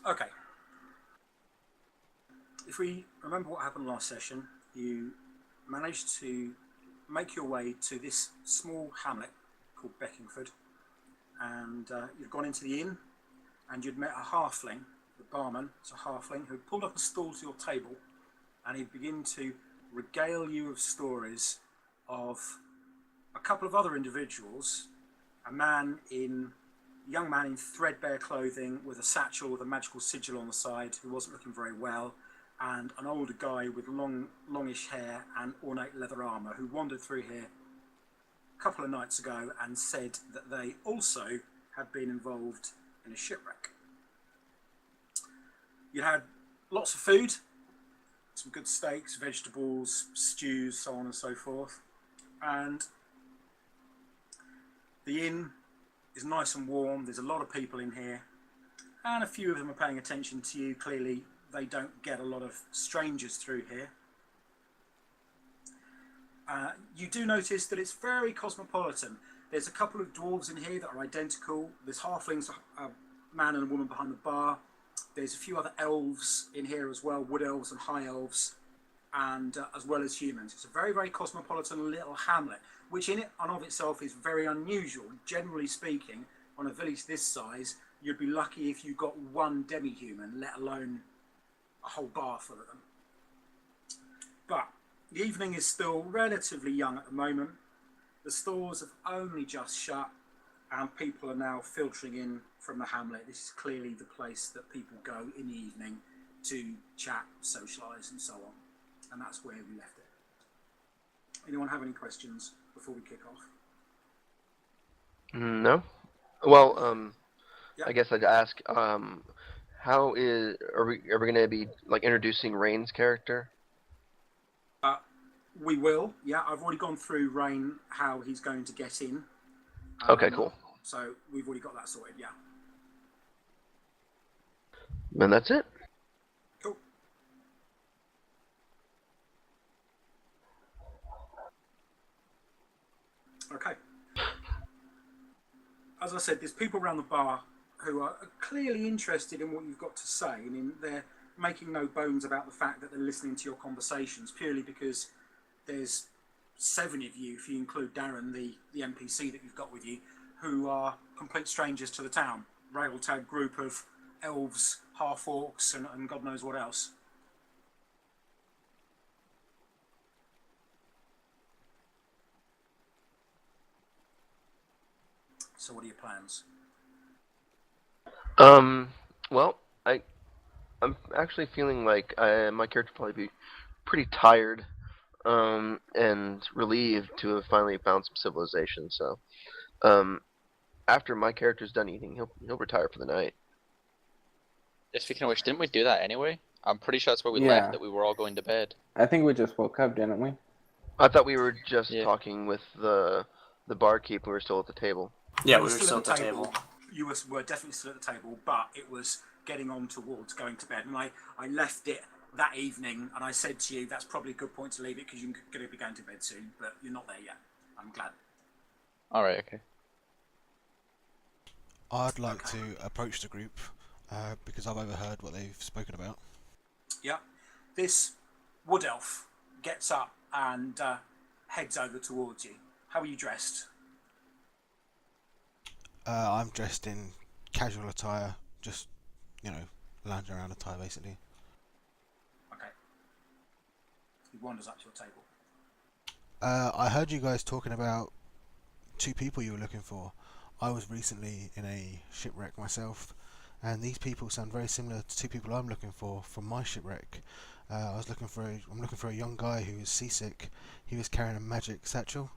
Okay. If we remember what happened last session, you managed to make your way to this small hamlet called Beckingford, and you'd gone into the inn, and you'd met a halfling, the barman, it's a halfling, who had pulled up a stool to your table, and he'd begin to regale you of stories of a couple of other individuals, a young man in threadbare clothing with a satchel with a magical sigil on the side who wasn't looking very well, and an older guy with longish hair and ornate leather armour who wandered through here a couple of nights ago and said that they also had been involved in a shipwreck. You had lots of food, some good steaks, vegetables, stews, so on and so forth, and the inn is nice and warm. There's a lot of people in here, and a few of them are paying attention to you. Clearly they don't get a lot of strangers through here. You do notice that it's very cosmopolitan. There's a couple of dwarves in here that are identical. There's halflings, a man and a woman behind the bar. There's a few other elves in here as well, wood elves and high elves, and as well as humans. It's a very, very cosmopolitan little hamlet, which in it and of itself is very unusual. Generally speaking, on a village this size, you'd be lucky if you got one demi-human, let alone a whole bar full of them. But the evening is still relatively young at the moment. The stores have only just shut, and people are now filtering in from the hamlet. This is clearly the place that people go in the evening to chat, socialise and so on. And that's where we left it. Anyone have any questions before we kick off? No. Well, Yep. I guess I'd ask, are we going to be like introducing Rain's character? We will. Yeah, I've already gone through Rain, how he's going to get in. Okay, cool. So we've already got that sorted. Yeah. And that's it. Cool. Okay. As I said, there's people around the bar who are clearly interested in what you've got to say. I mean, they're making no bones about the fact that they're listening to your conversations purely because there's 7 of you, if you include Darren, the NPC that you've got with you, who are complete strangers to the town. Railtag group of elves, half-orcs, and God knows what else. So what are your plans? Well, I'm actually feeling like my character will probably be pretty tired, and relieved to have finally found some civilization. So, after my character's done eating, he'll retire for the night. Speaking of which, didn't we do that anyway? I'm pretty sure that's where we left, that we were all going to bed. I think we just woke up, didn't we? I thought we were just talking with the barkeep. We were still at the table. Yeah, we were still at the table. You were definitely still at the table, but it was getting on towards going to bed. And I left it that evening, and I said to you, that's probably a good point to leave it because you're going to be going to bed soon, but you're not there yet. I'm glad. All right, okay. I'd like to approach the group because I've overheard what they've spoken about. Yeah. This wood elf gets up and heads over towards you. How are you dressed? I'm dressed in casual attire, just, lounging around attire basically. Okay. He wanders up to your table. I heard you guys talking about 2 people you were looking for. I was recently in a shipwreck myself, and these people sound very similar to 2 people I'm looking for from my shipwreck. I'm looking for a young guy who is seasick. He was carrying a magic satchel.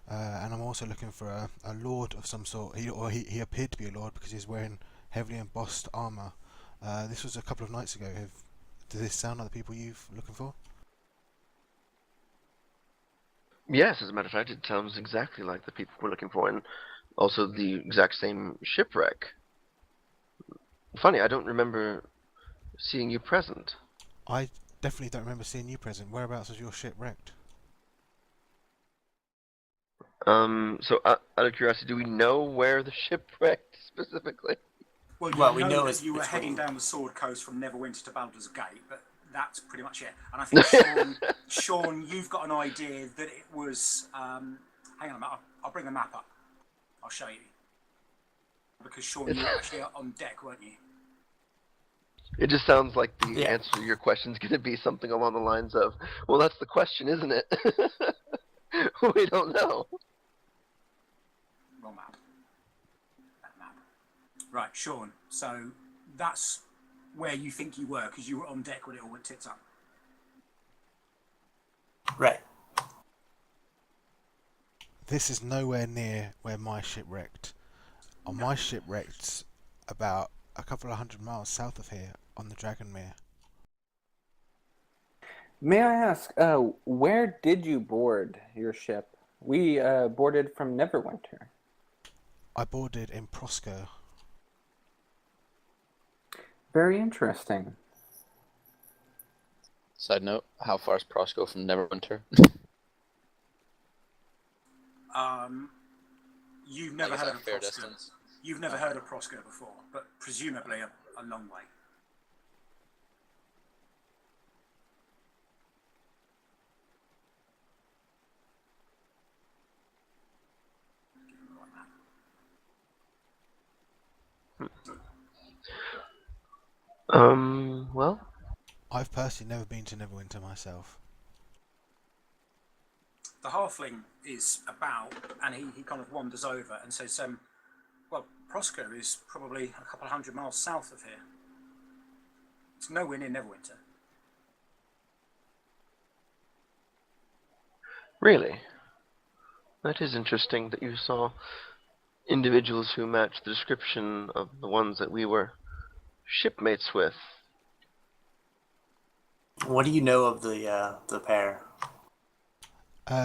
And I'm also looking for a lord of some sort. He appeared to be a lord because he's wearing heavily embossed armour. This was a couple of nights ago. Does this sound like the people you're looking for? Yes, as a matter of fact, it sounds exactly like the people we're looking for, and also the exact same shipwreck. Funny, I don't remember seeing you present. I definitely don't remember seeing you present. Whereabouts was your ship wrecked? So out of curiosity, do we know where the ship wrecked specifically? Well, Well, you we know know that it's you were heading between. down the Sword Coast from Neverwinter to Baldur's Gate, but that's pretty much it. And I think, Sean, you've got an idea that it was. Hang on a minute, I'll bring the map up. I'll show you. Because, Sean, you were actually on deck, weren't you? It just sounds like the Yeah. answer to your question is going to be something along the lines of, well, that's the question, isn't it? We don't know. Wrong map. That map. Right, Sean. So that's where you think you were, because you were on deck when it all went tits up. Right. This is nowhere near where my ship wrecked. My ship wrecked about a couple of 100 miles south of here on the Dragonmere. May I ask, where did you board your ship? We boarded from Neverwinter. I boarded in Prosco. Very interesting. Side note: how far is Prosco from Neverwinter? You've never Like, is heard that of fair Prosco. distance? You've never heard of Prosco before, but presumably a long way. Give him the right map. Well, I've personally never been to Neverwinter myself. The halfling is about, and he kind of wanders over and says, well, Prosco is probably a couple of 100 miles south of here. It's nowhere near Neverwinter. really, that is interesting that you saw individuals who match the description of the ones that we were shipmates with. What do you know of the pair?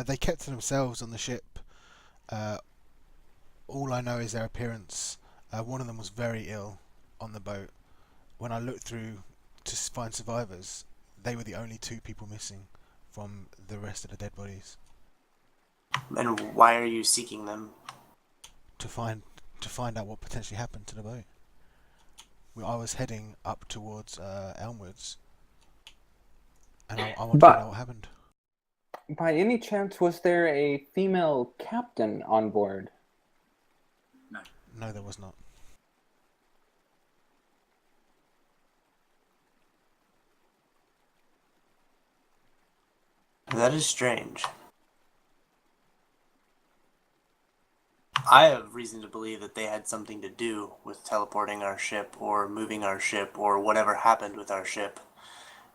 They kept to themselves on the ship. All I know is their appearance. One of them was very ill on the boat. When I looked through to find survivors, they were the only two people missing from the rest of the dead bodies. And why are you seeking them? To find out what potentially happened to the boat. I was heading up towards Elmwoods, and I want to find out what happened. By any chance, was there a female captain on board? No, there was not. That is strange. I have reason to believe that they had something to do with teleporting our ship or moving our ship or whatever happened with our ship.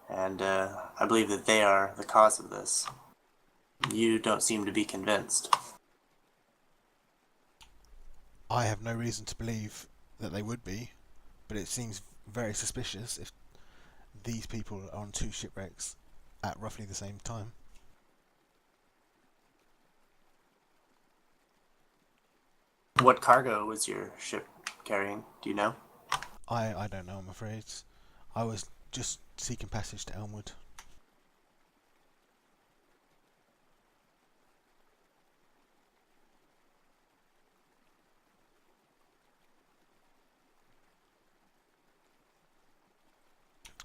And I believe that they are the cause of this. You don't seem to be convinced. I have no reason to believe that they would be, but it seems very suspicious if these people are on two shipwrecks at roughly the same time. What cargo was your ship carrying? Do you know? I don't know, I'm afraid. I was just seeking passage to Elmwood.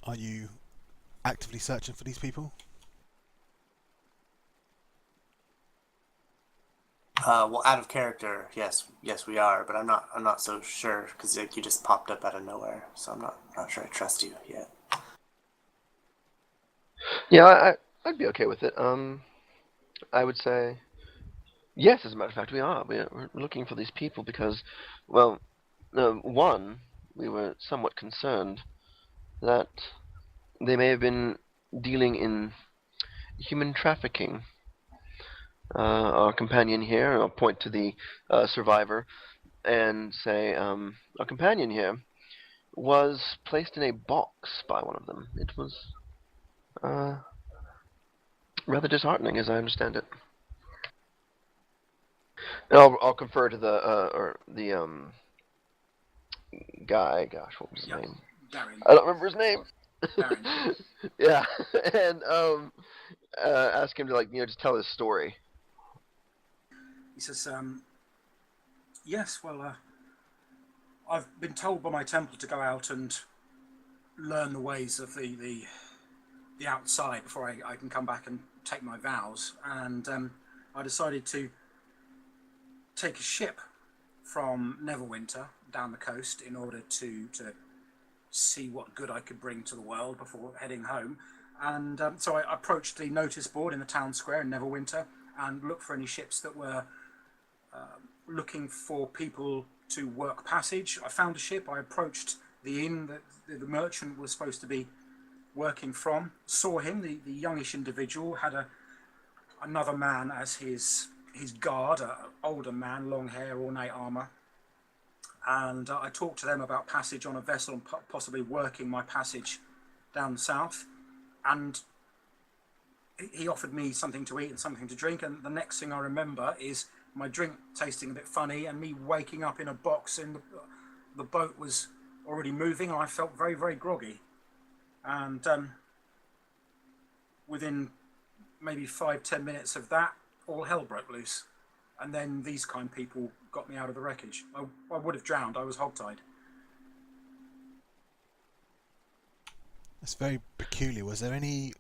Are you actively searching for these people? Well, out of character, yes, we are, but I'm not so sure because you just popped up out of nowhere, so I'm not sure I trust you yet. Yeah, I'd be okay with it. I would say, yes, as a matter of fact, we are. We're looking for these people because, well, one, we were somewhat concerned that they may have been dealing in human trafficking. Our companion here, I'll point to the survivor and say, our companion here was placed in a box by one of them. It was rather disheartening, as I understand it. And I'll confer to the guy. Gosh, what was his name? Darren. I don't remember his name. Darren. Yeah, and ask him to just tell his story. He says, yes, well, I've been told by my temple to go out and learn the ways of the outside before I can come back and take my vows. And I decided to take a ship from Neverwinter down the coast in order to see what good I could bring to the world before heading home. And so I approached the notice board in the town square in Neverwinter and looked for any ships that were looking for people to work passage. I found a ship. I approached the inn that the merchant was supposed to be working from. Saw him, the youngish individual, had another man as his guard, an older man, long hair, ornate armour. And I talked to them about passage on a vessel and possibly working my passage down south. And he offered me something to eat and something to drink. And the next thing I remember is my drink tasting a bit funny and me waking up in a box, and the boat was already moving, and I felt very, very groggy. And within maybe 5-10 minutes of that, all hell broke loose. And then these kind of people got me out of the wreckage. I would have drowned. I was hogtied. That's very peculiar. Was there any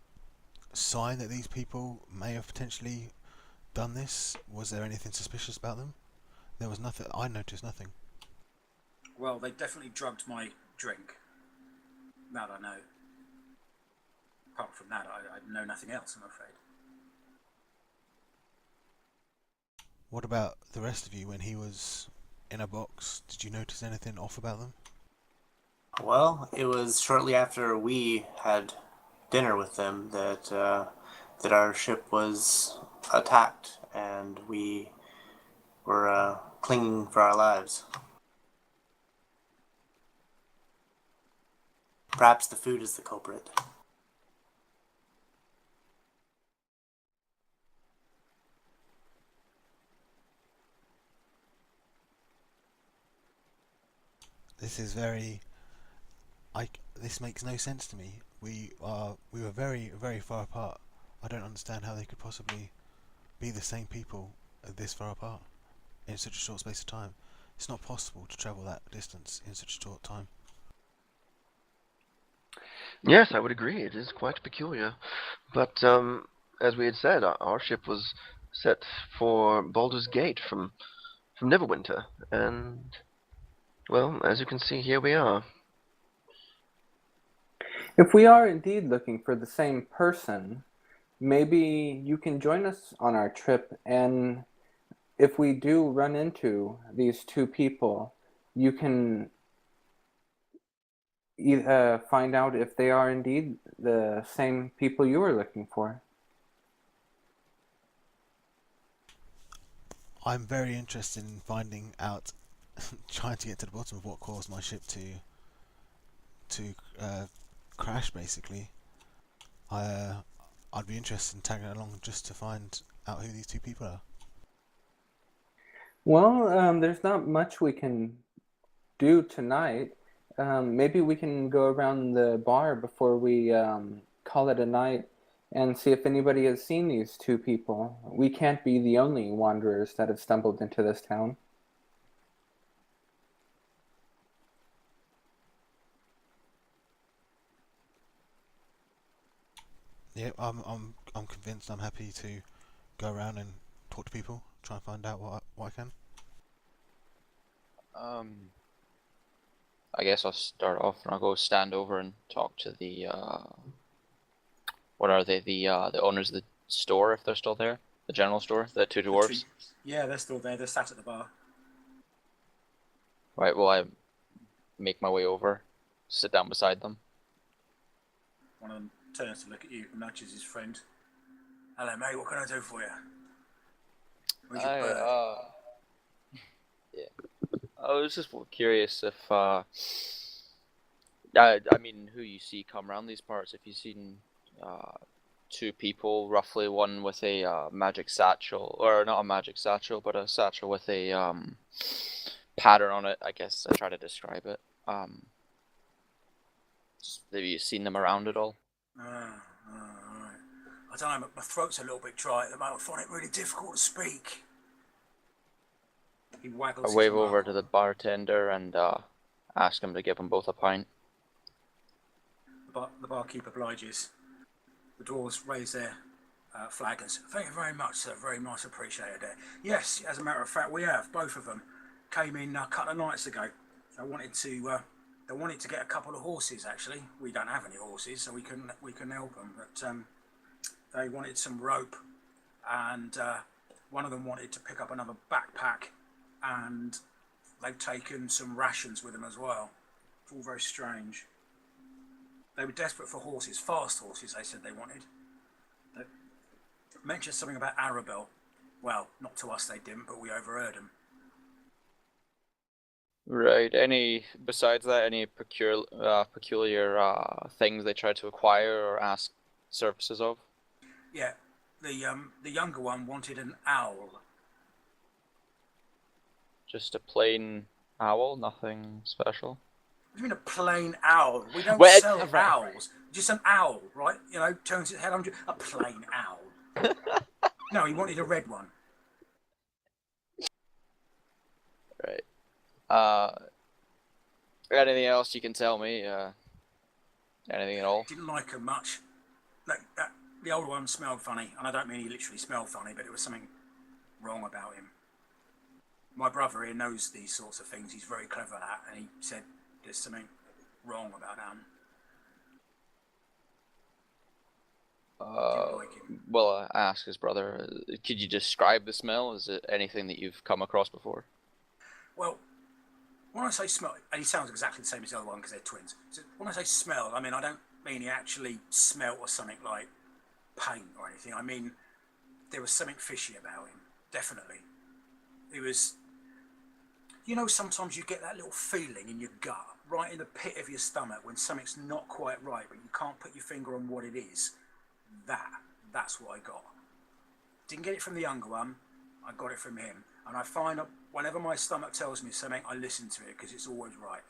sign that these people may have potentially done this? Was there anything suspicious about them? There was nothing. I noticed nothing. Well, they definitely drugged my drink. That I know. Apart from that, I know nothing else, I'm afraid. What about the rest of you when he was in a box? Did you notice anything off about them? Well, it was shortly after we had dinner with them that our ship was attacked, and we were clinging for our lives. Perhaps the food is the culprit. This is very... this makes no sense to me. We were very, very far apart. I don't understand how they could possibly be the same people this far apart in such a short space of time. It's not possible to travel that distance in such a short time. Yes, I would agree. It is quite peculiar. But as we had said, our ship was set for Baldur's Gate from Neverwinter, and well, as you can see, here we are. If we are indeed looking for the same person, maybe you can join us on our trip, and if we do run into these two people, you can find out if they are indeed the same people you were looking for. I'm very interested in finding out, trying to get to the bottom of what caused my ship to crash, basically. I'd be interested in tagging along just to find out who these two people are. Well, there's not much we can do tonight. Maybe we can go around the bar before we call it a night and see if anybody has seen these two people. We can't be the only wanderers that have stumbled into this town. Yeah, I'm convinced. I'm happy to go around and talk to people, try and find out what I can. I guess I'll start off and I'll go stand over and talk to the what are they? The owners of the store, if they're still there. The general store, the two dwarves. Yeah, they're still there. They're sat at the bar. Right, well, I make my way over, sit down beside them. One of them turns to look at you, nudges his friend. Hello, mate. What can I do for you? Where's your bird? Yeah. I was just curious if, I mean, who you see come around these parts. If you've seen two people, roughly, one with a magic satchel, or not a magic satchel, but a satchel with a pattern on it, I guess I try to describe it. Have you seen them around at all? Right. I don't know, my throat's a little bit dry at the moment. I find it really difficult to speak. He waggles I his wave mouth. over to the bartender and ask him to give them both a pint. The barkeeper obliges. The dwarves raise their flagons. Thank you very much, sir. Very much appreciated it. Yes, as a matter of fact, we have. Both of them came in a couple of nights ago. They wanted to get a couple of horses. Actually, we don't have any horses, so we couldn't help them. But they wanted some rope, and one of them wanted to pick up another backpack, and they've taken some rations with them as well. It's all very strange. They were desperate for horses, fast horses, they said they wanted. They mentioned something about Arabelle. Well, not to us they didn't, but we overheard them. Right. Besides that, any peculiar things they tried to acquire or ask services of? Yeah, the younger one wanted an owl. Just a plain owl, nothing special. What do you mean a plain owl? We don't Well, sell right. owls. Just an owl, right? You know, turns its head on. A plain owl. No, he wanted a red one. Right. Anything else you can tell me? Anything at all? Didn't like him much. Like the older one smelled funny, and I don't mean he literally smelled funny, but there was something wrong about him. My brother here knows these sorts of things. He's very clever at that, and he said there's something wrong about Anne. Didn't like him. Well, I asked his brother, could you describe the smell? Is it anything that you've come across before? Well, when I say smell, and he sounds exactly the same as the other one because they're twins. So when I say smell, I mean I don't mean he actually smelt or something like paint or anything. I mean there was something fishy about him. Definitely, it was. You know, sometimes you get that little feeling in your gut, right in the pit of your stomach, when something's not quite right, but you can't put your finger on what it is. That's what I got. Didn't get it from the younger one. I got it from him. And I find that whenever my stomach tells me something, I listen to it because it's always right.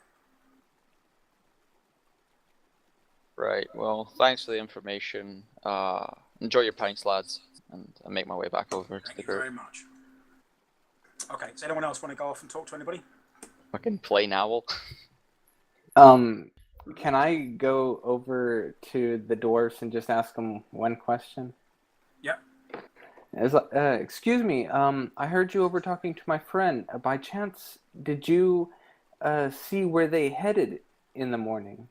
Right. Well, thanks for the information. Enjoy your pints, lads, and I make my way back over to Thank the you group. very much. Okay, does anyone else want to go off and talk to anybody? Fucking plain owl. Can I go over to the dwarfs and just ask them one question? Yep. Excuse me, I heard you over talking to my friend. By chance, did you see where they headed in the morning?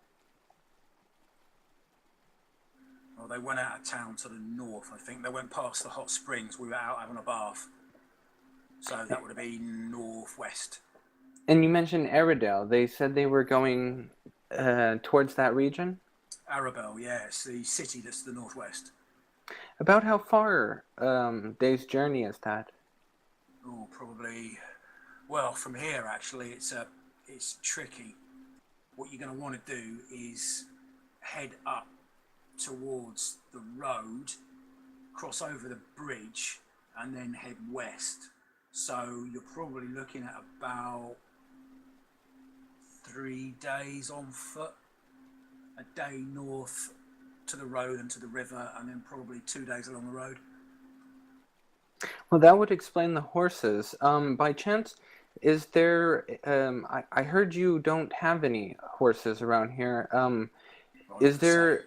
Well, they went out of town to the north, I think. They went past the hot springs. We were out having a bath. So that would have been northwest. And you mentioned Aradale. They said they were going towards that region? Arabelle, yeah, it's the city that's to the northwest. About how far day's journey is that? Oh, probably. Well, from here actually, it's tricky. What you're going to want to do is head up towards the road, cross over the bridge, and then head west. So you're probably looking at about 3 days on foot. A day north to the road and to the river, and then probably 2 days along the road. Well, that would explain the horses. By chance, is there... I heard you don't have any horses around here. Is there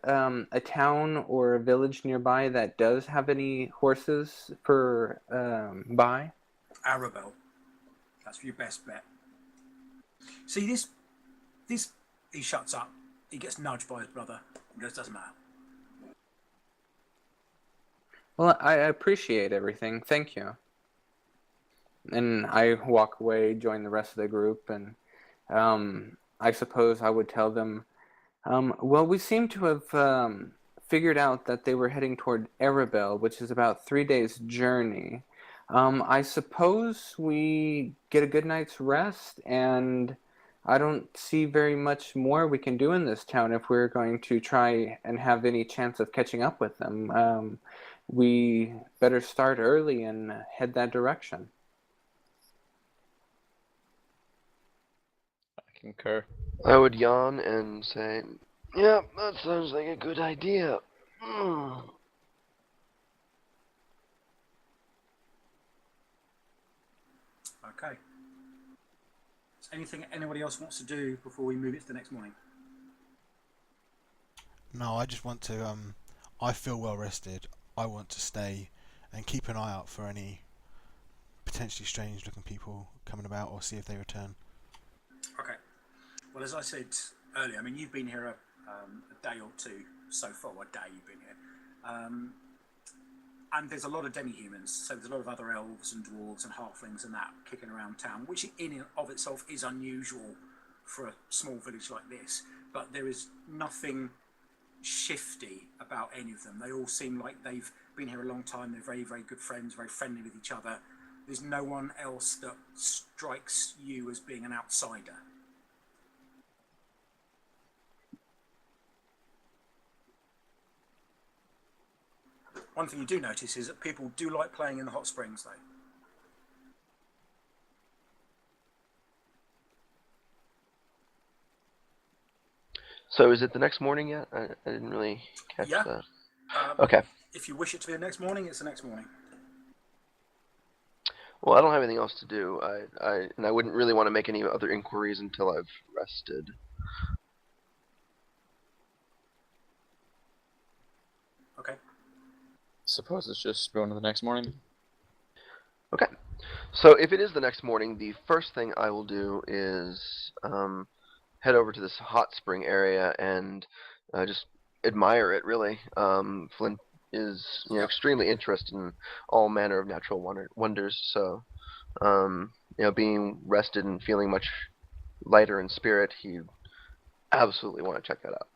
a town or a village nearby that does have any horses for buy? Arabelle. That's your best bet. See, this he shuts up. He gets nudged by his brother. He goes, doesn't matter. Well, I appreciate everything. Thank you. And I walk away, join the rest of the group, and I suppose I would tell them, well, we seem to have figured out that they were heading toward Arabelle, which is about 3 days' journey. I suppose we get a good night's rest, and I don't see very much more we can do in this town if we're going to try and have any chance of catching up with them. We better start early and head that direction. I concur. I would yawn and say, yeah, that sounds like a good idea. Okay. Anything anybody else wants to do before we move it to the next morning? No, I just want to. I feel well rested. I want to stay and keep an eye out for any potentially strange-looking people coming about, or see if they return. Okay. Well, as I said earlier, I mean, you've been here a day or two so far. A day you've been here, and there's a lot of demi-humans. So there's a lot of other elves and dwarves and halflings and that kicking around town, which in and of itself is unusual for a small village like this. But there is nothing shifty about any of them. They all seem like they've been here a long time. They're very, very good friends, very friendly with each other. There's no one else that strikes you as being an outsider. One thing you do notice is that people do like playing in the hot springs, though. So is it the next morning yet? I didn't really catch that. Okay. If you wish it to be the next morning, it's the next morning. Well, I don't have anything else to do. And I wouldn't really want to make any other inquiries until I've rested. Okay. Suppose it's just going to the next morning. Okay. So if it is the next morning, the first thing I will do is head over to this hot spring area and just admire it, really. Flint is extremely interested in all manner of natural wonders, so being rested and feeling much lighter in spirit, he'd absolutely want to check that out.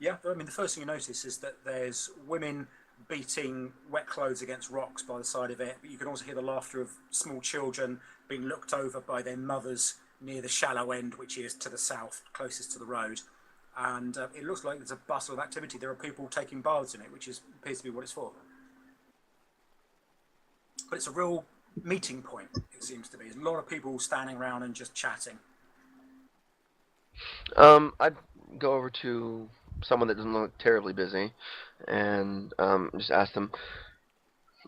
Yeah, I mean, the first thing you notice is that there's women beating wet clothes against rocks by the side of it, but you can also hear the laughter of small children being looked over by their mothers near the shallow end, which is to the south, closest to the road. And it looks like there's a bustle of activity. There are people taking baths in it, which appears to be what it's for. But it's a real meeting point, it seems to be. There's a lot of people standing around and just chatting. I'd go over to someone that doesn't look terribly busy and just ask them,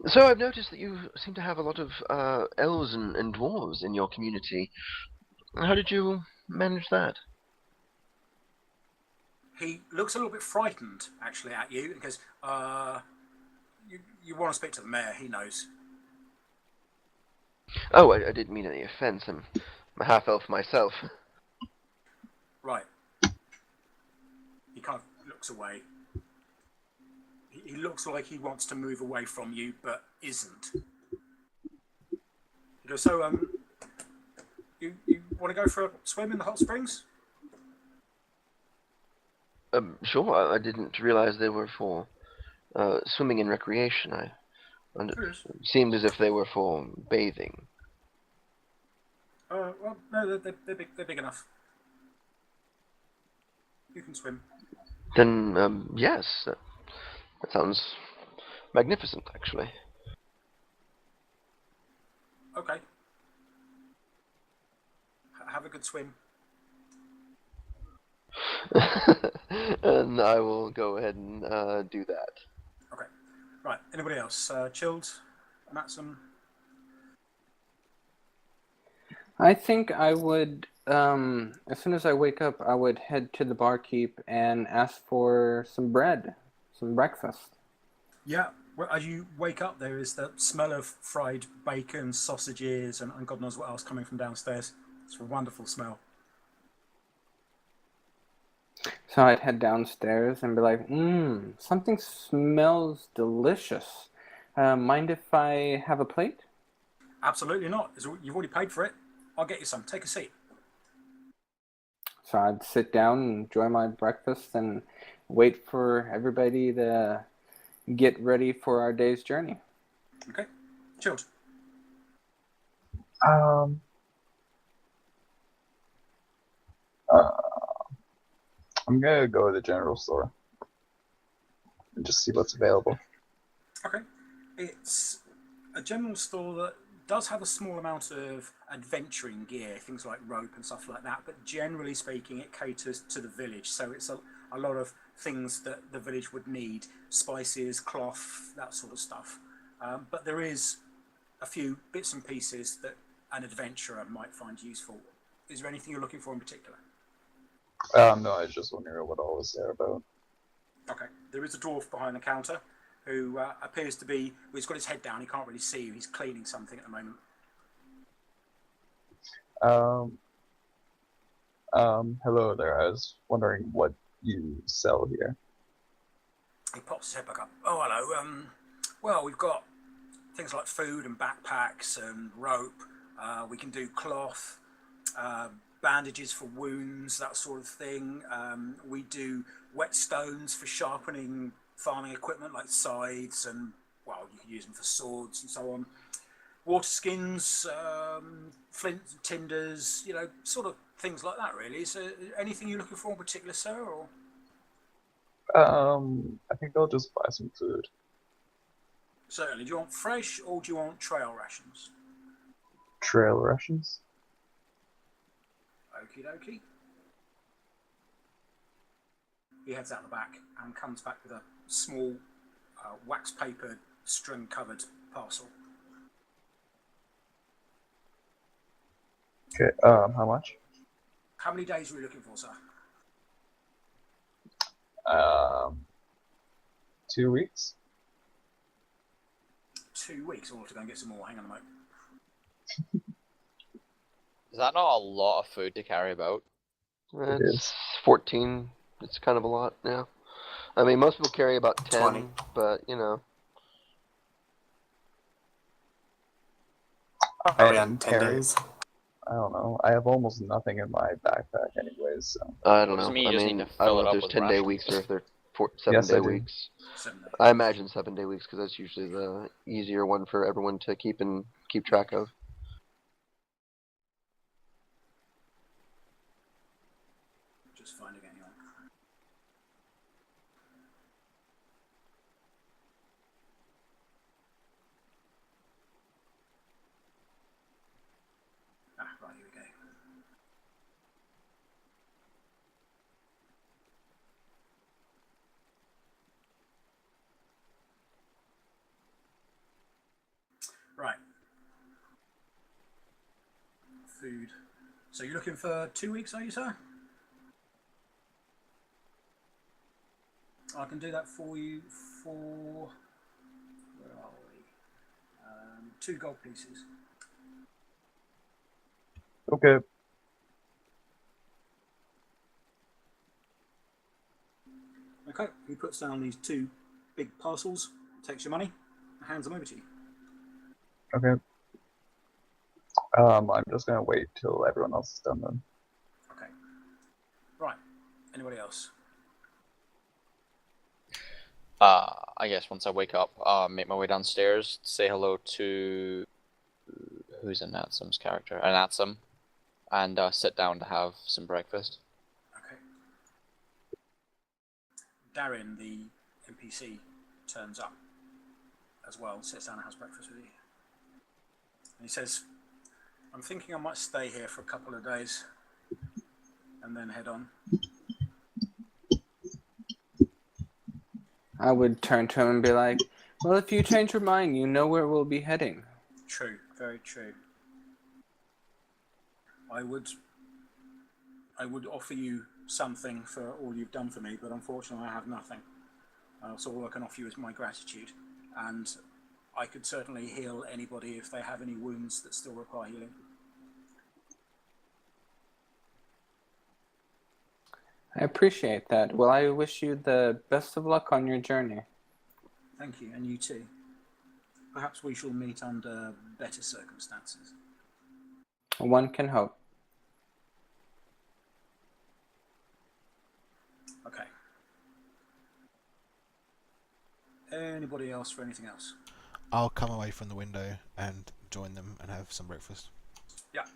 so I've noticed that you seem to have a lot of elves and dwarves in your community. How did you manage that? He looks a little bit frightened, actually, at you, and goes, you want to speak to the mayor, he knows. Oh, I didn't mean any offense. I'm a half-elf myself. Right. He kind of looks away. He looks like he wants to move away from you, but isn't. He goes, so, you want to go for a swim in the hot springs? Sure. I didn't realize they were for swimming and recreation. It seemed as if they were for bathing. Well, no, they're big enough. You can swim. Then, yes. That sounds magnificent, actually. Okay. Have a good swim. And I will go ahead and do that. Okay. Right. Anybody else? Chilled? Matson? I think I would, as soon as I wake up, I would head to the barkeep and ask for some bread, some breakfast. Yeah. Well, as you wake up, there is the smell of fried bacon, sausages, and God knows what else coming from downstairs. It's a wonderful smell. So I'd head downstairs and be like, something smells delicious. Mind if I have a plate? Absolutely not. You've already paid for it. I'll get you some. Take a seat. So I'd sit down and enjoy my breakfast and wait for everybody to get ready for our day's journey. Okay. Chilled. I'm gonna go to the general store and just see what's available. Okay. It's a general store that does have a small amount of adventuring gear, things like rope and stuff like that, but generally speaking, it caters to the village. So it's a lot of things that the village would need, spices, cloth, that sort of stuff. But there is a few bits and pieces that an adventurer might find useful. is there anything you're looking for in particular? No, I was just wondering what all was there about. Okay, there is a dwarf behind the counter who appears to be. Well, he's got his head down. He can't really see you. He's cleaning something at the moment. Hello there. I was wondering what you sell here. He pops his head back up. Oh, hello. Well, we've got things like food and backpacks and rope. We can do cloth, bandages for wounds, that sort of thing. We do whetstones for sharpening farming equipment like scythes, and well, you can use them for swords and so on. Water skins, flint, tinders, sort of things like that, really. So, anything you're looking for in particular, sir? Or I think I'll just buy some food. certainly. Do you want fresh or do you want trail rations? Trail rations? Okie dokie. He heads out the back and comes back with a small wax paper string covered parcel. Okay, how much? How many days were you looking for, sir? 2 weeks? 2 weeks. I'll have to go and get some more. Hang on a moment. Is that not a lot of food to carry about? It's 14. It's kind of a lot, yeah. I mean, most people carry about 10, 20. but, Are we on 10 days? I don't know. I have almost nothing in my backpack anyways, so... I don't know. Doesn't mean you I just mean, need to I don't fill know it if up there's with 10-day rations. weeks or if they're Yes, I 7-day do. weeks. 7 days. I imagine 7-day weeks because that's usually the easier one for everyone to keep track of. Just finding anyone. Right, here we go. Right. Food. So you're looking for 2 weeks, are you, sir? I can do that for you for... Where are we? 2 gold pieces. Okay. Okay, he puts down these 2 big parcels, takes your money, and hands them over to you. Okay. I'm just gonna wait till everyone else is done then. Okay. Right. Anybody else? I guess once I wake up, make my way downstairs, say hello to who's in Natsum's character, an Natsum, and sit down to have some breakfast. Okay. Darren, the NPC, turns up as well, sits down and has breakfast with you. And he says, I'm thinking I might stay here for a couple of days and then head on. I would turn to him and be like, well, if you change your mind, you know where we'll be heading. True, very true. I would offer you something for all you've done for me, but unfortunately I have nothing. So all I can offer you is my gratitude. And I could certainly heal anybody if they have any wounds that still require healing. I appreciate that. Well, I wish you the best of luck on your journey. Thank you, and you too. Perhaps we shall meet under better circumstances. One can hope. Okay. Anybody else for anything else? I'll come away from the window and join them and have some breakfast. Yeah.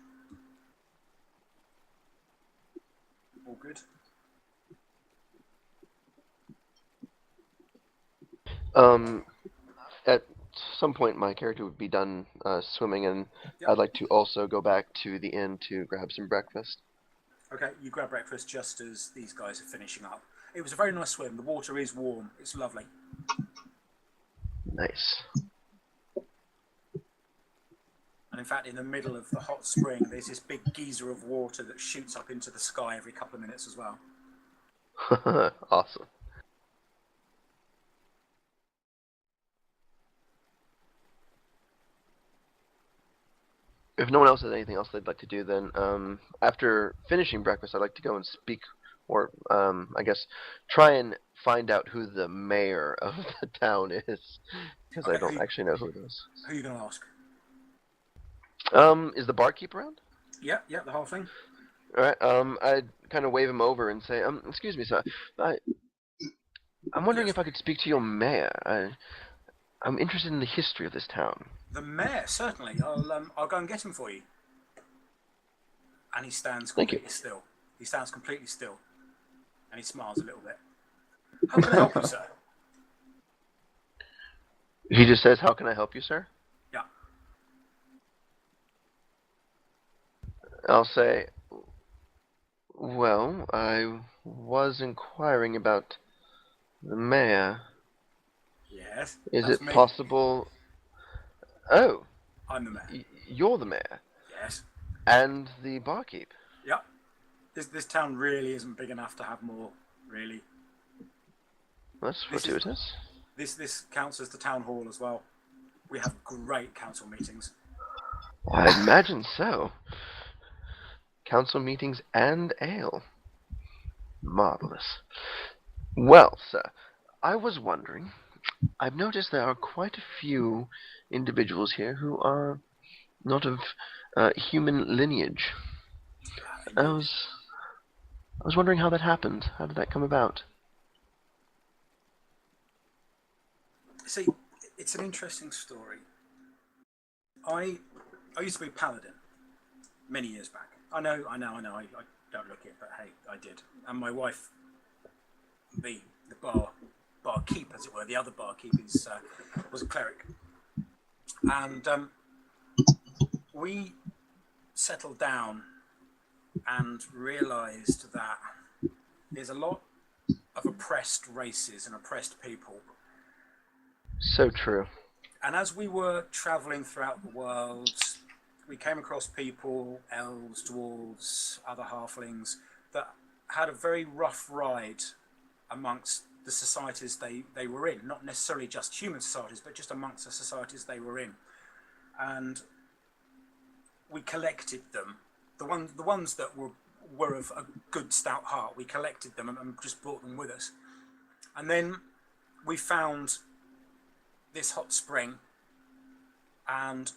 All good? At some point, my character would be done swimming, and Yep. I'd like to also go back to the inn to grab some breakfast. Okay, you grab breakfast just as these guys are finishing up. It was a very nice swim. The water is warm. It's lovely. Nice. And in fact, in the middle of the hot spring, there's this big geyser of water that shoots up into the sky every couple of minutes as well. Awesome. If no one else has anything else they'd like to do, then after finishing breakfast, I'd like to go and speak, or I guess try and find out who the mayor of the town is, because I don't actually know who it is. Who are you going to ask? Is the barkeep around? Yeah, the whole thing. All right. I'd kind of wave him over and say, excuse me, sir. I'm wondering if I could speak to your mayor. I'm interested in the history of this town. The mayor, certainly. I'll go and get him for you. And he stands Thank completely you. still. He stands completely still. And he smiles a little bit. How can I help you, sir? He just says, "How can I help you, sir?" Yeah. I'll say, well, I was inquiring about the mayor. Yes. Is that's it me. possible... Oh, I'm the mayor. you're the mayor. Yes. And the barkeep. Yeah. This town really isn't big enough to have more, really. That's fortuitous. This counts as the town hall as well. We have great council meetings. I imagine so. Council meetings and ale. Marvelous. Well, sir, I was wondering, I've noticed there are quite a few individuals here who are not of human lineage. I was wondering how that happened. How did that come about? See, it's an interesting story. I used to be a paladin many years back. I know. I don't look it, but hey, I did. And my wife, the barkeep, as it were, the other barkeep was a cleric. And we settled down and realised that there's a lot of oppressed races and oppressed people. So true. And as we were travelling throughout the world, we came across people, elves, dwarves, other halflings, that had a very rough ride amongst the societies they were in. Not necessarily just human societies, but just amongst the societies they were in. And we collected them. The ones that were of a good, stout heart, we collected them and just brought them with us. And then we found this hot spring and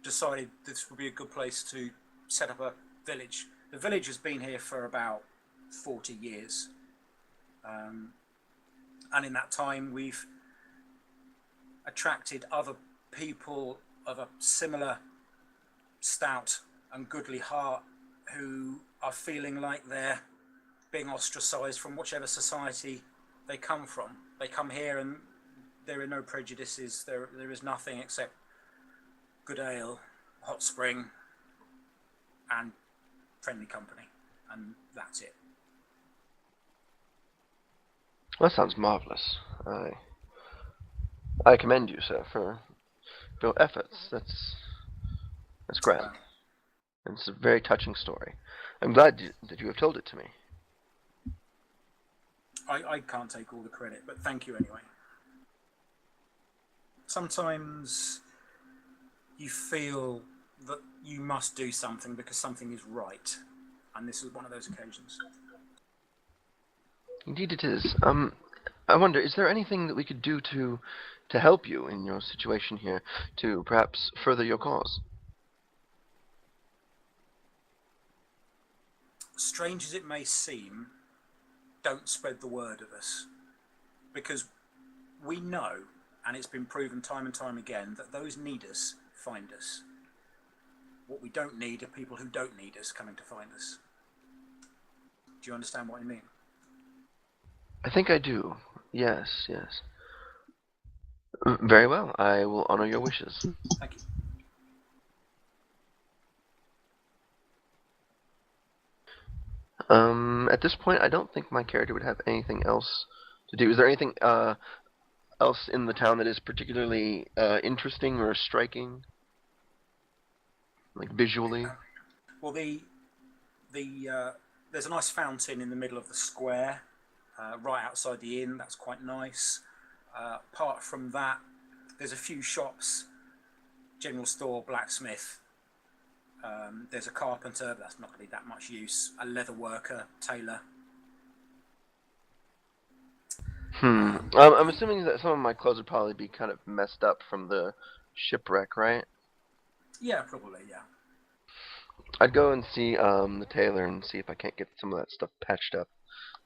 decided this would be a good place to set up a village. The village has been here for about 40 years. And in that time, we've attracted other people of a similar stout and goodly heart who are feeling like they're being ostracized from whichever society they come from. They come here and there are no prejudices. There is nothing except good ale, hot spring, and friendly company, and that's it. That sounds marvelous. I commend you, sir, for your efforts. That's grand. And it's a very touching story. I'm glad that you have told it to me. I can't take all the credit, but thank you anyway. Sometimes you feel that you must do something because something is right, and this is one of those occasions. Indeed it is. I wonder, is there anything that we could do to help you in your situation here, to perhaps further your cause? Strange as it may seem, don't spread the word of us, because we know, and it's been proven time and time again, that those need us find us. What we don't need are people who don't need us coming to find us. Do you understand what I mean? I think I do. Yes. Very well. I will honor your wishes. Thank you. At this point, I don't think my character would have anything else to do. Is there anything else in the town that is particularly interesting or striking? like visually? Well, there's a nice fountain in the middle of the square, right outside the inn. That's quite nice. Apart from that, there's a few shops, general store, blacksmith. There's a carpenter, but that's not going to be that much use. A leather worker, tailor. I'm assuming that some of my clothes would probably be kind of messed up from the shipwreck, right? Yeah, probably, yeah. I'd go and see the tailor and see if I can't get some of that stuff patched up.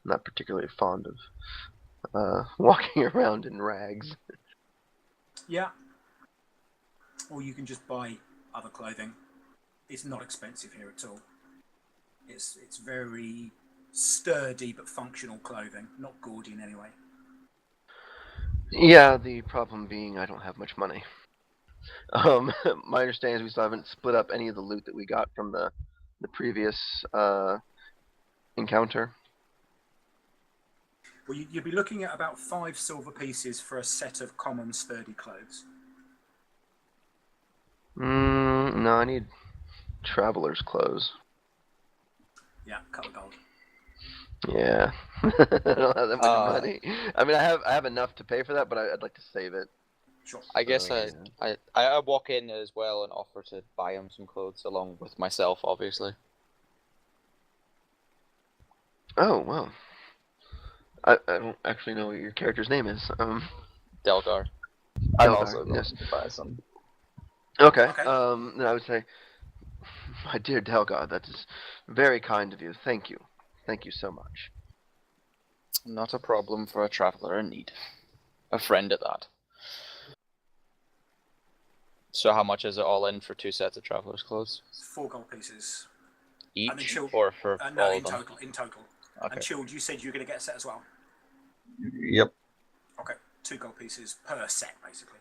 I'm not particularly fond of walking around in rags. Yeah. Or you can just buy other clothing. It's not expensive here at all. It's very sturdy but functional clothing, not gaudy in any way. Yeah, the problem being I don't have much money. My understanding is we still haven't split up any of the loot that we got from the previous encounter. Well, you'd be looking at about 5 silver pieces for a set of common sturdy clothes. No, I need traveler's clothes. Yeah, a couple of gold. Yeah, I don't have that much money. I mean, I have enough to pay for that, but I'd like to save it. Sure. I guess yeah. I walk in as well and offer to buy him some clothes along with myself, obviously. Oh, well. I don't actually know what your character's name is. Delgar. I'm Delgar, also going yes. to buy some. Okay. Okay. Then I would say, my dear Delgar, that is very kind of you. Thank you. Thank you so much. Not a problem for a traveler in need. A friend at that. So how much is it all in for 2 sets of traveler's clothes? 4 gold pieces. Each? And then Chilled, or for no, all in of them? total. In total. Okay. And Chilled, you said you were going to get a set as well. Yep. Okay, 2 gold pieces per set, basically.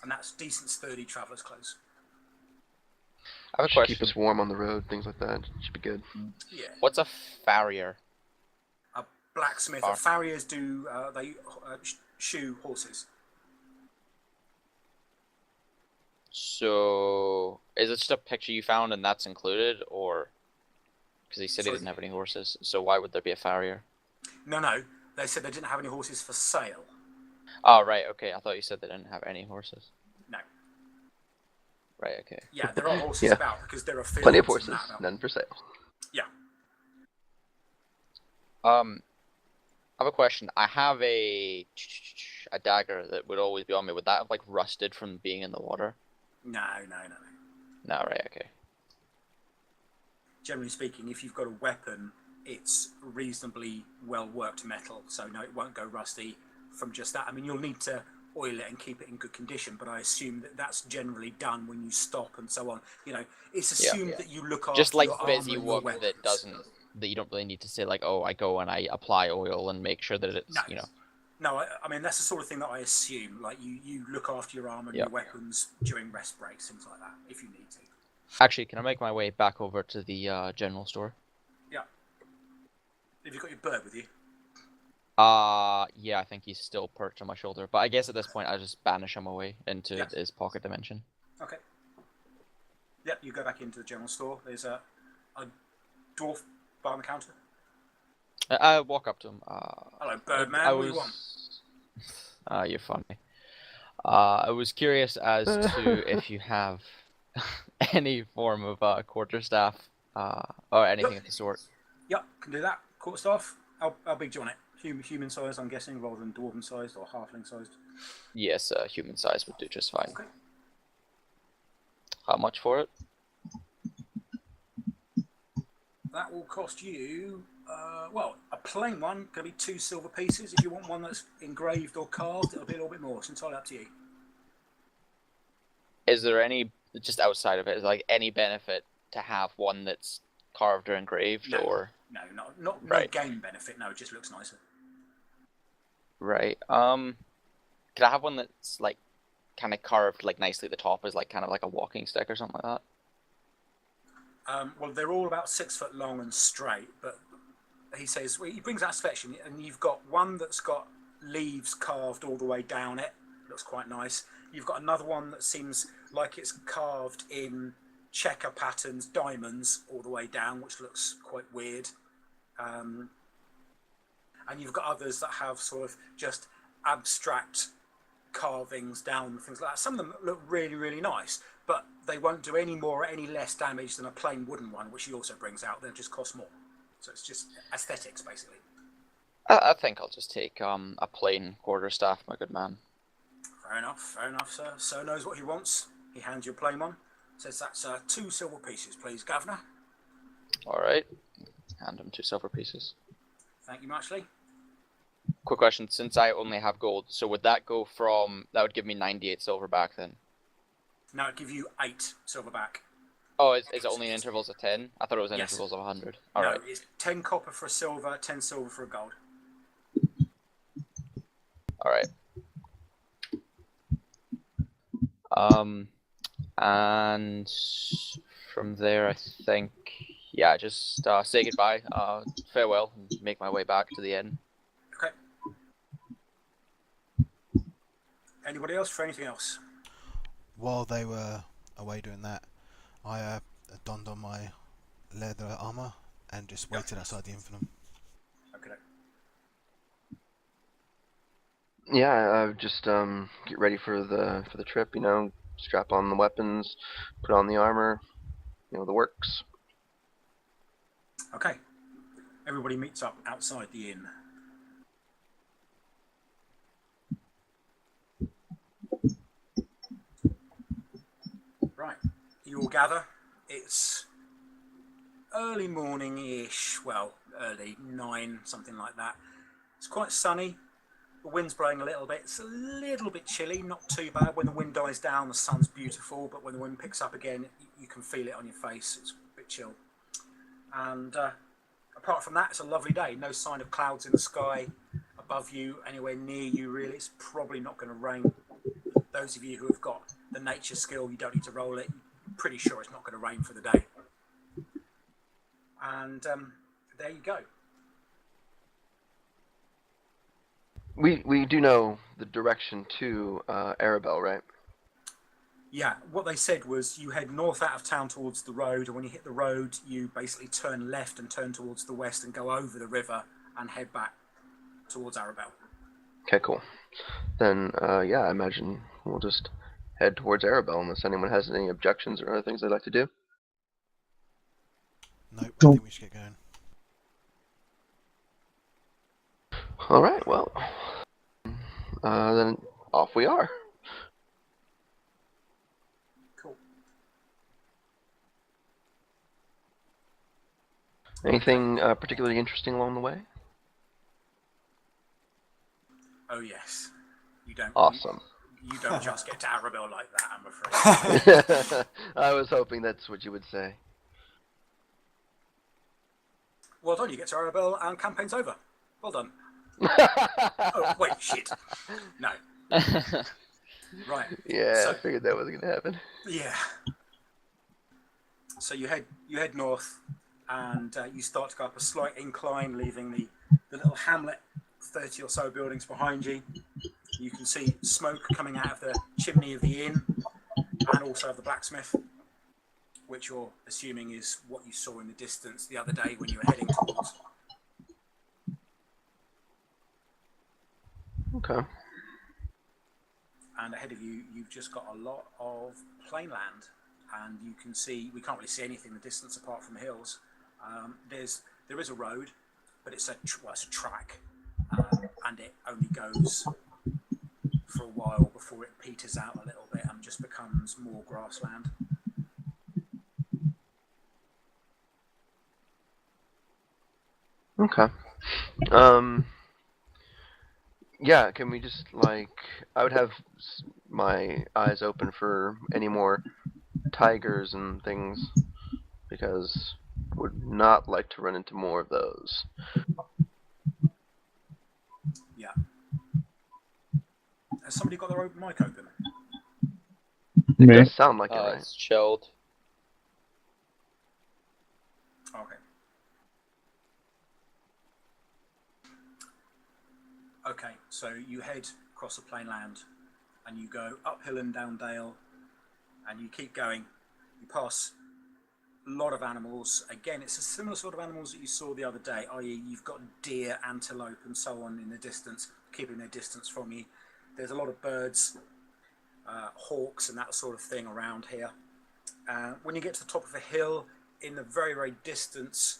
And that's decent, sturdy traveller's clothes. I have a Should question. keep us warm on the road, things like that. Should be good. Yeah. What's a farrier? A blacksmith. Farriers do, they shoe horses. So, is it just a picture you found and that's included, or... Because he said he Sorry. didn't have any horses, so why would there be a farrier? No. They said they didn't have any horses for sale. Oh, right, okay. I thought you said they didn't have any horses. No. Right, okay. Yeah, there are horses Yeah. about because there are fields. Plenty of and horses, that about. none for sale. Yeah. I have a question. I have a dagger that would always be on me. Would that have, like, rusted from being in the water? No. No, right, okay. Generally speaking, if you've got a weapon, it's reasonably well worked metal, so no, it won't go rusty from just that. I mean, you'll need to oil it and keep it in good condition, but I assume that that's generally done when you stop and so on. You know, it's assumed that you look after Just like your busy armor and your work weapons. that you don't really need to say, like, oh, I go and I apply oil and make sure that it's, No. you know. No, I mean, that's the sort of thing that I assume. Like, you look after your armor and your weapons during rest breaks, things like that, if you need to. Actually, can I make my way back over to the general store? Yeah. Have you got your bird with you? Yeah, I think he's still perched on my shoulder. But I guess at this point, I'll just banish him away into his pocket dimension. Okay. Yep, you go back into the general store. There's a dwarf behind the counter. I walk up to him. Hello, Birdman. What do you want? You're funny. I was curious as to if you have any form of quarterstaff or anything of the sort. Yep, can do that. Quarterstaff. How big do you want it? Human sized, I'm guessing, rather than dwarven sized or halfling sized. Yes, human size would do just fine. Okay. How much for it? That will cost you, well, a plain one going to be 2 silver pieces. If you want one that's engraved or carved, it'll be a little bit more. It's entirely up to you. Is there any, just outside of it, is like any benefit to have one that's carved or engraved, No. or? No Right. game benefit. No, it just looks nicer. Right. Could I have one that's like kind of carved like nicely? The top is like kind of like a walking stick or something like that. Well, they're all about 6 foot long and straight, but he says, well, he brings that section, and you've got one that's got leaves carved all the way down it. Looks quite nice. You've got another one that seems like it's carved in checker patterns, diamonds all the way down, which looks quite weird. And you've got others that have sort of just abstract carvings down, things like that. Some of them look really, really nice, but they won't do any more or any less damage than a plain wooden one, which he also brings out. They'll just cost more. So it's just aesthetics, basically. I think I'll just take a plain quarterstaff, my good man. Fair enough, sir. Sir knows what he wants. He hands you a plain one. Says that's 2 silver pieces, please, Governor. All right. Hand him 2 silver pieces. Thank you muchly. Quick question, since I only have gold, so would that go from, that would give me 98 silver back then? Now it'd give you 8 silver back. Oh, is it only in intervals of 10? I thought it was in Yes. intervals of 100. No, Alright. it's 10 copper for a silver, 10 silver for a gold. Alright. And from there, I think, yeah, just say goodbye, farewell, and make my way back to the inn. Okay. Anybody else for anything else? While they were away doing that, I donned on my leather armour and just waited outside the inn for them. Okay. Yeah, I would just get ready for the trip. You know, strap on the weapons, put on the armor. You know, the works. Okay. Everybody meets up outside the inn. Right. You all gather. It's early morning-ish. Well, early 9, something like that. It's quite sunny. The wind's blowing a little bit. It's a little bit chilly, not too bad. When the wind dies down, the sun's beautiful, but when the wind picks up again, you can feel it on your face. It's a bit chill. And apart from that, it's a lovely day. No sign of clouds in the sky above you, anywhere near you, really. It's probably not going to rain. Those of you who have got the nature skill, you don't need to roll it. I'm pretty sure it's not going to rain for the day. And there you go. We do know the direction to Arabelle, right? Yeah, what they said was you head north out of town towards the road, and when you hit the road, you basically turn left and turn towards the west and go over the river and head back towards Arabelle. Okay, cool. Then, yeah, I imagine we'll just head towards Arabelle unless anyone has any objections or other things they'd like to do. Nope, I think we should get going. All right, well, then off we are. Cool. Anything particularly interesting along the way? Oh yes, you don't. Awesome. You don't just get to Arabelle like that, I'm afraid. I was hoping that's what you would say. Well done, you get to Arabelle and campaign's over. Well done. Oh wait, shit. No. Right. Yeah, So, I figured that wasn't gonna happen. yeah. So you head north, and you start to go up a slight incline, leaving the little hamlet, 30 or so buildings behind you. You can see smoke coming out of the chimney of the inn, and also of the blacksmith, which you're assuming is what you saw in the distance the other day when you were heading towards. Okay. And ahead of you, you've just got a lot of plain land, and you can see, we can't really see anything in the distance apart from hills. There is a road, but it's a track, and it only goes for a while before it peters out a little bit and just becomes more grassland. Okay. Yeah, can we just, like, I would have my eyes open for any more tigers and things, because would not like to run into more of those. Yeah. Has somebody got their open mic open? It Me? does sound like it, right? It's chilled. Okay. Okay, so you head across the plain land and you go uphill and down dale and you keep going. You pass a lot of animals. Again, it's a similar sort of animals that you saw the other day, i.e. you've got deer, antelope and so on in the distance, keeping their distance from you. There's a lot of birds, hawks and that sort of thing around here. When you get to the top of a hill, in the very, very distance,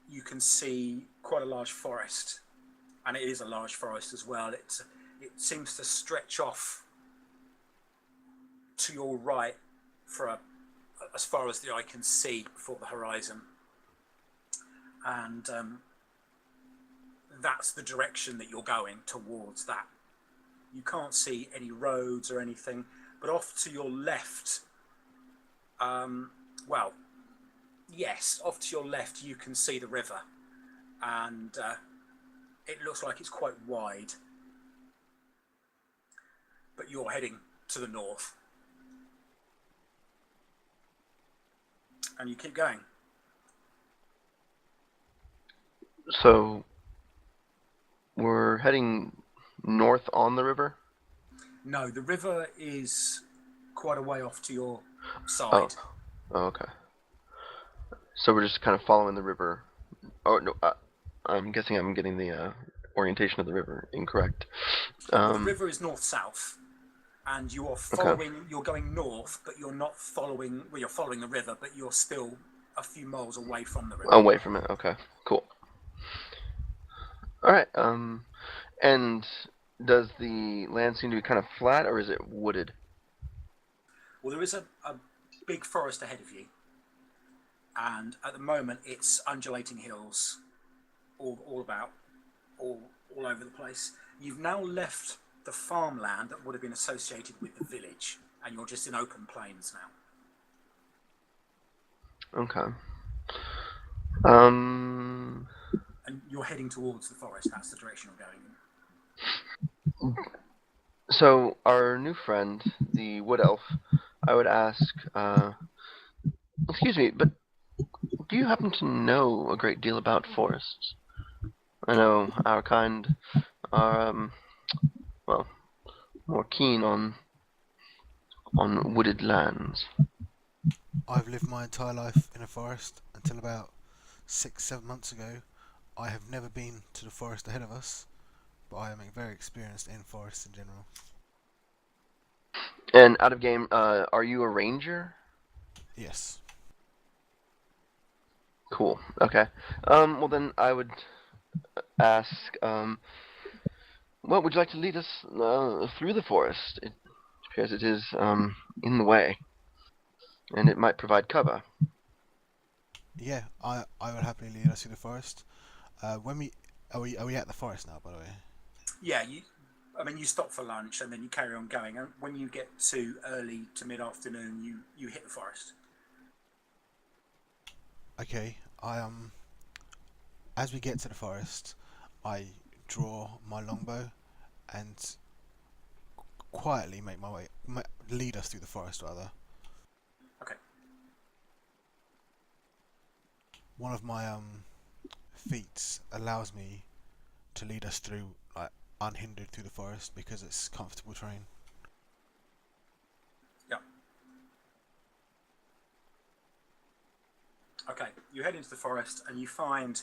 you can see quite a large forest. And it is a large forest as well. It seems to stretch off to your right for as far as the eye can see before the horizon. And that's the direction that you're going, towards that. You can't see any roads or anything, but off to your left, well, yes, off to your left you can see the river, and it looks like it's quite wide, but you're heading to the north. And you keep going. So we're heading north on the river? No, the river is quite a way off to your side. Oh, okay. So we're just kind of following the river. Oh, no, I'm guessing I'm getting the orientation of the river incorrect. Well, the river is north-south, and you are following, Okay. You're going north, but you're not following, well, you're following the river, but you're still a few miles away from the river. Away from it, okay, cool. Alright, and does the land seem to be kind of flat, or is it wooded? Well, there is a big forest ahead of you, and at the moment it's undulating hills all about, all over the place. You've now left the farmland that would have been associated with the village, and you're just in open plains now. Okay. And you're heading towards the forest. That's the direction you're going in. So our new friend, the wood elf, I would ask, excuse me, but do you happen to know a great deal about forests? I know our kind are, well, more keen on wooded lands. I've lived my entire life in a forest until about 6-7 months ago. I have never been to the forest ahead of us, but I am very experienced in forests in general. And out of game, are you a ranger? Yes. Cool. Okay. Well then I would ask, well, would you like to lead us through the forest? It appears it is in the way, and it might provide cover. Yeah, I would happily lead us through the forest. When we are we at the forest now, by the way? Yeah, you stop for lunch and then you carry on going. And when you get to early to mid-afternoon, you hit the forest. Okay, as we get to the forest, I draw my longbow and quietly make my way, lead us through the forest rather. Okay. One of my feats allows me to lead us through unhindered through the forest because it's comfortable terrain. Yeah. Okay, you head into the forest and you find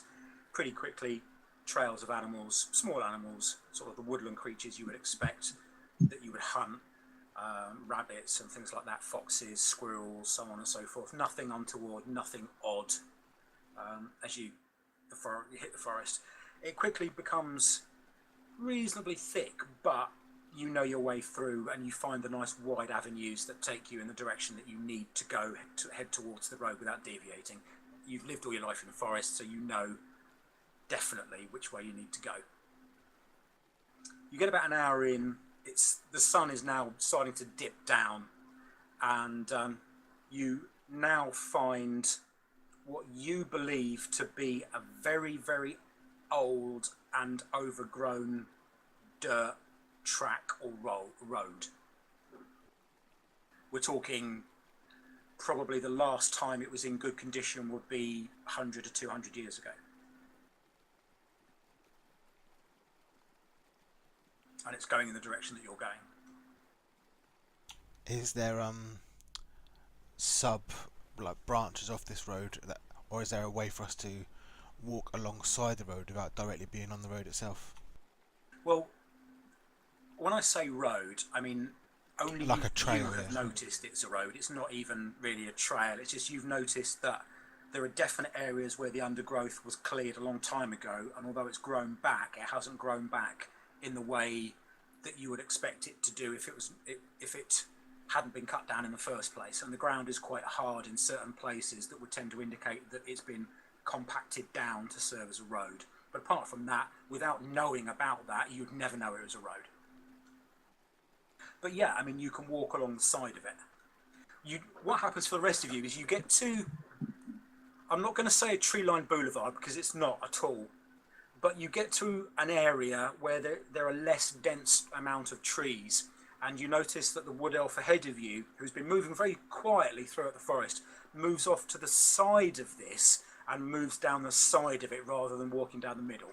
pretty quickly trails of animals, small animals, sort of the woodland creatures you would expect that you would hunt, rabbits and things like that, foxes, squirrels, so on and so forth. Nothing untoward, nothing odd. As you hit the forest, it quickly becomes reasonably thick, but you know your way through and you find the nice wide avenues that take you in the direction that you need to go to head towards the road without deviating. You've lived all your life in the forest, so you know definitely which way you need to go. You get about an hour in, the sun is now starting to dip down, and you now find what you believe to be a very, very old and overgrown dirt track or road. We're talking probably the last time it was in good condition would be 100 to 200 years ago. And it's going in the direction that you're going. Is there sub like branches off this road, that, or is there a way for us to walk alongside the road without directly being on the road itself? Well, when I say road, I mean only Like a trail, you have yeah. noticed it's a road. It's not even really a trail. It's just you've noticed that there are definite areas where the undergrowth was cleared a long time ago, and although it's grown back, it hasn't grown back in the way that you would expect it to do if it hadn't been cut down in the first place. And the ground is quite hard in certain places that would tend to indicate that it's been compacted down to serve as a road. But apart from that, without knowing about that, you'd never know it was a road. But yeah, I mean, you can walk along the side of it. What happens for the rest of you is you get to, I'm not going to say a tree-lined boulevard because it's not at all, but you get to an area where there are less dense amount of trees, and you notice that the wood elf ahead of you, who's been moving very quietly throughout the forest, moves off to the side of this and moves down the side of it rather than walking down the middle.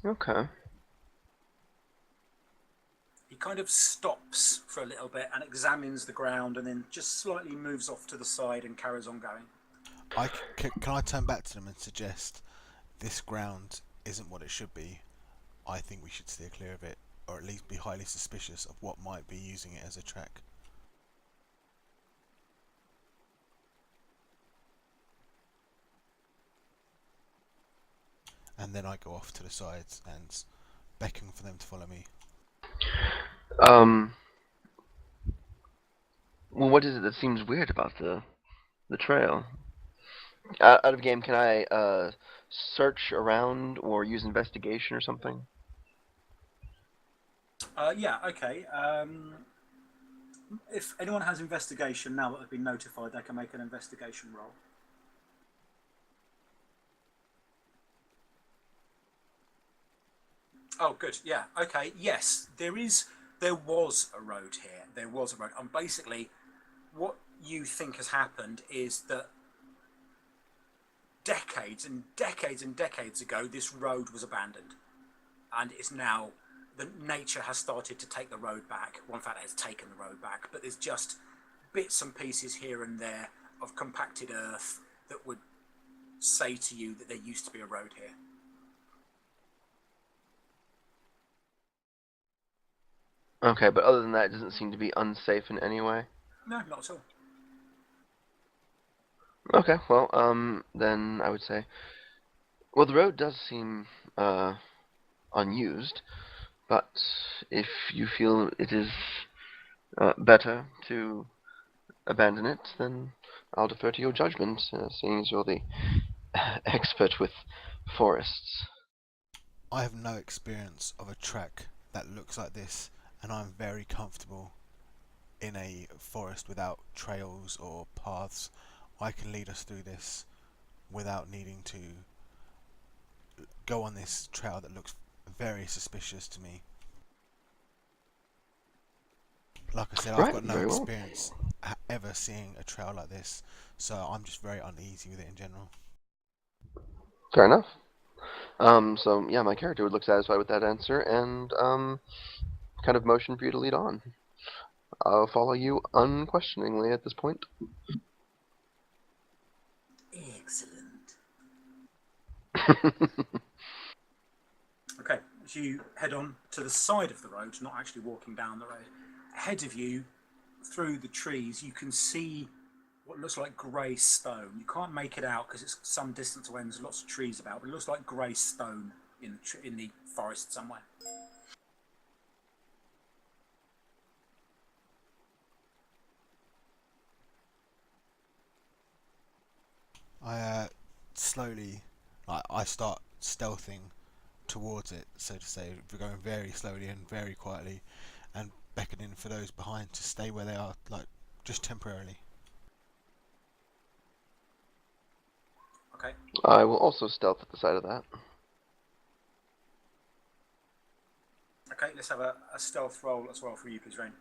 Okay. He kind of stops for a little bit and examines the ground and then just slightly moves off to the side and carries on going. Can I turn back to them and suggest this ground isn't what it should be? I think we should steer clear of it, or at least be highly suspicious of what might be using it as a track. And then I go off to the sides and beckon for them to follow me. Well, what is it that seems weird about the trail? Out of game, can I search around or use investigation or something? Yeah, okay. If anyone has investigation now that they've been notified, they can make an investigation roll. Oh, good. Yeah. Okay. Yes, there was a road here. There was a road, and basically, what you think has happened is that decades and decades and decades ago, this road was abandoned, and it's now nature has started to take the road back. Well, in fact, it has taken the road back, but there's just bits and pieces here and there of compacted earth that would say to you that there used to be a road here. Okay, but other than that, it doesn't seem to be unsafe in any way. No, not at all. Okay, well, then I would say, well, the road does seem unused, but if you feel it is better to abandon it, then I'll defer to your judgment, seeing as you're the expert with forests. I have no experience of a track that looks like this, and I'm very comfortable in a forest without trails or paths. I can lead us through this without needing to go on this trail that looks very suspicious to me. Like I said, I've got no experience ever seeing a trail like this, so I'm just very uneasy with it in general. Fair enough. So yeah, my character would look satisfied with that answer, and kind of motion for you to lead on. I'll follow you unquestioningly at this point. Excellent. Okay, as you head on to the side of the road, not actually walking down the road, ahead of you, through the trees, you can see what looks like grey stone. You can't make it out because it's some distance away and there's lots of trees about, but it looks like grey stone in the forest somewhere. I slowly, I start stealthing towards it, so to say. We're going very slowly and very quietly, and beckoning for those behind to stay where they are, like just temporarily. Okay. I will also stealth at the side of that. Okay, let's have a stealth roll as well for you, please, Rain.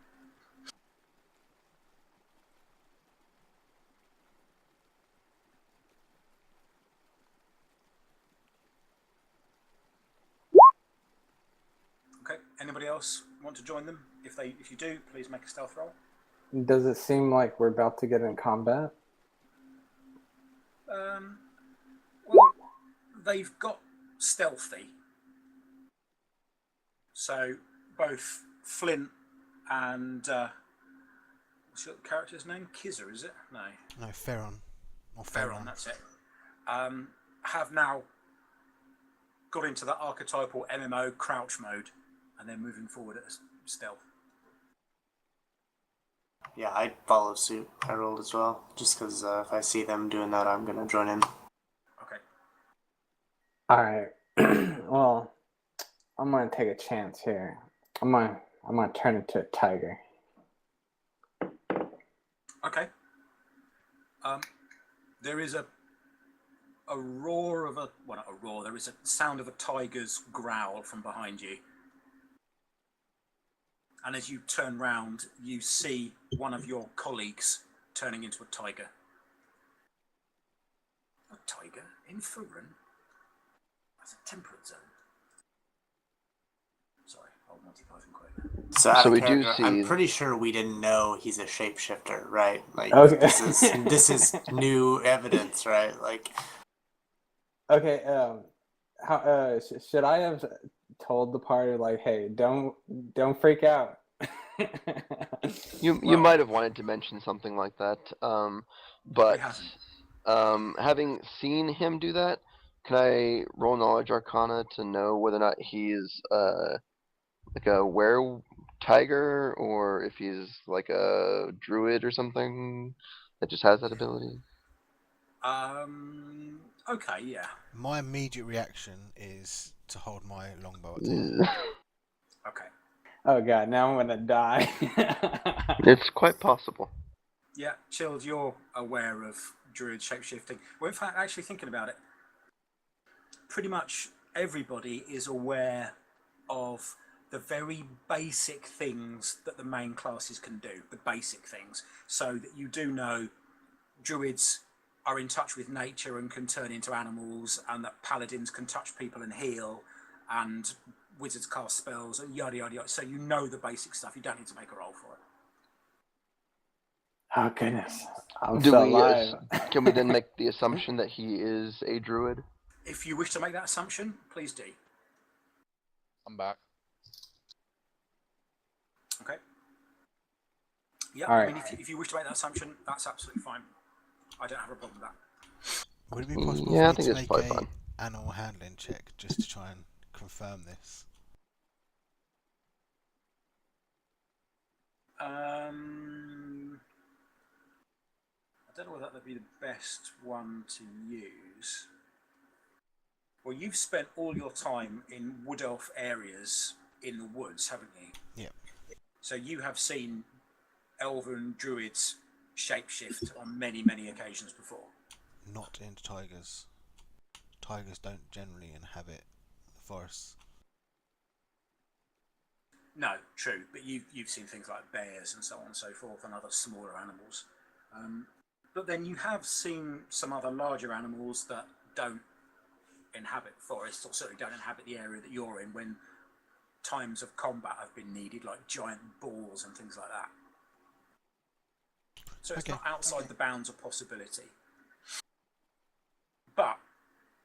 Okay, anybody else want to join them? If you do, please make a stealth roll. Does it seem like we're about to get in combat? Well, they've got stealthy. So both Flint and what's your character's name? Kizzer, is it? No. No, Ferron. Or Ferron, that's it. Have now got into that archetypal MMO crouch mode, and they're moving forward at stealth. Yeah, I'd follow suit. I rolled as well, just because if I see them doing that, I'm gonna join in. Okay. All right. Well, I'm gonna take a chance here. I'm gonna turn into a tiger. Okay. There is a roar of a, well, not a roar, there is a sound of a tiger's growl from behind you. And as you turn round, you see one of your colleagues turning into a tiger. A tiger in Faerun? That's a temperate zone. Sorry, old Monty Python quote. So, out So of we do character, see- I'm pretty sure we didn't know he's a shapeshifter, right? Like Okay. this is new evidence, right? Like, Okay. How should I have told the party like, hey, don't freak out? You Well- might have wanted to mention something like that, but We haven't. having seen him do that, can I roll knowledge arcana to know whether or not he's like a were tiger or if he's like a druid or something that just has that ability? Okay, yeah. My immediate reaction is to hold my longbow at hand. Okay. Oh god, now I'm gonna die. It's quite possible. Yeah, Chilled, you're aware of druid shapeshifting. Well, in fact, actually thinking about it, pretty much everybody is aware of the very basic things that the main classes can do, the basic things, so that you do know druids are in touch with nature and can turn into animals, and that paladins can touch people and heal, and wizards cast spells, and yada yada yada. So you know the basic stuff. You don't need to make a roll for it. Oh goodness, I'm Do still we alive. can we then make the assumption that he is a druid? If you wish to make that assumption, please do. I'm back. Okay. Yeah, All I right. mean, if you wish to make that assumption, that's absolutely fine. I don't have a problem with that. Would it be possible Yeah, I for think me it's to probably make a fine. animal handling check just to try and confirm this? I don't know whether that would be the best one to use. Well, you've spent all your time in wood elf areas in the woods, haven't you? Yep. So you have seen elven druids shapeshift on many, many occasions before. Not into tigers. Tigers don't generally inhabit the forests. No, true, but you've seen things like bears and so on and so forth, and other smaller animals. But then you have seen some other larger animals that don't inhabit forests, or certainly don't inhabit the area that you're in when times of combat have been needed, like giant boars and things like that. So it's Okay, not outside okay. the bounds of possibility. But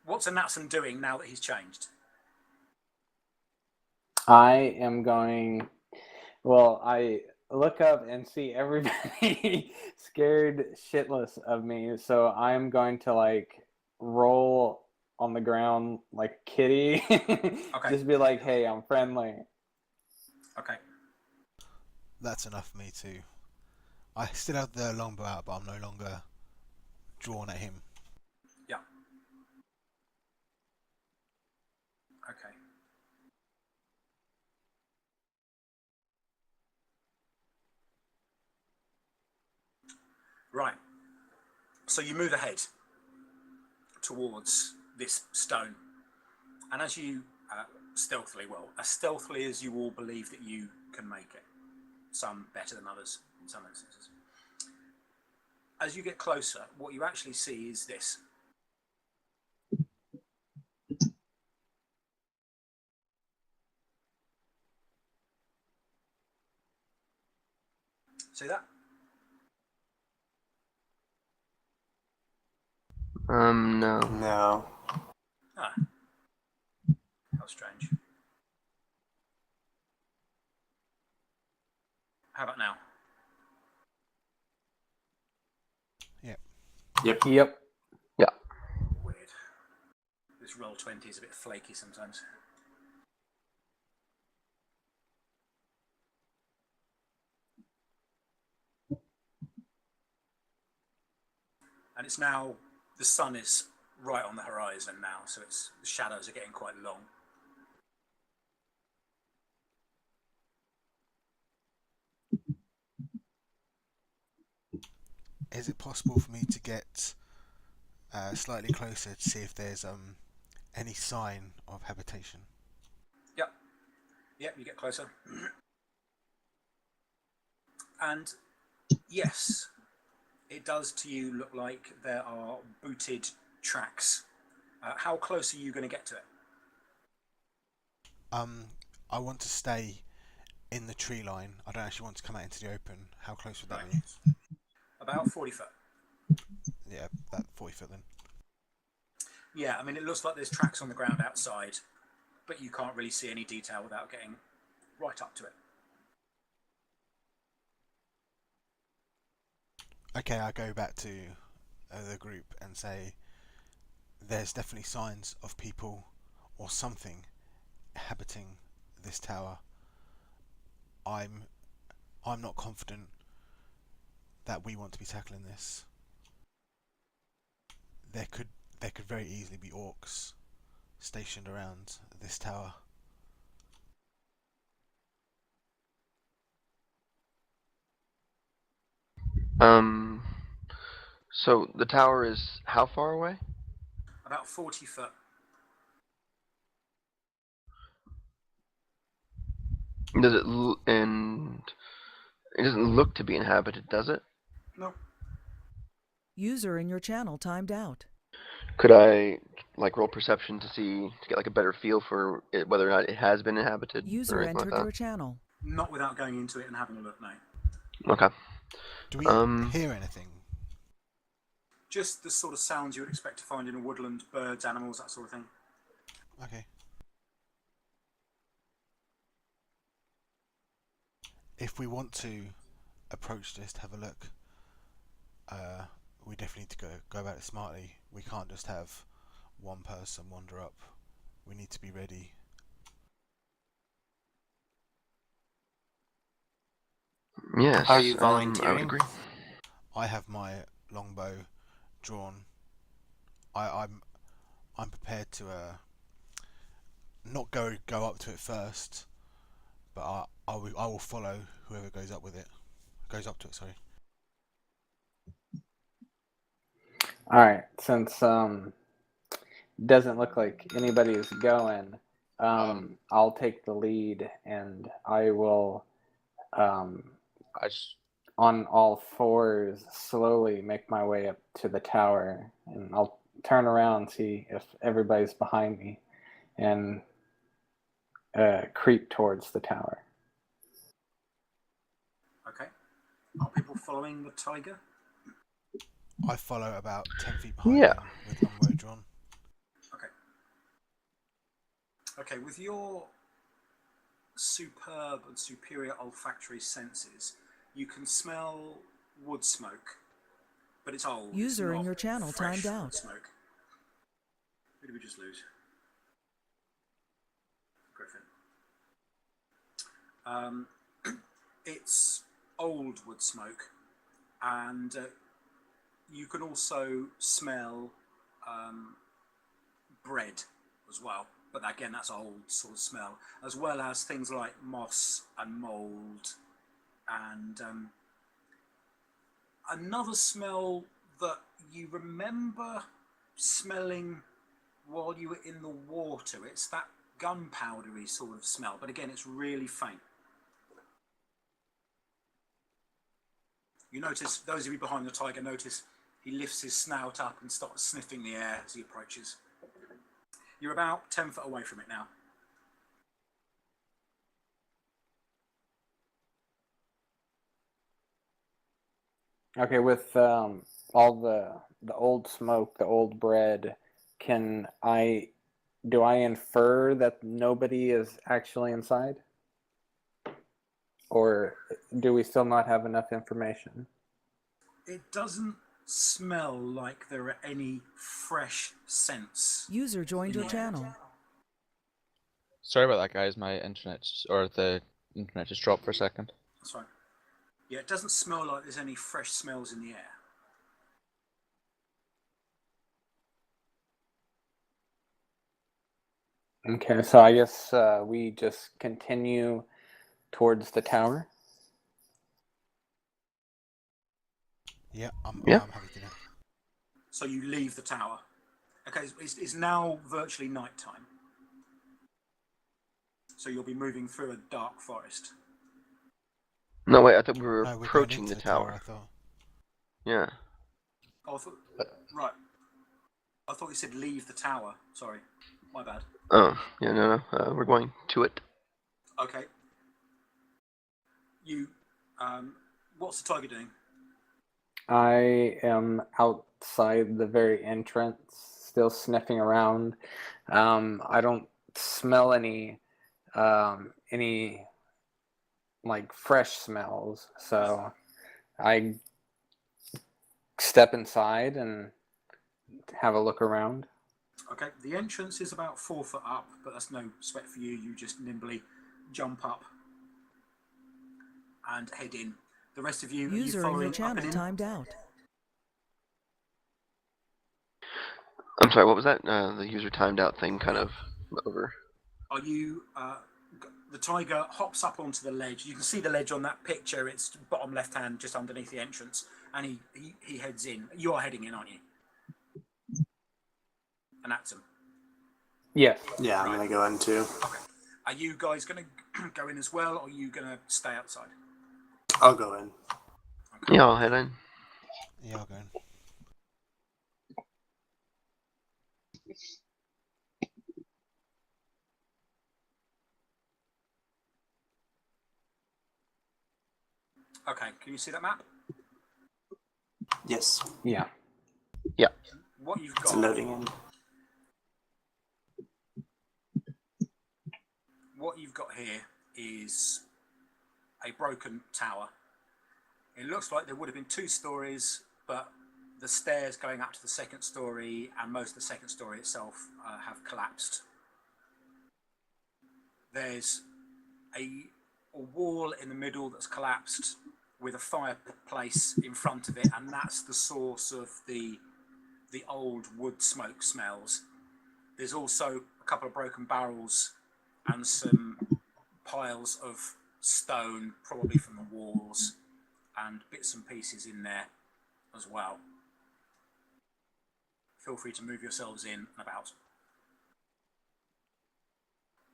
what's Anatson doing now that he's changed? I am going. Well, I look up and see everybody scared shitless of me, so I'm going to like roll on the ground like a kitty. Okay. Just be like, hey, I'm friendly. Okay. That's enough for me to... I still have the longbow out, but I'm no longer drawn at him. Yeah. Okay. Right. So you move ahead towards this stone, and as you stealthily, well, as stealthily as you all believe that you can make it, some better than others in some instances. As you get closer, what you actually see is this. See that? No. No. Ah, how strange. How about now? Yep. Yep. Weird. This roll 20 is a bit flaky sometimes. And it's now, the sun is right on the horizon now, so the shadows are getting quite long. Is it possible for me to get slightly closer to see if there's any sign of habitation? Yep, you get closer. And yes, it does to you look like there are booted tracks. How close are you going to get to it? I want to stay in the tree line. I don't actually want to come out into the open. How close would that Right. be? About 40 foot. Yeah, that 40 foot then. Yeah, I mean, it looks like there's tracks on the ground outside, but you can't really see any detail without getting right up to it. Okay, I go back to the group and say there's definitely signs of people or something inhabiting this tower. I'm not confident that we want to be tackling this. There could very easily be orcs stationed around this tower. So the tower is how far away? About 40 foot. And it doesn't look to be inhabited, does it? No. User in your channel timed out. Could I roll perception to get like a better feel for it, whether or not it has been inhabited User or anything entered like your channel. Not without going into it and having a look, no. that? Okay. Do we hear anything? Just the sort of sounds you would expect to find in a woodland, birds, animals, that sort of thing. Okay. If we want to approach this to have a look, we definitely need to go about it smartly. We can't just have one person wander up. We need to be ready. Yes. Are you I would volunteering? agree. I have my longbow drawn. I'm prepared to not go up to it first, but I will follow whoever goes up with it. Goes up to it, sorry. All right. Since doesn't look like anybody is going, I'll take the lead, and I will I just on all fours slowly make my way up to the tower, and I'll turn around, see if everybody's behind me, and creep towards the tower. Okay. Are people following the tiger? I follow about 10 feet behind Yeah. him with longbow drawn. Okay. Okay, with your superb and superior olfactory senses, you can smell wood smoke, but it's old. User it's in not your channel fresh timed wood out. smoke. Who did we just lose? Griffin. It's old wood smoke, and you can also smell bread as well. But again, that's old sort of smell, as well as things like moss and mould, and another smell that you remember smelling while you were in the water. It's that gunpowdery sort of smell, but again, it's really faint. You notice, those of you behind the tiger notice, he lifts his snout up and starts sniffing the air as he approaches. You're about 10 foot away from it now. Okay, with all the old smoke, the old bread, do I infer that nobody is actually inside? Or do we still not have enough information? It doesn't smell like there are any fresh scents. User joined your channel. Sorry about that, guys. My the internet just dropped for a second. That's right. Yeah, it doesn't smell like there's any fresh smells in the air. Okay, so I guess we just continue towards the tower. Yeah, I'm happy to do that. So you leave the tower. Okay, it's now virtually nighttime. So you'll be moving through a dark forest. No, wait, I thought we were No, we're going approaching into the tower. I thought. Yeah. Oh, right. I thought you said leave the tower. Sorry, my bad. Oh, yeah, no. We're going to it. Okay. You, what's the tiger doing? I am outside the very entrance, still sniffing around. I don't smell any like fresh smells, so I step inside and have a look around. Okay, the entrance is about 4 foot up, but that's no sweat for you. You just nimbly jump up and head in. The rest of you, User are in you your following up and channel in? timed out. I'm sorry, what was that? The user timed out thing kind of over. Are you, the tiger hops up onto the ledge. You can see the ledge on that picture. It's bottom left hand, just underneath the entrance. And he heads in. You are heading in, aren't you? And that's him. Yes. Yeah, I'm gonna go in too. Okay. Are you guys going to go in as well, or are you going to stay outside? I'll go in. Okay. Yeah, I'll head in. Yeah, I'll go in. Okay, can you see that map? Yes, Yeah. What you've it's got, loading in. what you've got here is a broken tower. It looks like there would have been 2 stories, but the stairs going up to the 2nd story and most of the 2nd story itself have collapsed. There's a wall in the middle that's collapsed with a fireplace in front of it, and that's the source of the old wood smoke smells. There's also a couple of broken barrels and some piles of stone, probably from the walls, and bits and pieces in there as well. Feel free to move yourselves in and about.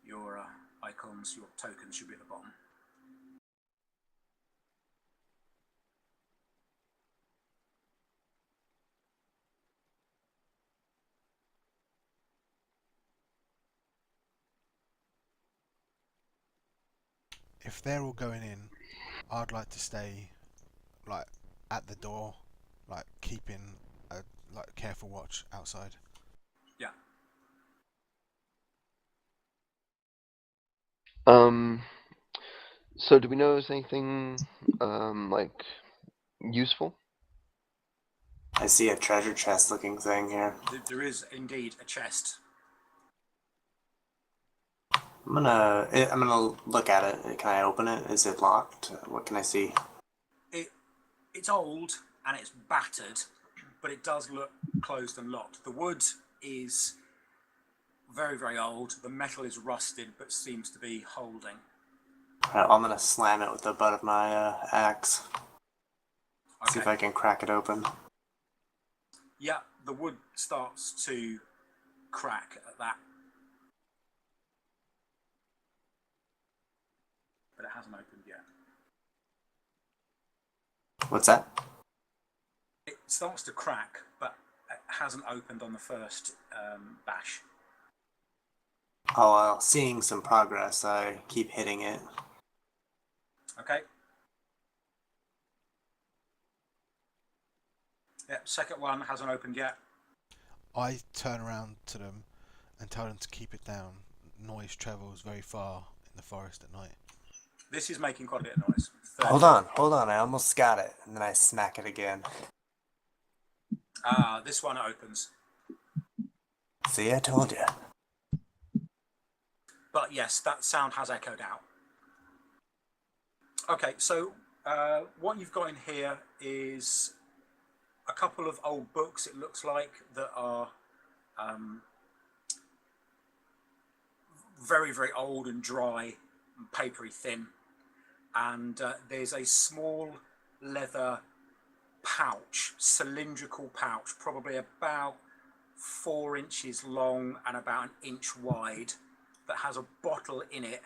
Your icons, your tokens should be at the bottom. If they're all going in, I'd like to stay, like, at the door, like keeping a careful watch outside. Yeah. So do we know if there's anything, like, useful? I see a treasure chest looking thing here. There is indeed a chest. I'm gonna look at it. Can I open it? Is it locked? What can I see? It's old and it's battered, but it does look closed and locked. The wood is very, very old. The metal is rusted, but seems to be holding. Alright, I'm gonna slam it with the butt of my axe. Okay. See if I can crack it open. Yeah, the wood starts to crack at that. But it hasn't opened yet. What's that? It starts to crack, but it hasn't opened on the first bash. Oh, well, seeing some progress. I keep hitting it. Okay. Yep, second one hasn't opened yet. I turn around to them and tell them to keep it down. Noise travels very far in the forest at night. This is making quite a bit of noise. 30. Hold on, I almost got it. And then I smack it again. This one opens. See, I told you. But yes, that sound has echoed out. Okay, so what you've got in here is a couple of old books, it looks like, that are very, very old and dry and papery thin. And there's a small leather pouch, cylindrical pouch, probably about 4 inches long and about 1 inch wide, that has a bottle in it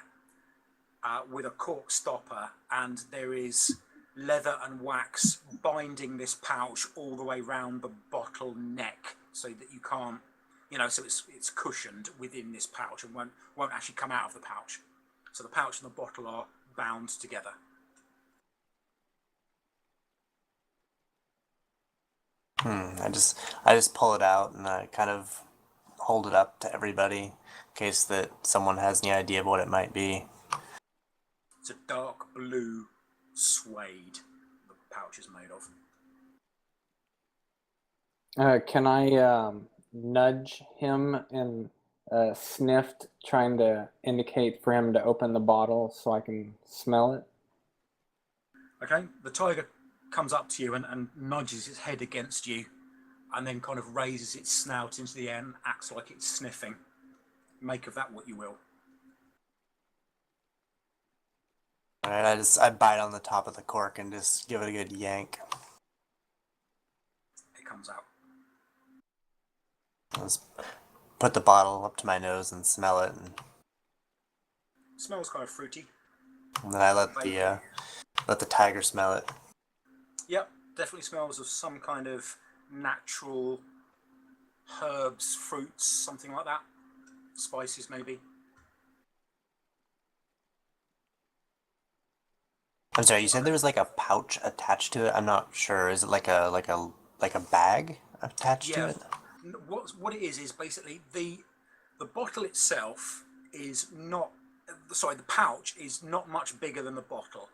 with a cork stopper, and there is leather and wax binding this pouch all the way round the bottle neck, so that you can't, so it's cushioned within this pouch and won't actually come out of the pouch. So the pouch and the bottle are bound together. I just pull it out and I kind of hold it up to everybody in case that someone has any idea of what it might be. It's a dark blue suede the pouch is made of. Can I nudge him and sniffed, trying to indicate for him to open the bottle so I can smell it? Okay, the tiger comes up to you and nudges its head against you, and then kind of raises its snout into the air and acts like it's sniffing. Make of that what you will. Alright, I bite on the top of the cork and just give it a good yank. It comes out. I just put the bottle up to my nose and smell it, and It smells kind of fruity. then I let the tiger smell it. Yep, definitely smells of some kind of natural herbs, fruits, something like that. Spices, maybe. I'm sorry, you said there was like a pouch attached to it? I'm not sure. Is it like a bag attached to it? What it is basically the bottle itself is not, sorry, the pouch is not much bigger than the bottle.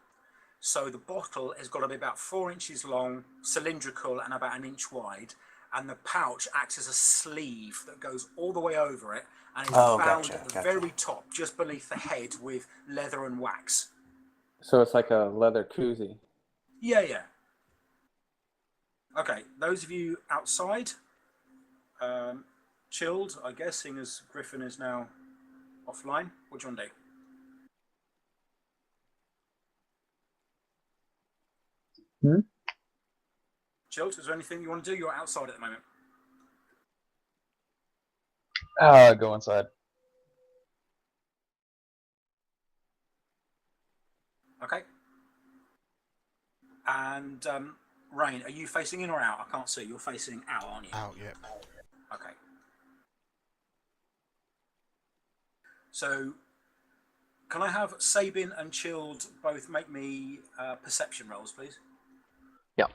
So the bottle has got to be about 4 inches long, cylindrical, and about 1 inch wide. And the pouch acts as a sleeve that goes all the way over it and is bound at the very top, just beneath the head, with leather and wax. So it's like a leather koozie. Yeah. Okay, those of you outside, chilled, I guess, seeing as Griffin is now offline. What do you want to do? Chilled, is there anything you want to do? You're outside at the moment. Go inside. Okay. And Rain, are you facing in or out? I can't see. You're facing out, aren't you? Out, yep. Okay. So, can I have Sabin and Chilled both make me perception rolls, please? Yeah.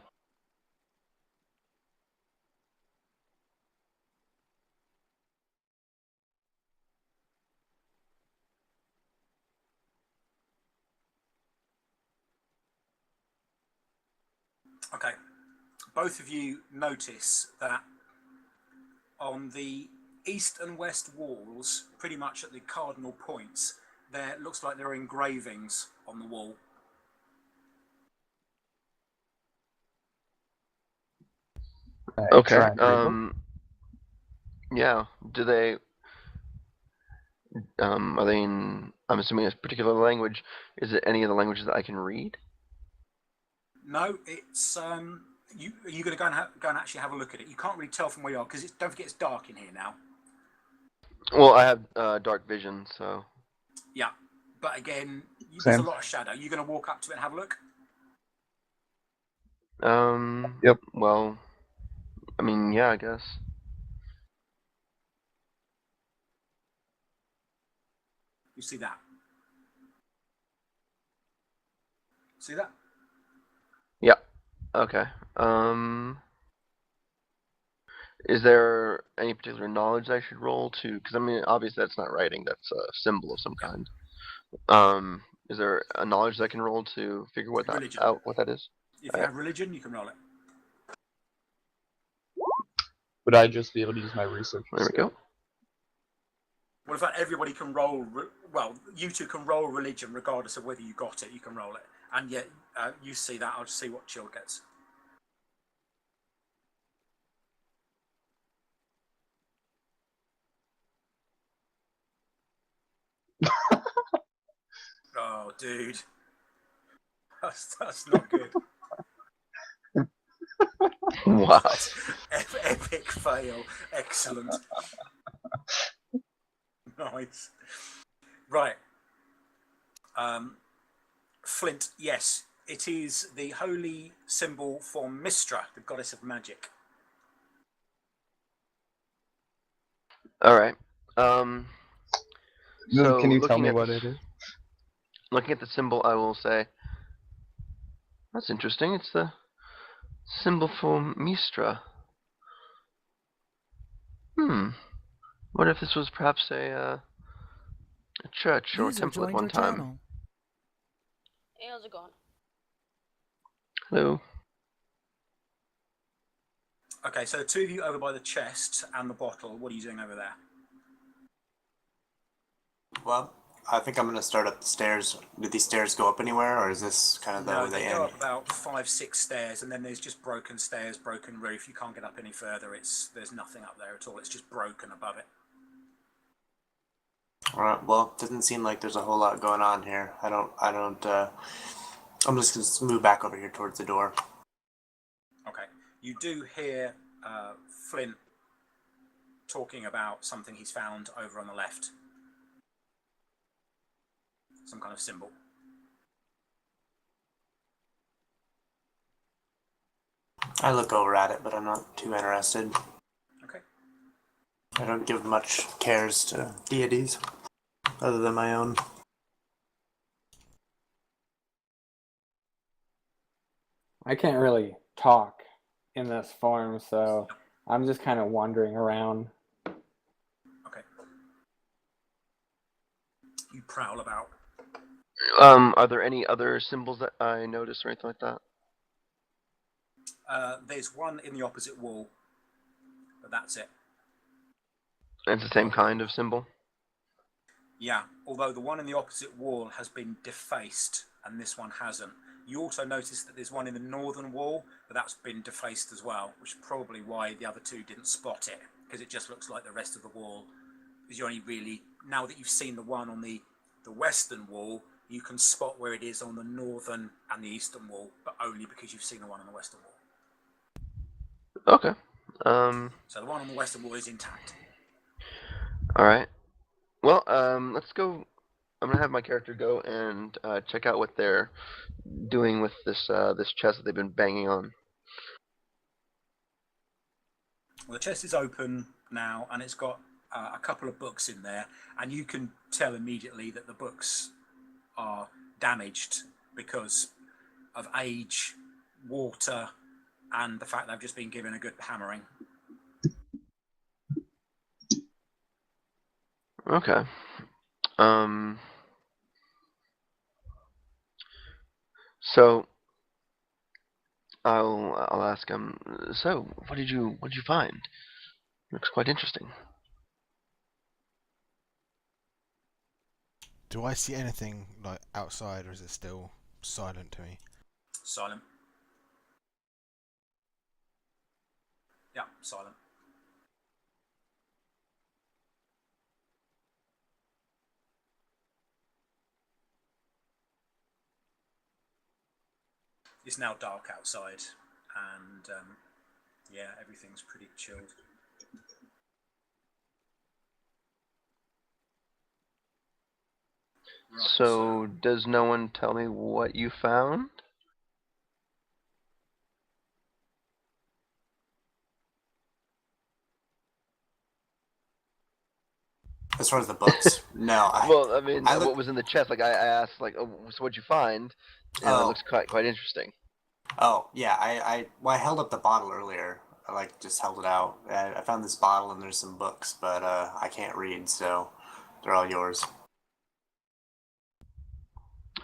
Okay. Both of you notice that on the east and west walls, pretty much at the cardinal points, there looks like there are engravings on the wall. Okay. Yeah. Do they? Are they in? I'm assuming a particular language. Is it any of the languages that I can read? No, it's you. Are you going to go and actually have a look at it? You can't really tell from where you are because don't forget it's dark in here now. Well, I have dark vision, so. Yeah, but again, there's a lot of shadow. You're going to walk up to it and have a look. Yep. Well, I mean, yeah, I guess. You see that? See that? Yeah. Okay. Is there any particular knowledge I should roll to? Because I mean, obviously that's not writing. That's a symbol of some kind. Is there a knowledge that I can roll to figure Religion. out what that is? If you have religion, you can roll it. Would I just be able to use my research? There we go. Well, in fact, everybody can roll. Well, you two can roll religion regardless of whether you got it. You can roll it, and yet you see that. I'll just see what Chill gets. Oh, dude, that's not good. Wow. Epic fail. Excellent. Nice. Right. Flint, yes, it is the holy symbol for Mistra, the goddess of magic. All right. So Can you tell looking me at what this- it is? Looking at the symbol, I will say, that's interesting. It's the symbol for Mistra. What if this was perhaps a church or a User temple at joined one your time? channel. Hey, how's it going? Hello. Okay, so the two of you over by the chest and the bottle, what are you doing over there? Well, I think I'm going to start up the stairs. Did these stairs go up anywhere, or is this kind of No, where they they go end? up about 5-6 stairs, and then there's just broken stairs, broken roof. You can't get up any further. There's nothing up there at all. It's just broken above it. All right. Well, it doesn't seem like there's a whole lot going on here. I'm just going to move back over here towards the door. Okay. You do hear Flint talking about something he's found over on the left. Some kind of symbol. I look over at it, but I'm not too interested. Okay. I don't give much cares to deities, other than my own. I can't really talk in this form, so I'm just kind of wandering around. Okay. You prowl about. Are there any other symbols that I noticed or anything like that? There's one in the opposite wall, but that's it. It's the same kind of symbol? Yeah, although the one in the opposite wall has been defaced and this one hasn't. You also notice that there's one in the northern wall, but that's been defaced as well, which is probably why the other two didn't spot it, because it just looks like the rest of the wall. Because you only really, now that you've seen the one on the western wall, you can spot where it is on the northern and the eastern wall, but only because you've seen the one on the western wall. Okay. So the one on the western wall is intact. Alright. Well, let's go. I'm gonna have my character go and check out what they're doing with this this chest that they've been banging on. Well, the chest is open now, and it's got a couple of books in there, and you can tell immediately that the books are damaged because of age, water, and the fact they've just been given a good hammering. Okay. So I'll ask him. So what did you find? Looks quite interesting. Do I see anything like outside, or is it still silent to me? Silent. Yeah, silent. It's now dark outside, and yeah, everything's pretty chilled. Right, So does no one tell me what you found? As far as the books, no. Well, I mean, I look- what was in the chest? Like I asked, like, oh, so what'd you find? And it looks quite interesting. Oh, yeah, I held up the bottle earlier. I like just held it out. I found this bottle and there's some books, but I can't read, so they're all yours.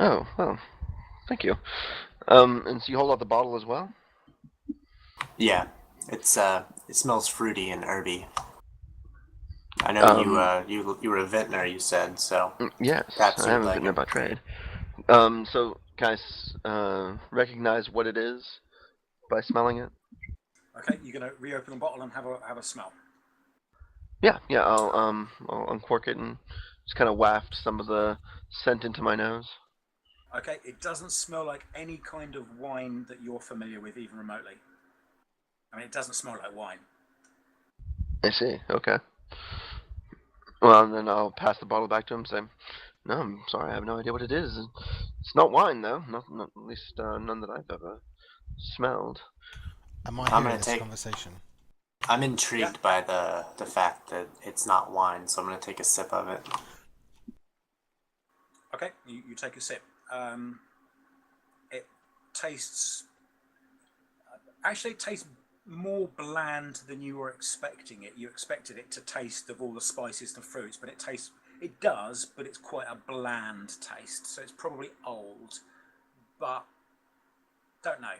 Oh, well, thank you. And so you hold out the bottle as well? Yeah, it smells fruity and herby. I know you were a vintner, you said, so Yes, perhaps I you am would a like vintner it. by trade. So can I recognize what it is by smelling it? Okay, you're going to reopen the bottle and have a smell. Yeah. I'll uncork it and just kind of waft some of the scent into my nose. Okay, it doesn't smell like any kind of wine that you're familiar with, even remotely. I mean, it doesn't smell like wine. I see. Okay. Well, and then I'll pass the bottle back to him and say, "No, I'm sorry, I have no idea what it is. It's not wine, though. Not at least none that I've ever smelled." Am I I'm hearing gonna this take. conversation? I'm intrigued Yeah. by the fact that it's not wine, so I'm gonna take a sip of it. Okay, you take a sip. It tastes. Actually, it tastes more bland than you were expecting it. You expected it to taste of all the spices and fruits, but it tastes. It does, but it's quite a bland taste. So it's probably old, but don't know.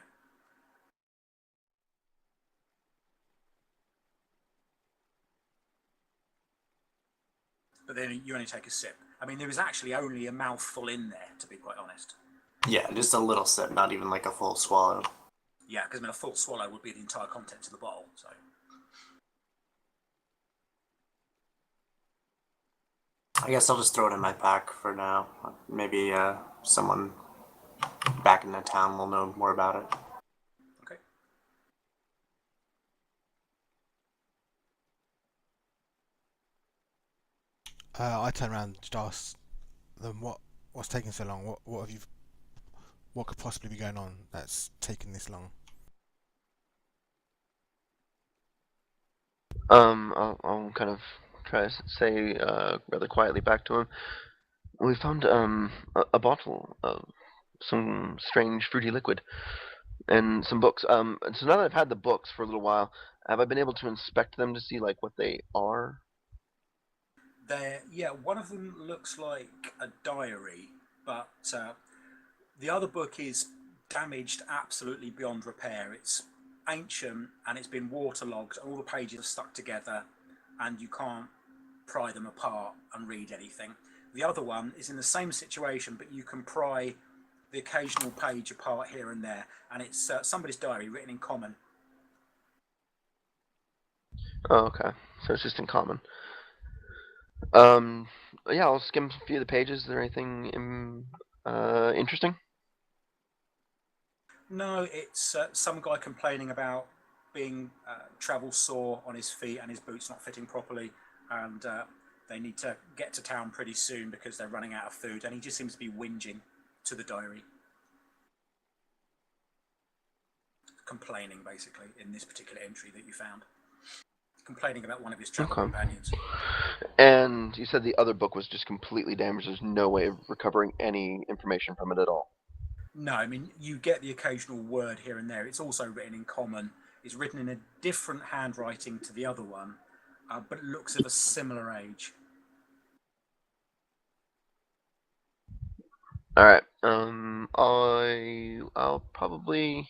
But then you only take a sip. I mean, there is actually only a mouthful in there, to be quite honest. Yeah, just a little sip, not even like a full swallow. Yeah, because I mean, a full swallow would be the entire contents of the bottle. So I guess I'll just throw it in my pack for now. Maybe someone back in the town will know more about it. okay. I turn around and just ask them what's taking so long. What could possibly be going on that's taking this long? I'll kind of try to say rather quietly back to him. We found a bottle of some strange fruity liquid and some books. And so now that I've had the books for a little while, have I been able to inspect them to see like what they are? Yeah, one of them looks like a diary, but the other book is damaged absolutely beyond repair. It's ancient and it's been waterlogged, and all the pages are stuck together, and you can't pry them apart and read anything. The other one is in the same situation, but you can pry the occasional page apart here and there, and it's somebody's diary written in common. Oh, okay. So it's just in common. Um, yeah, I'll skim a few of the pages. Is there anything interesting? No, it's some guy complaining about being travel sore on his feet and his boots not fitting properly, and they need to get to town pretty soon because they're running out of food, and he just seems to be whinging to the diary. Complaining, basically, in this particular entry that you found. Complaining about one of his travel Okay. companions. And you said the other book was just completely damaged. There's no way of recovering any information from it at all. No, I mean, you get the occasional word here and there. It's also written in common. It's written in a different handwriting to the other one, but it looks of a similar age. All right. I'll probably.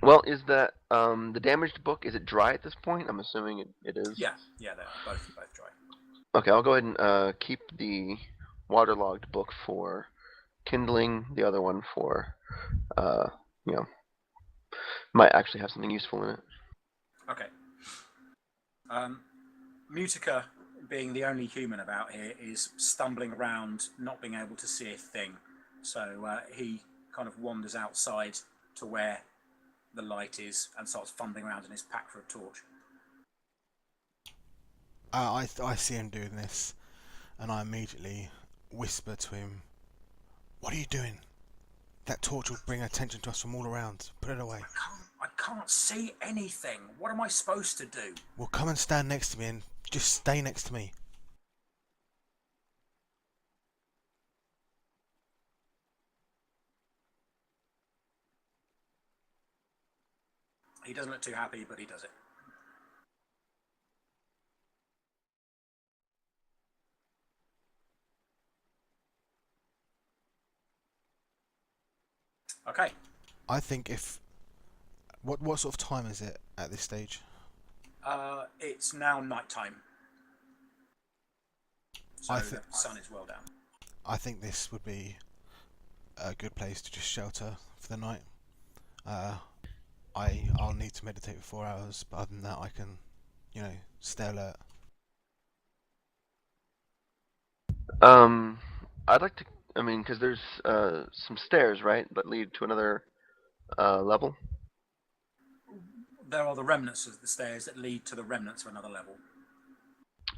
Well, is that the damaged book? Is it dry at this point? I'm assuming it is. Yeah, they are both dry. Okay, I'll go ahead and keep the waterlogged book for kindling. The other one for uh, you know, might actually have something useful in it. Okay. Mutica, being the only human about here, is stumbling around, not being able to see a thing. So he kind of wanders outside to where the light is and starts fumbling around in his pack for a torch. I see him doing this, and I immediately whisper to him, "What are you doing? That torch will bring attention to us from all around. Put it away." I can't see anything. What am I supposed to do? Well, come and stand next to me and just stay next to me. He doesn't look too happy, but he does it. Okay. I think if what sort of time is it at this stage? It's now nighttime, so I the sun is well down. I think this would be a good place to just shelter for the night. I'll need to meditate for 4 hours, but other than that, I can, stay alert. I'd like to. I mean, because there's some stairs, right, that lead to another level. There are the remnants of the stairs that lead to the remnants of another level.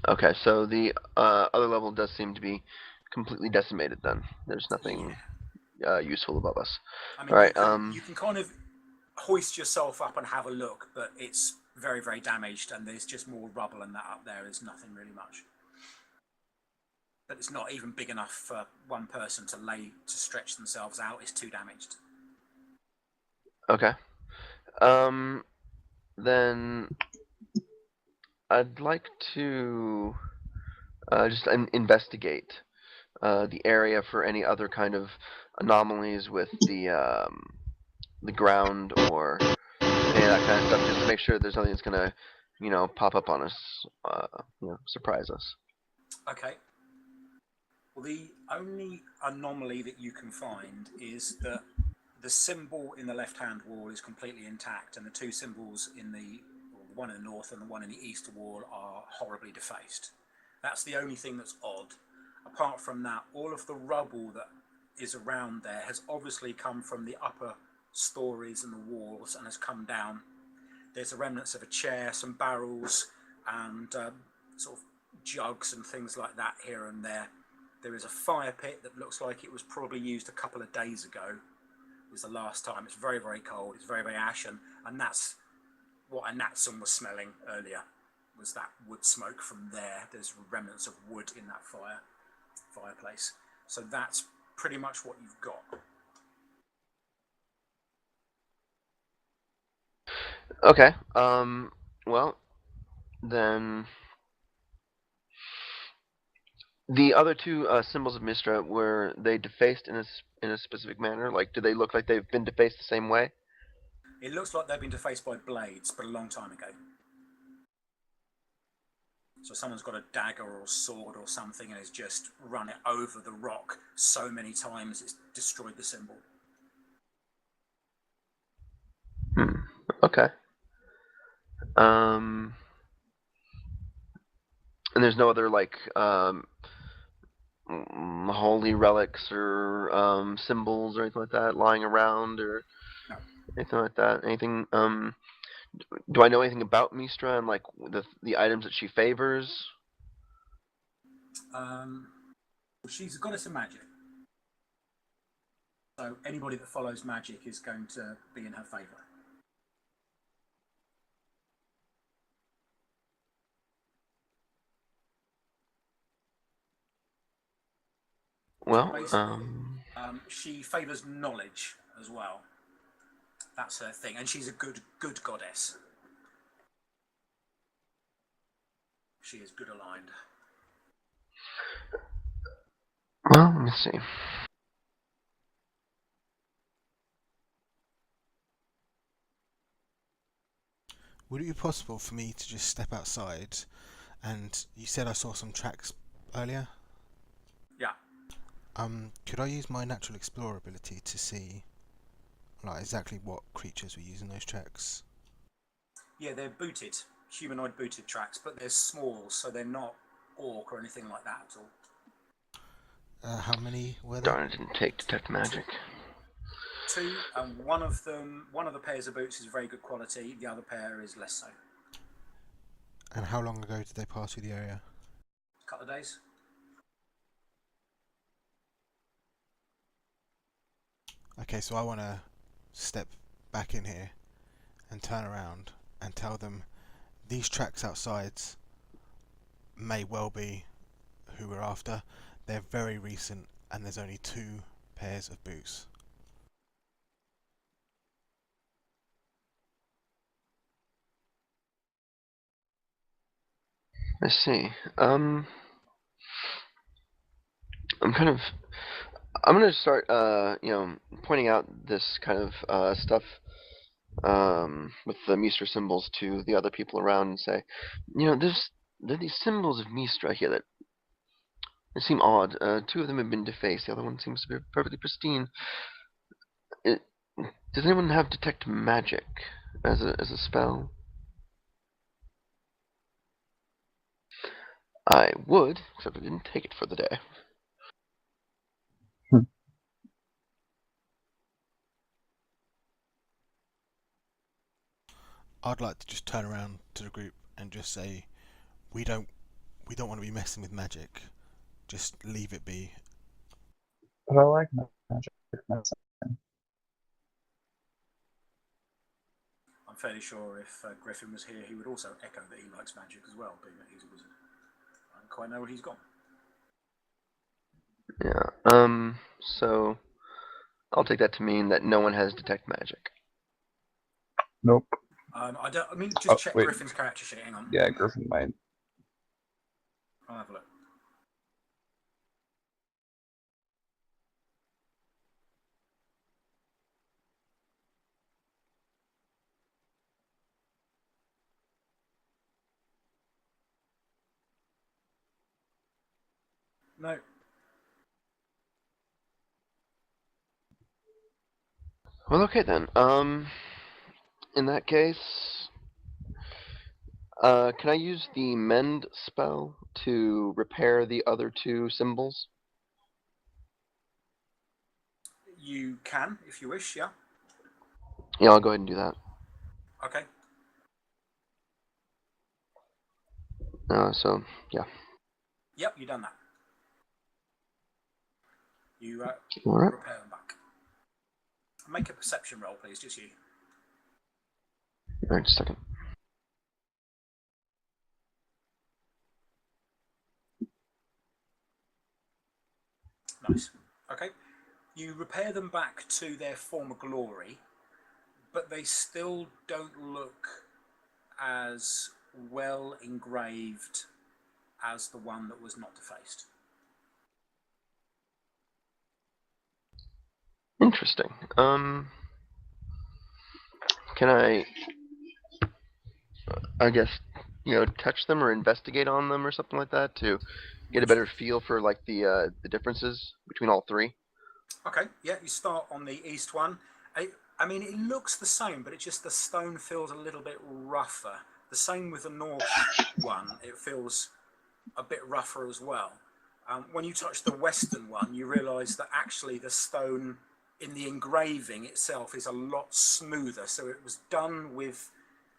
Okay, so the other level does seem to be completely decimated. Then there's nothing useful above us. I mean, All right. you can kind of hoist yourself up and have a look, but it's very, very damaged, and there's just more rubble and that up there. There's nothing really much. But it's not even big enough for one person to stretch themselves out. It's too damaged. Okay. Then I'd like to just investigate the area for any other kind of anomalies with the ground or any of that kind of stuff, just to make sure there's nothing that's gonna, pop up on us, surprise us. Okay. Well, the only anomaly that you can find is that the symbol in the left-hand wall is completely intact, and the two symbols in the one in the north and the one in the east wall are horribly defaced. That's the only thing that's odd. Apart from that, all of the rubble that is around there has obviously come from the upper stories and the walls and has come down. There's the remnants of a chair, some barrels, and sort of jugs and things like that here and there. There is a fire pit that looks like it was probably used a couple of days ago. It was the last time. It's very, very cold. It's very, very ashen. And that's what Anatson was smelling earlier, was that wood smoke from there. There's remnants of wood in that fireplace. So that's pretty much what you've got. Okay. Well, then the other two symbols of Mistra, were they defaced in a specific manner? Like, do they look like they've been defaced the same way? It looks like they've been defaced by blades, but a long time ago. So someone's got a dagger or a sword or something and has just run it over the rock so many times it's destroyed the symbol. Okay. And there's no other holy relics or symbols or anything like that lying around or No. anything like that. Anything? Do I know anything about Mistra and the items that she favors? She's a goddess of magic. So anybody that follows magic is going to be in her favour. Well, she favours knowledge as well. That's her thing, and she's a good goddess. She is good aligned. well, let me see. Would it be possible for me to just step outside? And you said I saw some tracks earlier. Yeah. Could I use my natural explorer ability to see, exactly what creatures were using those tracks? Yeah, they're booted, humanoid booted tracks, but they're small, so they're not orc or anything like that at all. How many were there? Darn, it didn't take detect magic. Two, and one of the pairs of boots is very good quality. The other pair is less so. And how long ago did they pass through the area? A couple of days. Okay, so I want to step back in here and turn around and tell them these tracks outside may well be who we're after. They're very recent and there's only 2 pairs of boots. I see. I'm kind of. I'm gonna start, pointing out this kind of stuff with the Mistra symbols to the other people around and say, there are these symbols of Mistra here that they seem odd. Two of them have been defaced. The other one seems to be perfectly pristine. It, does anyone have detect magic as a spell? I would, except I didn't take it for the day. I'd like to just turn around to the group and just say, we don't want to be messing with magic. Just leave it be. But I like magic. I'm fairly sure if Griffin was here, he would also echo that he likes magic as well, being that he's a wizard. I don't quite know what he's got. Yeah. So I'll take that to mean that no one has detect magic. Nope. I mean, just check wait. Griffin's character sheet. Hang on. Yeah, Griffin might. I'll have a look. No. Well, okay then. In that case, can I use the mend spell to repair the other two symbols? You can, if you wish, yeah? Yeah, I'll go ahead and do that. Okay. So, yeah. Yep, you've done that. You Alright. repair them back. Make a perception roll, please, just you. Alright, just a second. Nice. Okay. You repair them back to their former glory, but they still don't look as well engraved as the one that was not defaced. Interesting. Can I guess, touch them or investigate on them or something like that to get a better feel for like the differences between all three? Okay, yeah, you start on the east one. I mean, it looks the same, but it's just the stone feels a little bit rougher. The same with the north one, it feels a bit rougher as well. When you touch the western one, you realise that actually the stone in the engraving itself is a lot smoother, so it was done with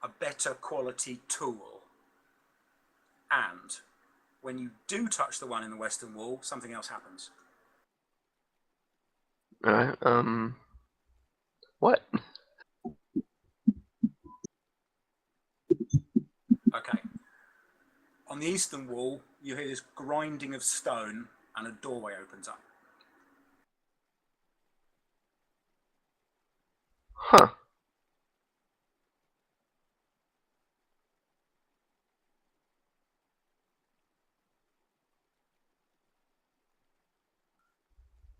a better quality tool. And when you do touch the one in the western wall, something else happens. Alright, what? Okay. On the eastern wall, you hear this grinding of stone and a doorway opens up. Huh.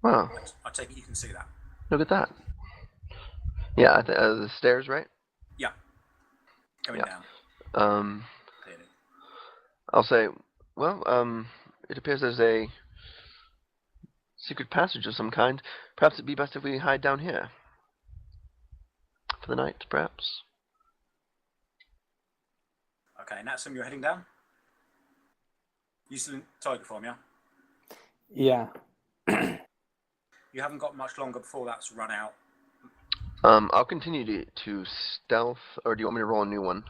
Wow. I take it you can see that. Look at that. Yeah, the stairs, right? Yeah. Coming Yeah. down. Clearly. I'll say, well, it appears there's a secret passage of some kind. Perhaps it'd be best if we hide down here. For the night, perhaps. Okay, Natsum, you're heading down? You still in tiger form, yeah? Yeah. You haven't got much longer before that's run out. I'll continue to stealth, or do you want me to roll a new one?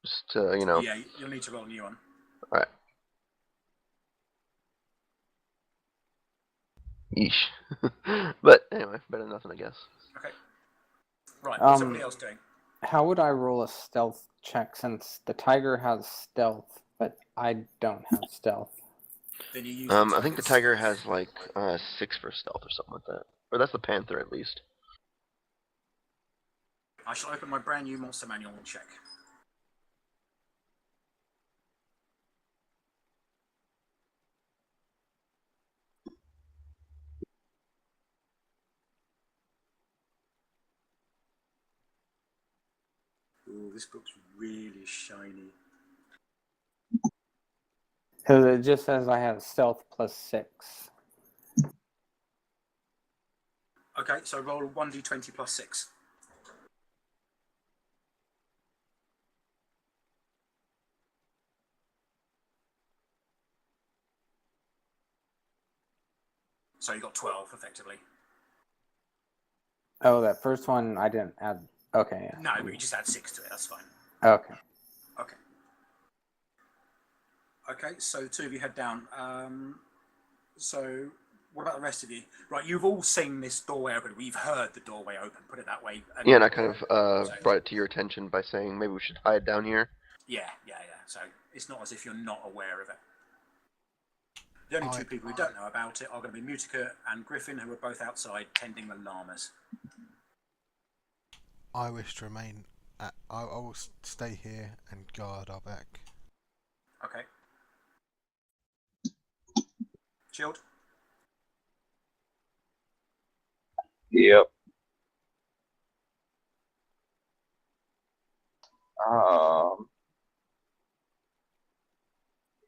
Just to, Yeah, you'll need to roll a new one. Alright. Yeesh. But anyway, better than nothing, I guess. Okay. Right, what's everybody else doing? How would I roll a stealth check since the tiger has stealth, but I don't have stealth? Then you use I think the tiger has like 6 for stealth or something like that. Or that's the panther at least. I shall open my brand new monster manual and check. Ooh, this book's really shiny. Because it just says I have stealth +6. Okay, so roll 1d20 plus 6. So you got 12, effectively. Oh, that first one I didn't add. Okay, yeah. No, but you just add 6 to it, that's fine. Okay. Okay. Okay, so the two of you head down. So what about the rest of you? Right, you've all seen this doorway open. We've heard the doorway open, put it that way. Yeah, and I kind of brought it to your attention by saying maybe we should hide down here. Yeah. So it's not as if you're not aware of it. The only two people who don't know about it are going to be Mutica and Griffin, who are both outside tending the llamas. I wish to remain. I will stay here and guard our back. Okay. Shield. Yep.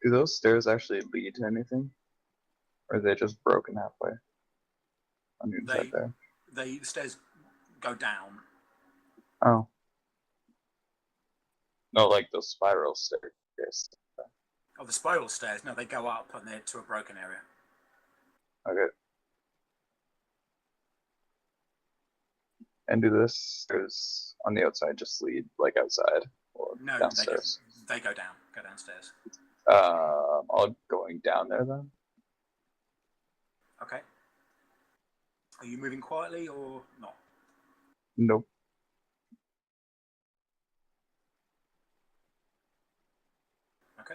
Do those stairs actually lead to anything? Or are they just broken halfway? On the inside there. The stairs go down. Oh. No, like those spiral stairs. Oh, the spiral stairs? No, they go up and they're to a broken area. Okay. And do this stairs on the outside just lead like outside or No, downstairs? they go down. Go downstairs. All going down there then? Okay. Are you moving quietly or not? Nope. Okay.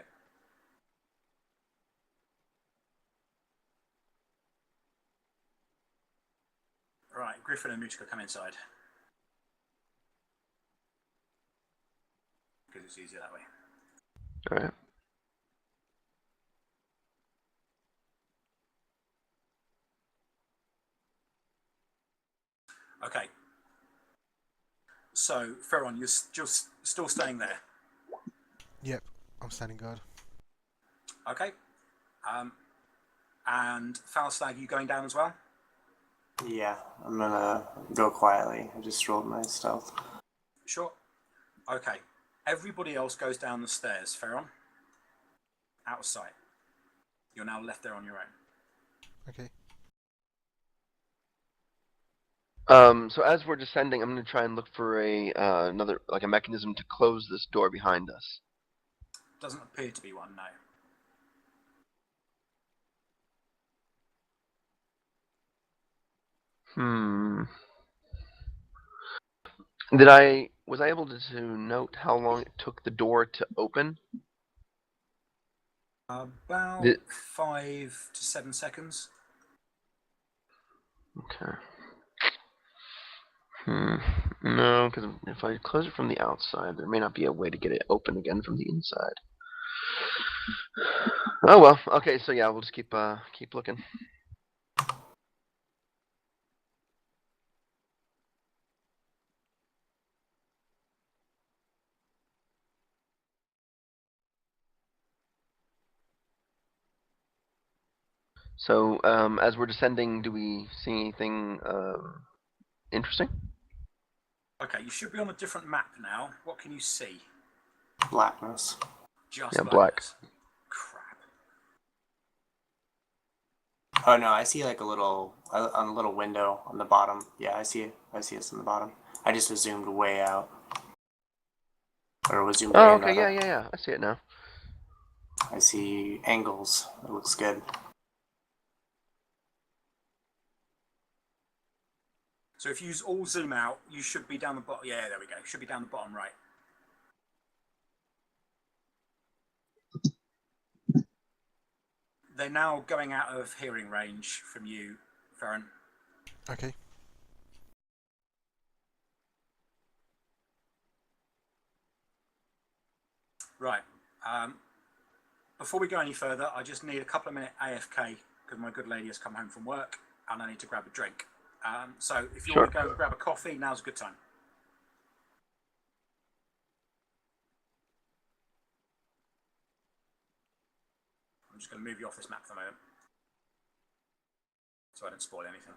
Right, Griffin and Mutica come inside. Because it's easier that way. Alright. Okay. So, Ferron, you're just still staying there. Yep, I'm standing guard. Okay. And Falstag, you going down as well? Yeah, I'm gonna go quietly. I just rolled my stealth. Sure. Okay. Everybody else goes down the stairs, Ferron. Out of sight. You're now left there on your own. Okay. So as we're descending, I'm going to try and look for another, like a mechanism to close this door behind us. Doesn't appear to be one, no. Was I able to note how long it took the door to open? About 5 to 7 seconds. Okay. No, because if I close it from the outside, there may not be a way to get it open again from the inside. Oh well. Okay, so yeah, we'll just keep looking. So, as we're descending, do we see anything interesting? Okay, you should be on a different map now. What can you see? Blackness. Just Yeah, blackness. Crap. Oh no, I see like a little window on the bottom. Yeah, I see it. I see us on the bottom. I just zoomed way out. Or was zoomed way Oh, in, okay, rather. yeah. I see it now. I see angles. It looks good. So if you all zoom out, you should be down the bottom. Yeah, there we go. Should be down the bottom right. They're now going out of hearing range from you, Ferron. Okay. Right. Before we go any further, I just need a couple of minutes AFK because my good lady has come home from work and I need to grab a drink. So if you want to go and grab a coffee, now's a good time. just going to move you off this map for the moment, so I don't spoil anything.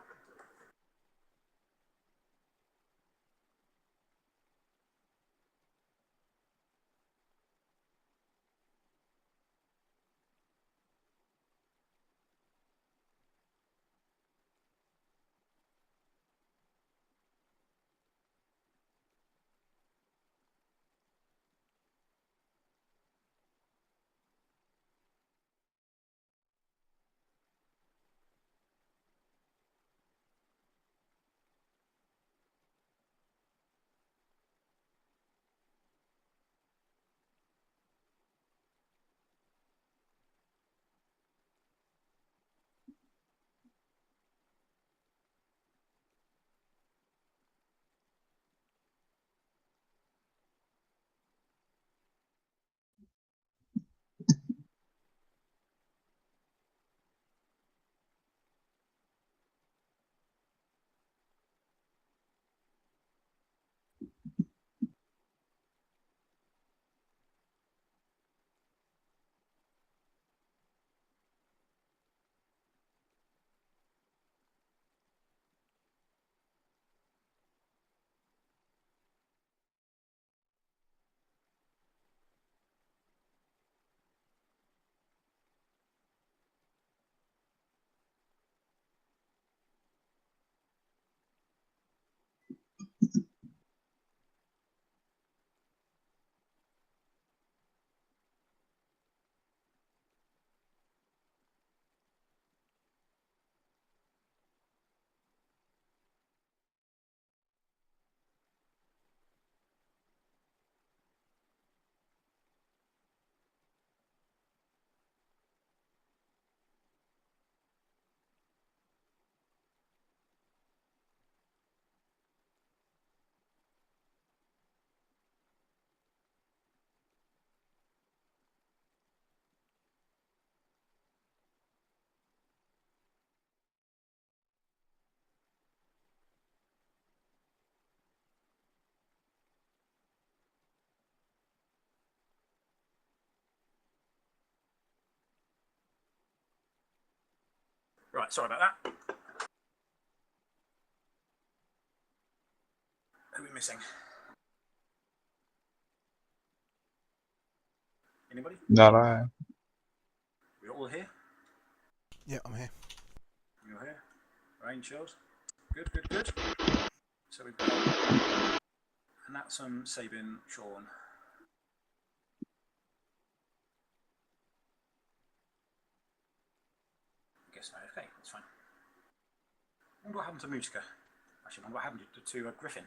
Right, sorry about that. Who are we missing? Anybody? Not I. We're all here? Yeah, I'm here. You're here? Rain chills. Good, good, good. So we've got... And that's Sabin, Sean. I guess no, okay, that's fine. I wonder what happened to Mutka. Actually, I wonder what happened to Griffin.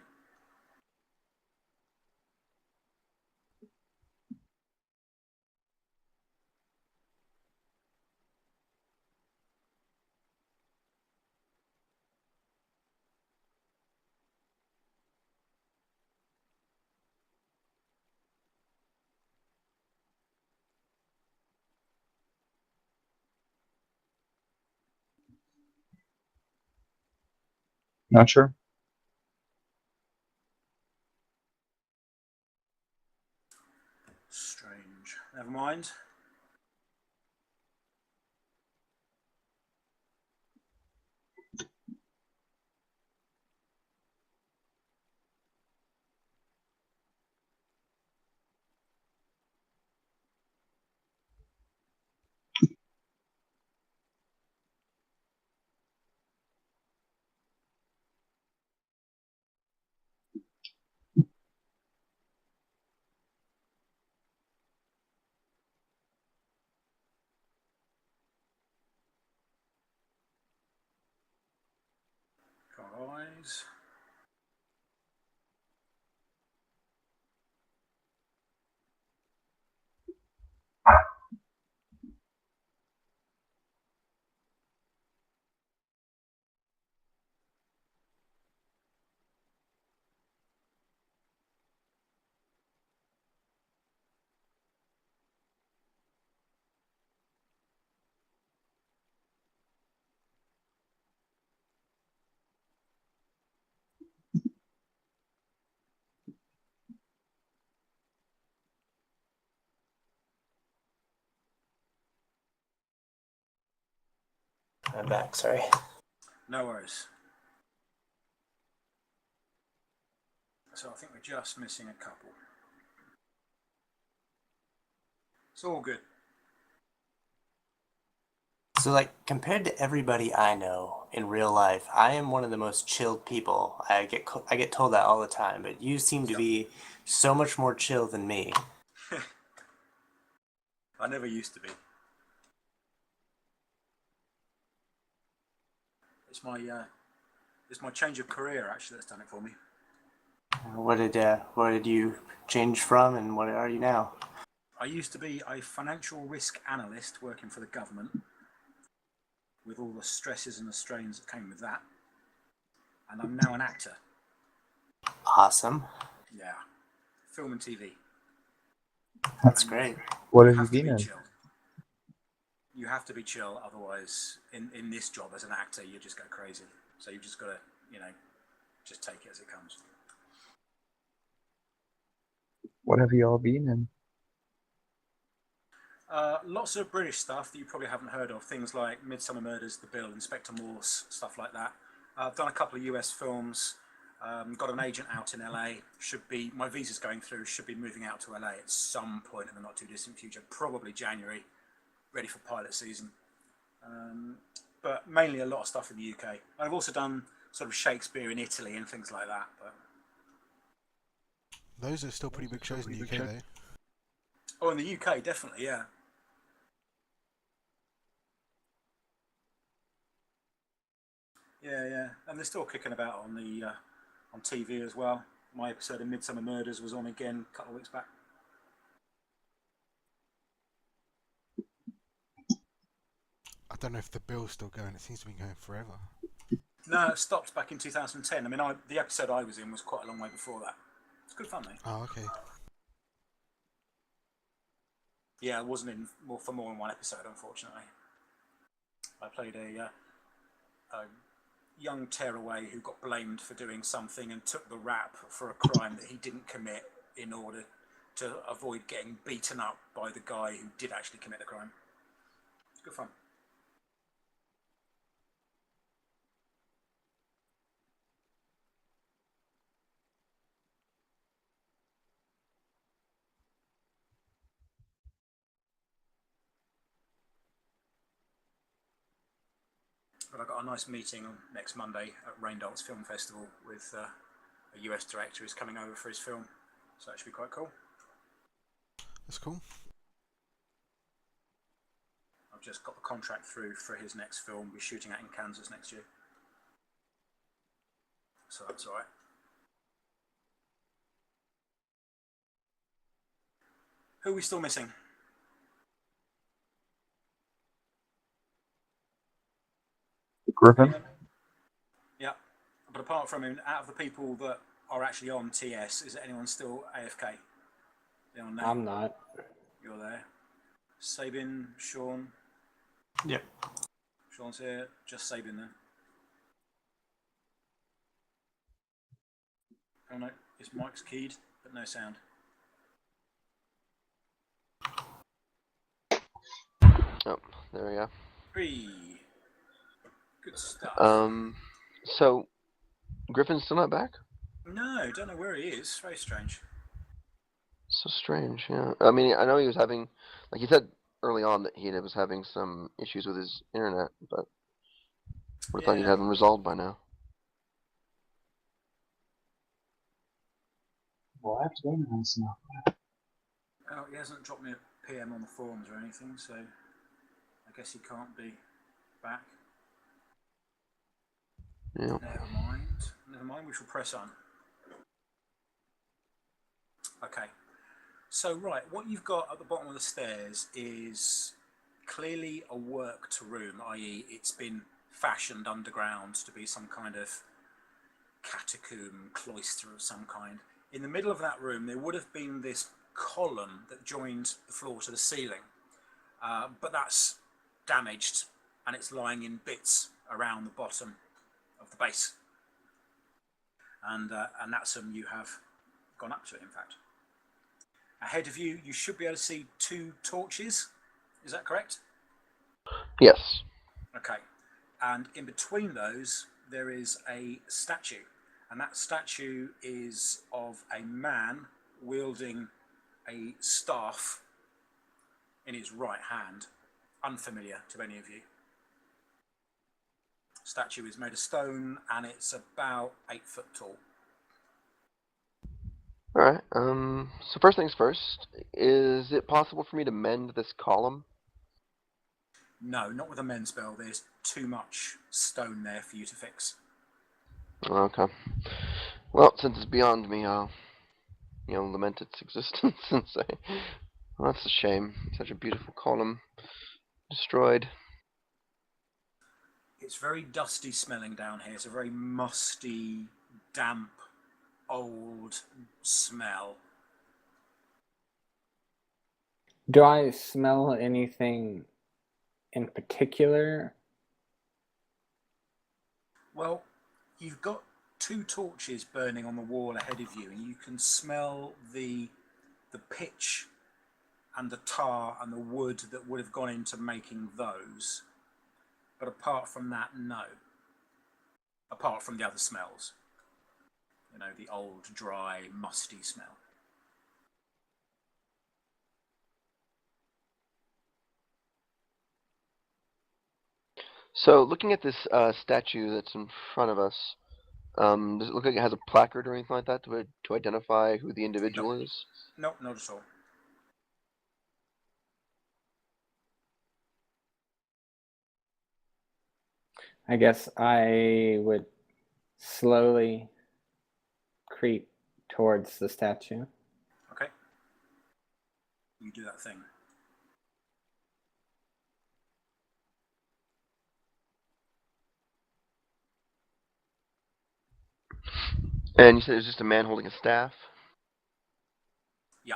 Not sure. Strange. Never mind. Guys. I'm back, sorry. No worries. So I think we're just missing a couple. It's all good. So, like, compared to everybody I know in real life, I am one of the most chilled people. I get told that all the time, but you seem to be so much more chill than me. I never used to be. It's my change of career actually that's done it for me. What did you change from, and what are you now? I used to be a financial risk analyst working for the government, with all the stresses and the strains that came with that. And I'm now an actor. Awesome. Yeah. Film and TV. That's And great. What you have you have to been be in? chill. You have to be chill, otherwise, in this job as an actor, you just go crazy. So you've just got to, just take it as it comes. What have you all been in? Lots of British stuff that you probably haven't heard of. Things like Midsummer Murders, The Bill, Inspector Morse, stuff like that. I've done a couple of US films. Got an agent out in LA. My visa's going through. Should be moving out to LA at some point in the not too distant future. Probably January. Ready for pilot season. But mainly a lot of stuff in the UK. I've also done sort of Shakespeare in Italy and things like that. But Those are still pretty big shows in the UK, though. oh, in the UK, definitely, yeah. Yeah, and they're still kicking about on the on TV as well. My episode of Midsummer Murders was on again a couple of weeks back. I don't know if the bill's still going. It seems to be going forever. No, it stopped back in 2010. I mean, the episode I was in was quite a long way before that. It's good fun, though. Oh, okay. Yeah, I wasn't in for more than one episode, unfortunately. I played a young tearaway who got blamed for doing something and took the rap for a crime that he didn't commit in order to avoid getting beaten up by the guy who did actually commit the crime. It's good fun. But I've got a nice meeting next Monday at Raindance Film Festival with a US director who's coming over for his film. So that should be quite cool. That's cool. I've just got the contract through for his next film. We're shooting out in Kansas next year. So that's all right. Who are we still missing? Griffin? Anyone? Yeah. But apart from him, out of the people that are actually on TS, is anyone still AFK? I'm not. You're there. Sabin, Sean? Yep. Sean's here. Just Sabin then. Oh no, his mic's keyed, but no sound. Oh, there we go. Three. Good stuff. So Griffin's still not back? No, don't know where he is. Very strange. So strange, yeah. I mean, I know he was having, like he said early on, that he was having some issues with his internet, but I thought he'd have them resolved by now. Well, I have to go now. Oh, he hasn't dropped me a PM on the forums or anything, so I guess he can't be back. Yeah. Never mind, we shall press on. Okay, so right, what you've got at the bottom of the stairs is clearly a worked room, i.e. it's been fashioned underground to be some kind of catacomb, cloister of some kind. In the middle of that room there would have been this column that joined the floor to the ceiling, but that's damaged and it's lying in bits around the bottom of the base, and that's you have gone up to it. In fact, ahead of you, you should be able to see two torches. Is that correct? Yes. Okay. and in between those there is a statue, and that statue is of a man wielding a staff in his right hand, unfamiliar to any of you. Statue is made of stone and it's about 8 foot tall. Alright, so first things first, is it possible for me to mend this column? No, not with a mend spell. There's too much stone there for you to fix. Okay. Well, since it's beyond me, I'll, lament its existence and say, well, that's a shame. Such a beautiful column destroyed. It's very dusty smelling down here. It's a very musty, damp, old smell. Do I smell anything in particular? Well, you've got 2 torches burning on the wall ahead of you, and you can smell the pitch and the tar and the wood that would have gone into making those. But apart from that, no. Apart from the other smells. You know, the old, dry, musty smell. So, looking at this statue that's in front of us, does it look like it has a placard or anything like that to identify who the individual is? No, not at all. I guess I would slowly creep towards the statue. Okay. You do that thing. And you said it was just a man holding a staff? Yeah.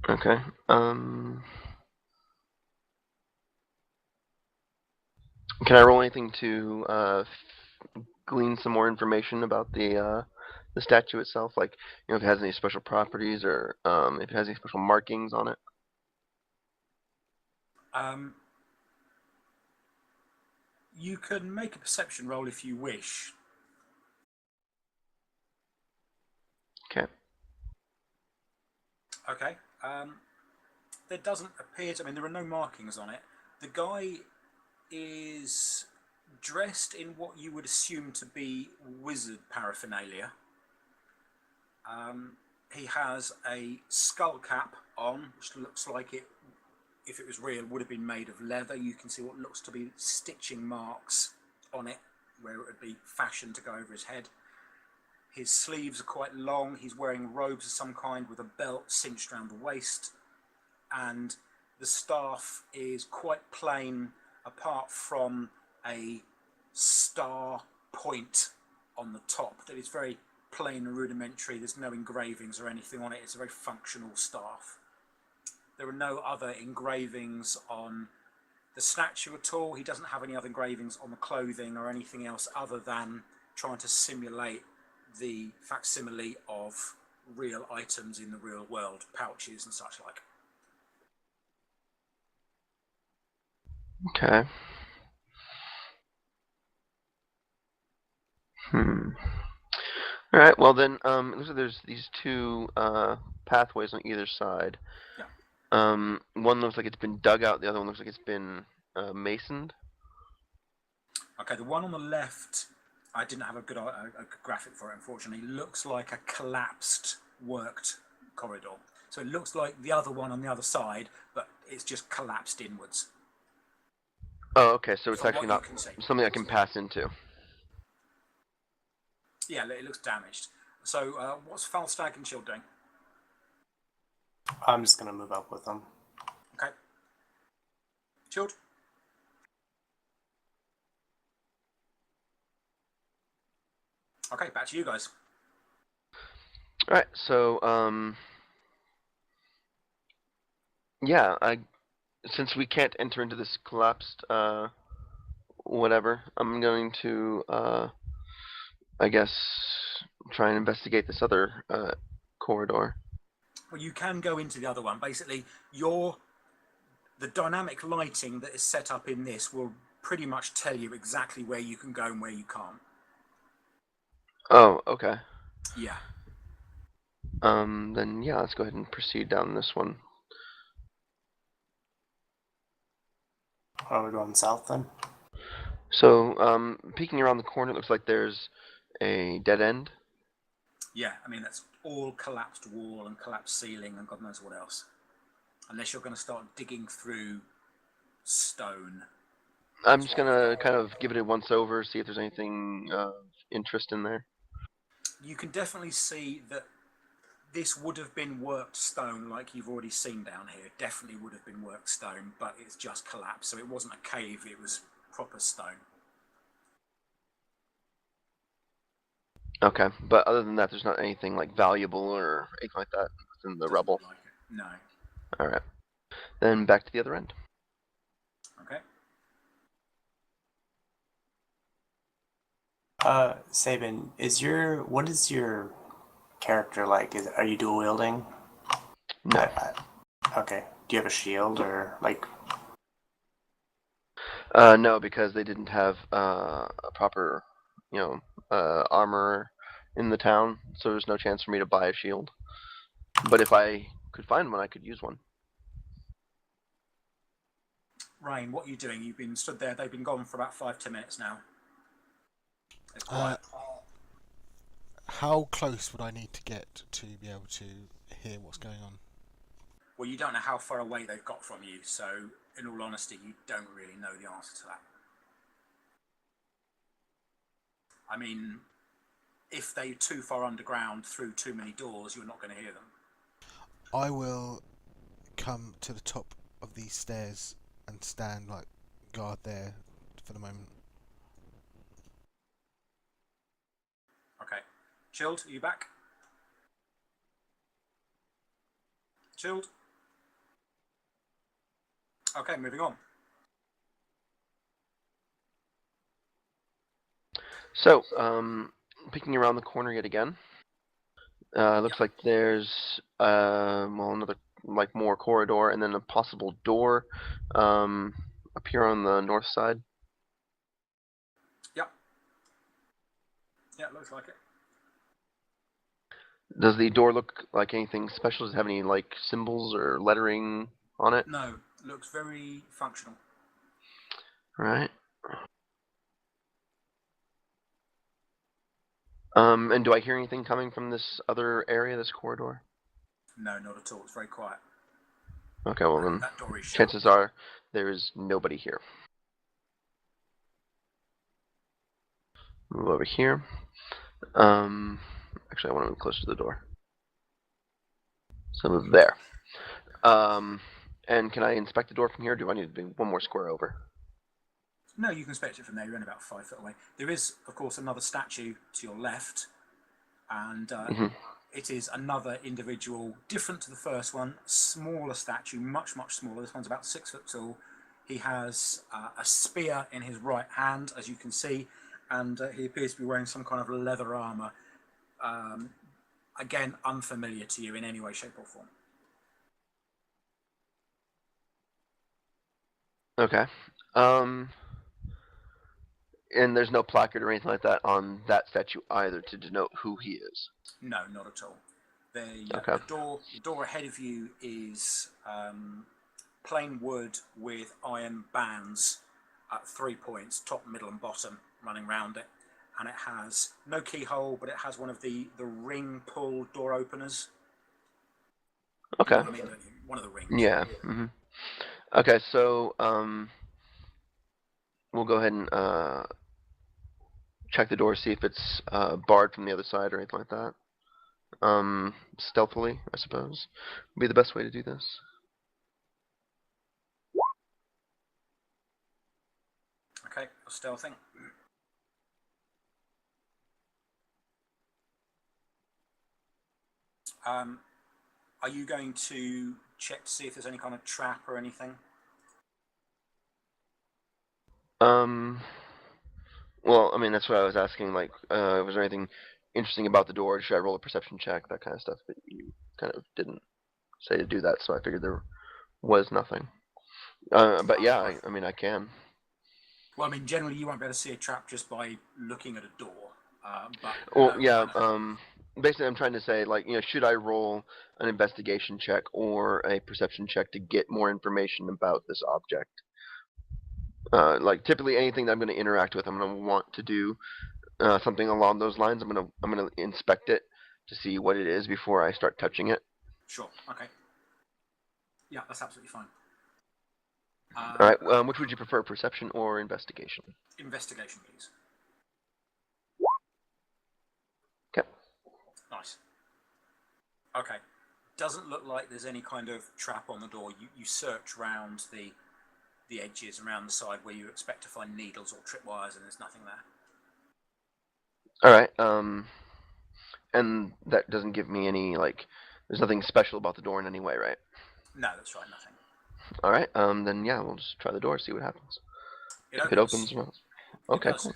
Okay. Can I roll anything to glean some more information about the statue itself? Like, if it has any special properties or if it has any special markings on it? You can make a perception roll if you wish. Okay. Okay. There doesn't appear to... I mean, there are no markings on it. The guy is dressed in what you would assume to be wizard paraphernalia. He has a skull cap on, which looks like it, if it was real, would have been made of leather. You can see what looks to be stitching marks on it, where it would be fashioned to go over his head. His sleeves are quite long. He's wearing robes of some kind with a belt cinched around the waist. And the staff is quite plain, apart from a star point on the top that is very plain and rudimentary. There's no engravings or anything on it. It's a very functional staff. There are no other engravings on the statue at all. He doesn't have any other engravings on the clothing or anything else other than trying to simulate the facsimile of real items in the real world, pouches and such like. Okay. All right. Well, then, it looks like there's these 2 pathways on either side. Yeah. One looks like it's been dug out. The other one looks like it's been masoned. Okay, the one on the left, I didn't have a good graphic for it, unfortunately. Looks like a collapsed, worked corridor. So it looks like the other one on the other side, but it's just collapsed inwards. Oh, okay. So it's From actually what not you can see. something I can pass into. Yeah, it looks damaged. So what's Falstag and Shield doing? I'm just going to move up with them. Okay. Shield? Okay, back to you guys. All right. So, yeah, since we can't enter into this collapsed whatever, I'm going to I guess try and investigate this other corridor. Well, you can go into the other one. Basically, you're The dynamic lighting that is set up in this will pretty much tell you exactly where you can go and where you can't. Oh, okay. Yeah. Then yeah, let's go ahead and proceed down this one. Are we going south then? So, peeking around the corner, it looks like there's a dead end. Yeah, I mean, that's all collapsed wall and collapsed ceiling and God knows what else. Unless you're going to start digging through stone. I'm just gonna kind of give it a once over, see if there's anything of interest in there. You can definitely see that this would have been worked stone like you've already seen down here. It definitely would have been worked stone, but it's just collapsed. So it wasn't a cave, it was proper stone. Okay, but other than that, there's not anything like valuable or anything like that within the Doesn't rubble. look like it. No. Alright. Then back to the other end. Okay. Sabin, what is your character like? Are you dual wielding? No. Okay. Do you have a shield or like? No, because they didn't have a proper, armor in the town, so there's no chance for me to buy a shield. But if I could find one, I could use one. Rain, what are you doing? You've been stood there. They've been gone for about 5-10 minutes now. It's quiet. How close would I need to get to be able to hear what's going on? Well, you don't know how far away they've got from you, so in all honesty, you don't really know the answer to that. I mean, if they're too far underground through too many doors, you're not going to hear them. I will come to the top of these stairs and stand like guard there for the moment. Okay. Chilled, are you back? Chilled? Okay, moving on. So, peeking around the corner yet again. Looks like there's another like more corridor and then a possible door up here on the north side. Yep. Yeah, it looks like it. Does the door look like anything special? Does it have any like symbols or lettering on it? No, looks very functional. Right. And do I hear anything coming from this other area, this corridor? No, not at all. It's very quiet. Okay, well then, That door is shut. chances are there is nobody here. Move over here. Actually, I want to move closer to the door. So move there. And can I inspect the door from here? Or do I need to be one more square over? No, you can inspect it from there. You're only about 5 foot away. There is, of course, another statue to your left, and it is another individual, different to the first one, smaller statue, much, much smaller. This one's about 6 foot tall. He has a spear in his right hand, as you can see, and he appears to be wearing some kind of leather armor. Again, unfamiliar to you in any way, shape, or form. Okay. And there's no placard or anything like that on that statue either to denote who he is. No, not at all. Okay. The door ahead of you is plain wood with iron bands at 3 points, top, middle, and bottom, running round it. And it has no keyhole, but it has one of the ring pull door openers. Okay. You know what I mean? One of the rings. Yeah. Okay, so we'll go ahead and check the door, see if it's barred from the other side or anything like that. Stealthily, I suppose, would be the best way to do this. Okay, stealthing. Are you going to check to see if there's any kind of trap or anything? Well, I mean, that's what I was asking, like, was there anything interesting about the door? Should I roll a perception check, that kind of stuff, but you kind of didn't say to do that, so I figured there was nothing. But yeah, I mean, I can. Well, I mean, generally you won't be able to see a trap just by looking at a door. But Well, no, yeah. I know. Basically, I'm trying to say, like, should I roll an investigation check or a perception check to get more information about this object? Like, typically, anything that I'm going to interact with, I'm going to want to do something along those lines. I'm gonna inspect it to see what it is before I start touching it. Sure. Okay. Yeah, that's absolutely fine. All right. Which would you prefer, perception or investigation? Investigation, please. Okay. Nice. Okay. Doesn't look like there's any kind of trap on the door. You search round the edges, around the side where you expect to find needles or tripwires, and there's nothing there. All right. And that doesn't give me any, like, there's nothing special about the door in any way, right? No, that's right, nothing. All right. Then yeah, we'll just try the door, see what happens. If it opens, well, okay, cool.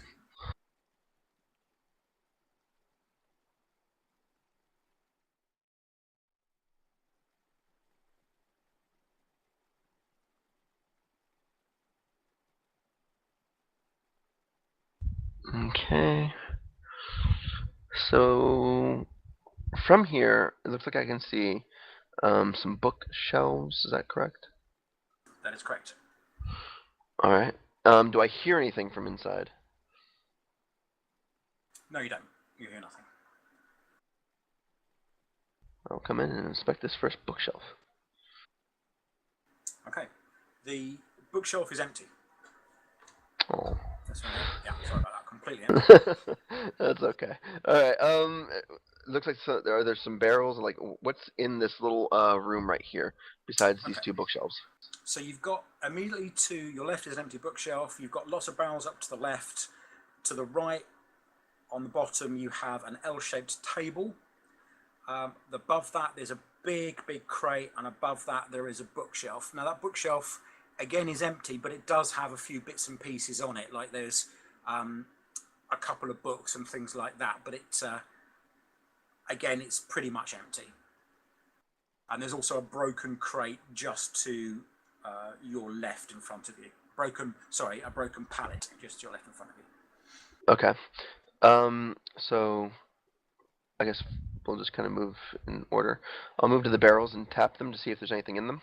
Okay. So from here, it looks like I can see some bookshelves. Is that correct? That is correct. All right. Do I hear anything from inside? No, you don't. You hear nothing. I'll come in and inspect this first bookshelf. Okay. The bookshelf is empty. Oh. That's right. Yeah, sorry about that. Completely empty. That's okay. All right. It looks like there's some barrels. Like, what's in this little room right here besides these two bookshelves? So you've got immediately to your left is an empty bookshelf. You've got lots of barrels up to the left. To the right, on the bottom, you have an L-shaped table. Above that, there's a big crate, and above that, there is a bookshelf. Now, that bookshelf, again, is empty, but it does have a few bits and pieces on it. Like there's a couple of books and things like that, but again, it's pretty much empty. And there's also a broken crate just to your left in front of you. A broken pallet just to your left in front of you. Okay. So I guess we'll just kind of move in order. I'll move to the barrels and tap them to see if there's anything in them.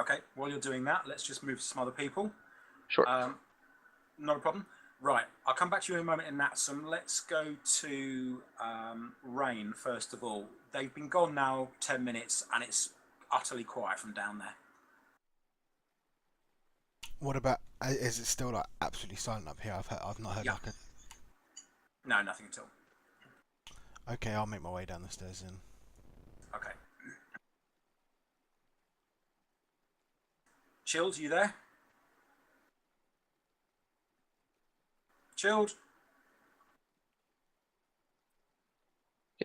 Okay. While you're doing that, let's just move to some other people. Sure. Not a problem. Right. I'll come back to you in a moment in Natsum. Let's go to Rain first of all. They've been gone now 10 minutes, and it's utterly quiet from down there. What about? Is it still like absolutely silent up here? I've not heard like a. No, nothing at all. Okay, I'll make my way down the stairs then. Okay. Chilled, you there? Chilled?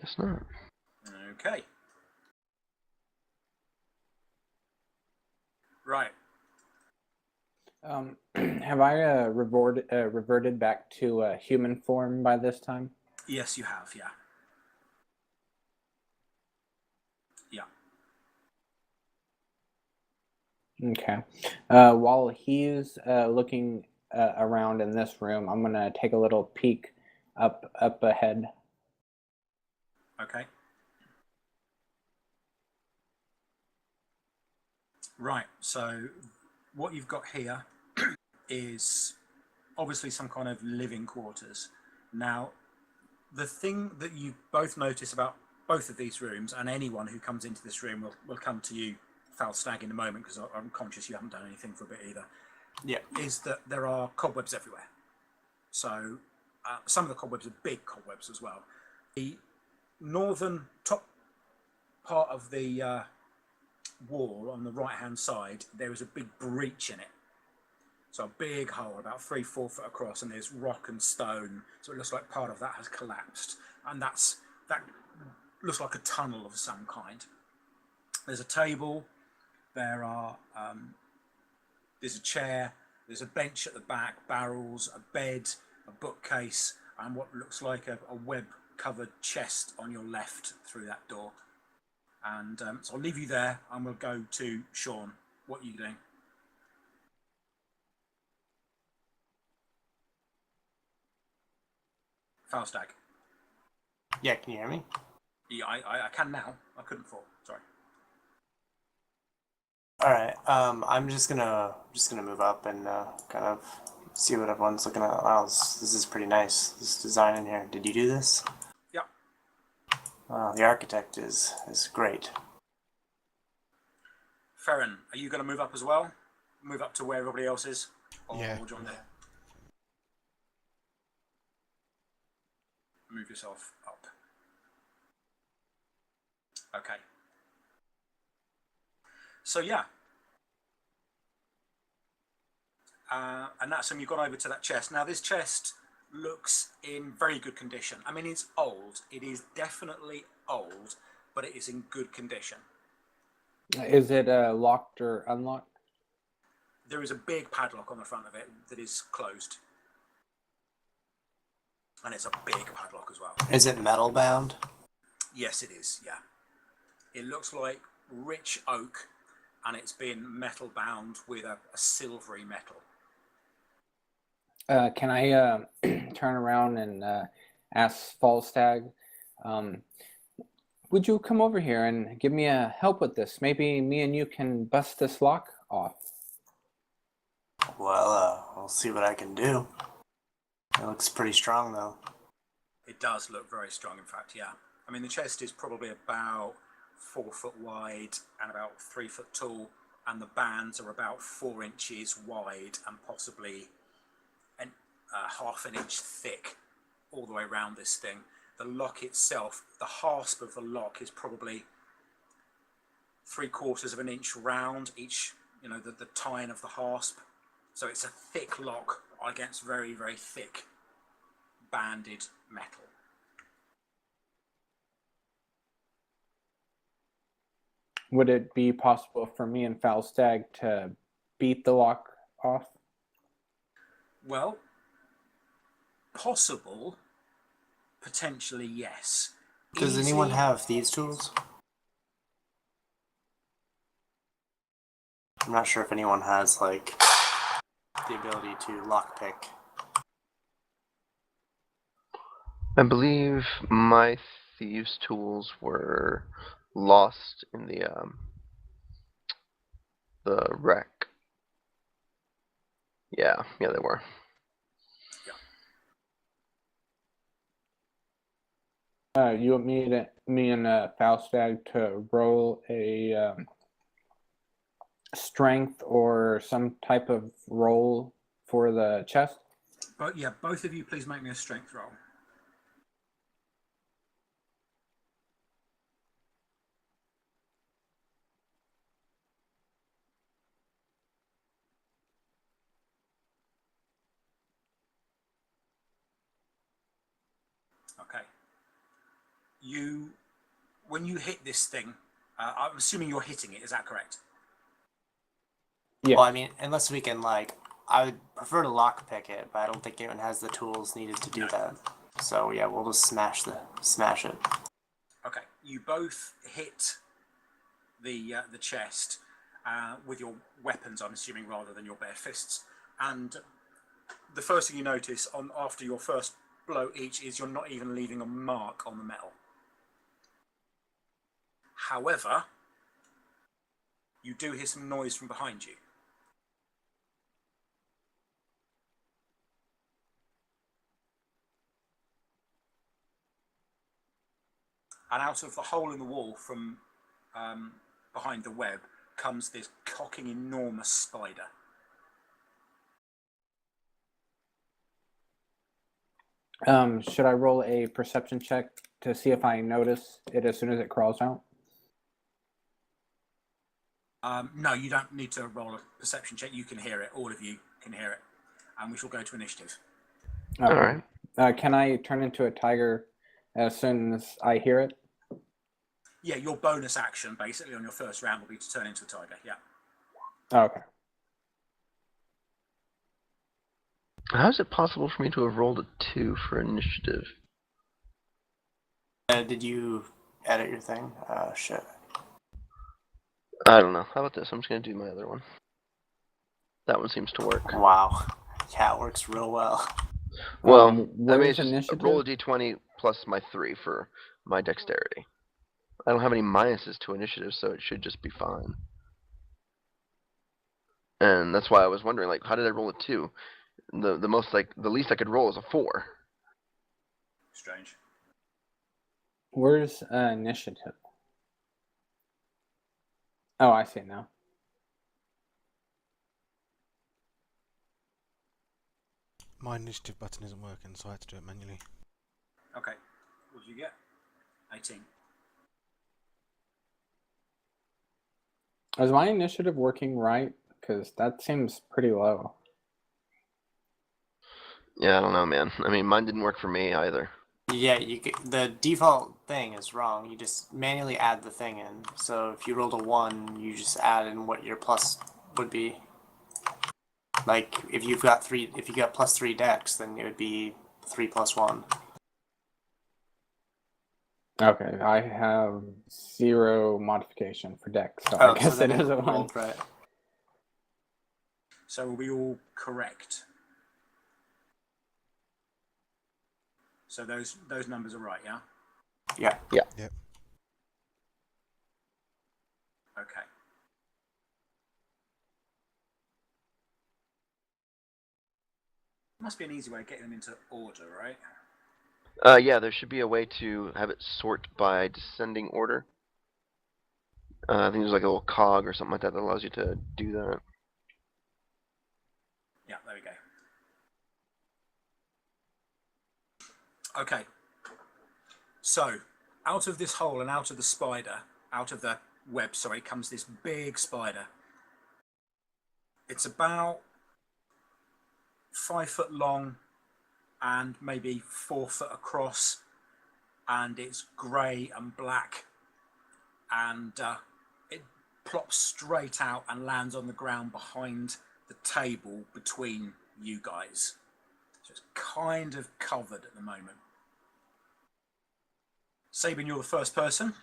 Guess not. Okay. Right. Have I reverted back to human form by this time? Yes, you have, yeah. Yeah. Okay. While he's looking around in this room, I'm gonna take a little peek up ahead. Okay. Right. So what you've got here is obviously some kind of living quarters. Now, the thing that you both notice about both of these rooms, and anyone who comes into this room will come to you, Falstag, in a moment, because I'm conscious you haven't done anything for a bit either. Yeah. Is that there are cobwebs everywhere. So some of the cobwebs are big cobwebs as well. The northern top part of the wall on the right hand side, there is a big breach in it. So a big hole about 3-4 foot across, and there's rock and stone, so it looks like part of that has collapsed, and that looks like a tunnel of some kind. There's a table, there's a chair, there's a bench at the back, barrels, a bed, a bookcase, and what looks like a web covered chest on your left through that door. And so I'll leave you there, and we'll go to Sean. What are you doing? Faustag. Yeah, can you hear me? Yeah, I can now. I couldn't before. Sorry. All right. I'm just gonna move up and kind of see what everyone's looking at. Wow, this is pretty nice. This design in here. Did you do this? Yeah. The architect is great. Ferren, are you going to move up as well? Move up to where everybody else is? Or Yeah. join there? Move yourself up. Okay. So yeah. And that's when you've gone over to that chest. Now this chest looks in very good condition. I mean, it's old. It is definitely old, but it is in good condition. Is it locked or unlocked? There is a big padlock on the front of it that is closed. And it's a big padlock as well. Is it metal bound? Yes, it is, yeah. It looks like rich oak, and it's been metal bound with a silvery metal. Can I turn around and ask Falstag, would you come over here and give me a help with this? Maybe me and you can bust this lock off. Well, I'll see what I can do. It looks pretty strong, though. It does look very strong, in fact, yeah. I mean, the chest is probably about 4 foot wide and about 3 foot tall, and the bands are about 4 inches wide and possibly half an inch thick all the way around this thing. The lock itself, the hasp of the lock is probably 3/4 of an inch round each, you know, the tine of the hasp. So it's a thick lock against very, very thick banded metal. Would it be possible for me and Falstag to beat the lock off? Well, possible, potentially yes. Does anyone have these tools? I'm not sure if anyone has, like, the ability to lockpick. I believe my thieves' tools were lost in the wreck. Yeah, they were. You want me and Falstag to roll a strength or some type of roll for the chest? But yeah, both of you please make me a strength roll. Okay. When you hit this thing, I'm assuming you're hitting it, is that correct? Yeah. Well, I mean, unless we can, like, I would prefer to lockpick it, but I don't think anyone has the tools needed to do that. So yeah, we'll just smash it. Okay. You both hit the chest with your weapons, I'm assuming, rather than your bare fists. And the first thing you notice after your first blow each is you're not even leaving a mark on the metal. However, you do hear some noise from behind you. And out of the hole in the wall from behind the web comes this cocking enormous spider. Should I roll a perception check to see if I notice it as soon as it crawls out? No, you don't need to roll a perception check. You can hear it. All of you can hear it. And we shall go to initiative. All right. Can I turn into a tiger as soon as I hear it? Yeah, your bonus action, basically, on your first round will be to turn into a tiger, yeah. Okay. How is it possible for me to have rolled a 2 for initiative? Did you edit your thing? Shit. I don't know. How about this? I'm just going to do my other one. That one seems to work. Wow. Yeah, it works real well. Well, I mean, where's it's just initiative? roll a d20 plus my 3 for my dexterity. I don't have any minuses to initiative, so it should just be fine. And that's why I was wondering, like, how did I roll a 2? The least I could roll is a 4. Strange. Where's initiative? Oh, I see now. My initiative button isn't working, so I had to do it manually. Okay. What did you get? 18. Is my initiative working right? Because that seems pretty low. Yeah, I don't know, man. I mean, mine didn't work for me either. Yeah, the default thing is wrong. You just manually add the thing in. So if you rolled a 1, you just add in what your plus would be. Like if you got +3 dex, then it would be 3 + 1. Okay, I have 0 modification for dex, so I guess it is a 1. rolled right. So are we all correct? So those numbers are right, yeah? Yeah. Yep. Okay. Must be an easy way of getting them into order, right? Yeah, there should be a way to have it sort by descending order. I think there's like a little cog or something like that that allows you to do that. Yeah, there we go. Okay. So, out of this hole and out of the spider, out of the web, sorry, comes this big spider. It's about 5 foot long and maybe 4 foot across, and it's grey and black, and it plops straight out and lands on the ground behind the table between you guys. So it's kind of covered at the moment. Sabin, you're the first person.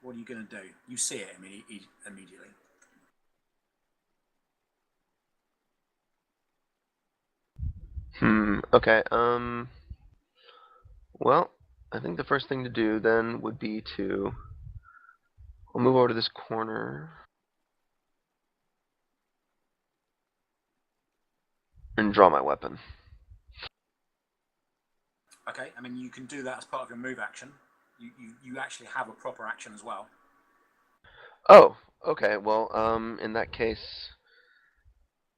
What are you going to do? You see it immediately. Okay, well, I think the first thing to do then would be to... I'll move over to this corner and draw my weapon. Okay, I mean, you can do that as part of your move action. You actually have a proper action as well. Oh, okay, well, in that case,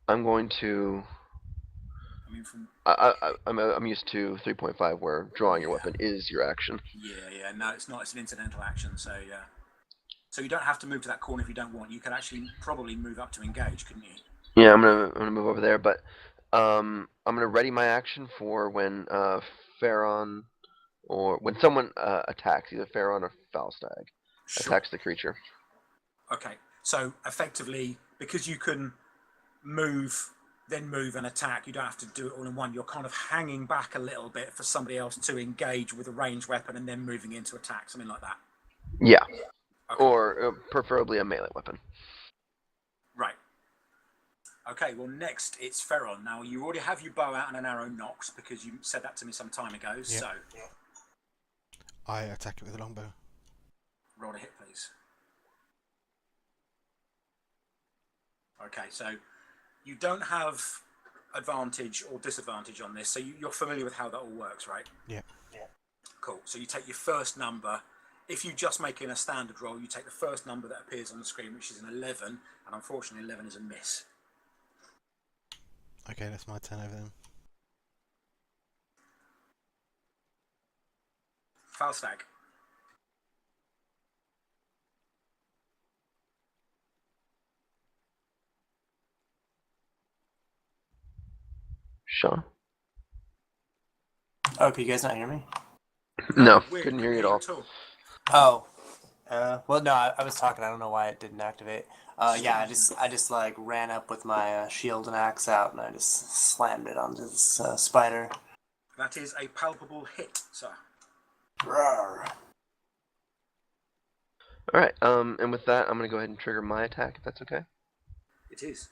I'm going to... I mean, from... I'm used to 3.5 where drawing your weapon is your action. Yeah, no, it's not. It's an incidental action, so yeah. So you don't have to move to that corner if you don't want. You could actually probably move up to engage, couldn't you? Yeah, I'm gonna move over there, but I'm gonna ready my action for when Pharaon or when someone attacks, either Pharaon or Falstag attacks the creature. Okay, so effectively, because you can move, then move and attack, you don't have to do it all in one. You're kind of hanging back a little bit for somebody else to engage with a ranged weapon and then moving into attack, something like that. Yeah, okay. Or preferably a melee weapon. Right. Okay, well, next it's Pharaon. Now, you already have your bow out and an arrow nocked because you said that to me some time ago, so... I attack it with a longbow. Roll a hit, please. Okay, so you don't have advantage or disadvantage on this, so you're familiar with how that all works, right? Yeah. Cool. So you take your first number. If you just make in a standard roll, you take the first number that appears on the screen, which is an 11, and unfortunately 11 is a miss. Okay, that's my turn over then. Falstag. Sean? Oh, could you guys not hear me? No, couldn't hear you at all. Oh. Well, no, I was talking. I don't know why it didn't activate. Yeah, I just like ran up with my shield and axe out, and I just slammed it onto this spider. That is a palpable hit, sir. Roar. Alright, and with that, I'm gonna go ahead and trigger my attack, if that's okay. It is.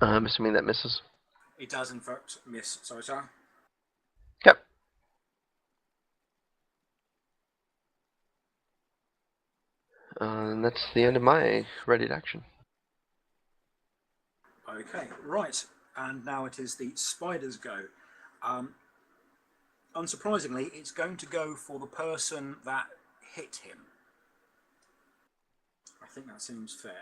I'm assuming that misses. It does, in fact, miss. Sorry, sir. Okay. And that's the end of my ready to action. Okay, right. And now it is the spider's go. Unsurprisingly, it's going to go for the person that hit him. I think that seems fair.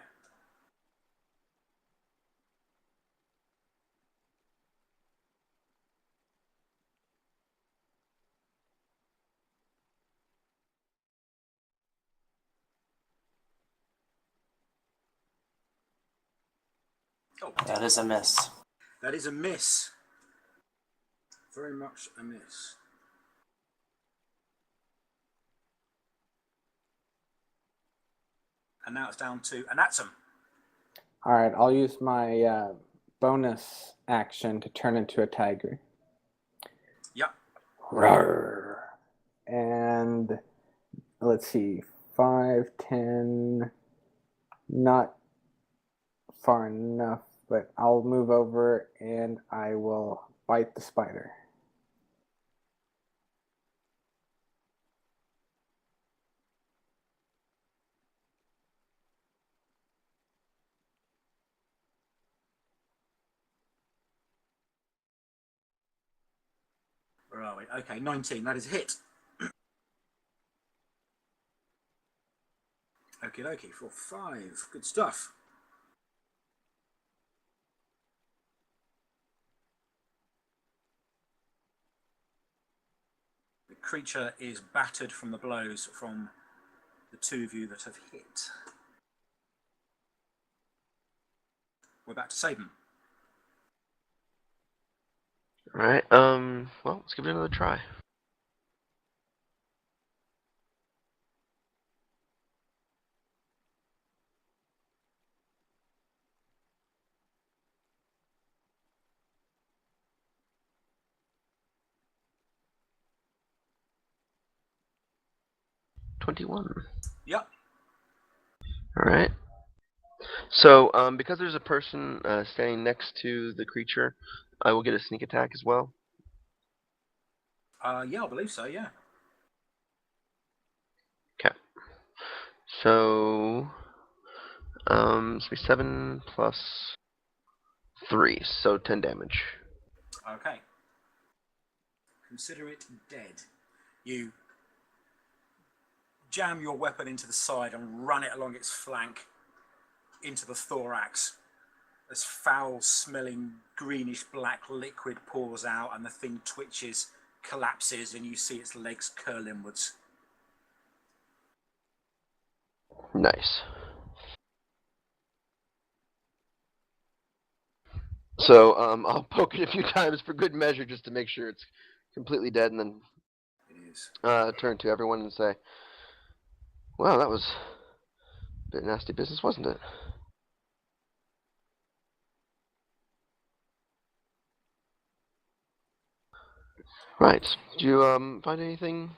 Oh, That is a miss. that is a miss. Very much a miss. And now it's down to Anatsum. All right, I'll use my bonus action to turn into a tiger. Yep. Roar. And let's see, 5, 10, not far enough, but I'll move over and I will bite the spider. Where are we? Okay, 19. That is a hit. Okie dokie, for 5. Good stuff. The creature is battered from the blows from the two of you that have hit. We're back to Sabin. Alright, well, let's give it another try. $21. Yep. Alright. So, because there's a person standing next to the creature, I will get a sneak attack as well. Yeah, I believe so, yeah. Okay. So, it's be 7 plus 3, so 10 damage. Okay. Consider it dead. You jam your weapon into the side and run it along its flank into the thorax. As foul-smelling greenish-black liquid pours out and the thing twitches, collapses, and you see its legs curl inwards. Nice. So, I'll poke it a few times for good measure just to make sure it's completely dead, and then It is. turn to everyone and say, "Wow, that was a bit nasty business, wasn't it?" Right. Did you find anything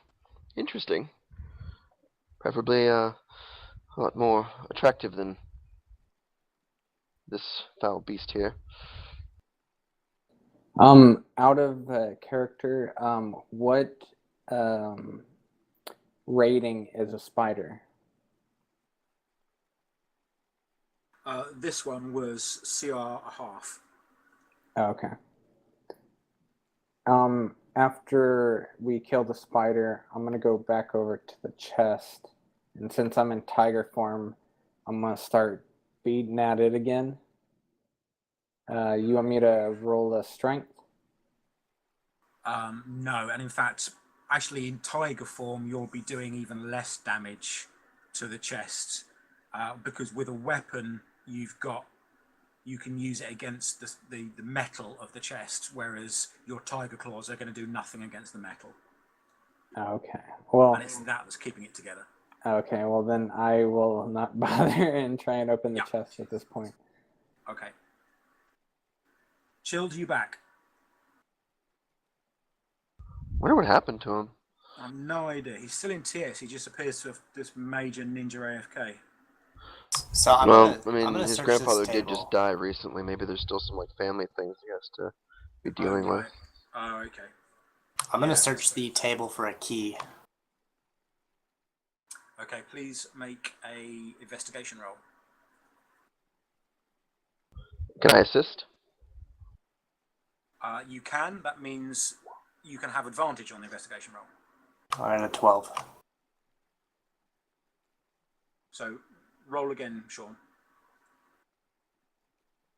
interesting? Preferably a lot more attractive than this foul beast here. Out of character, what rating is a spider? This one was CR a half. Okay. After we kill the spider, I'm gonna go back over to the chest, and since I'm in tiger form, I'm gonna start beating at it again. You want me to roll a strength? No, and in fact, actually in tiger form, you'll be doing even less damage to the chest because with a weapon, you can use it against the metal of the chest, whereas your tiger claws are going to do nothing against the metal. Okay. Well. And it's that that's keeping it together. Okay. Well, then I will not bother and try and open the chest at this point. Okay. Chilled, you back? Wonder what happened to him. I have no idea. He's still in TS. He just appears to have this major ninja AFK. So I'm Well, gonna I I'm mean, gonna his search grandfather this did just table. die recently. Maybe there's still some like family things he has to be dealing with. Oh, okay. I'm gonna Yeah, search so- the table for a key. Okay, please make a investigation roll. Can I assist? You can. That means you can have advantage on the investigation roll. All right, a 12. So roll again, Sean.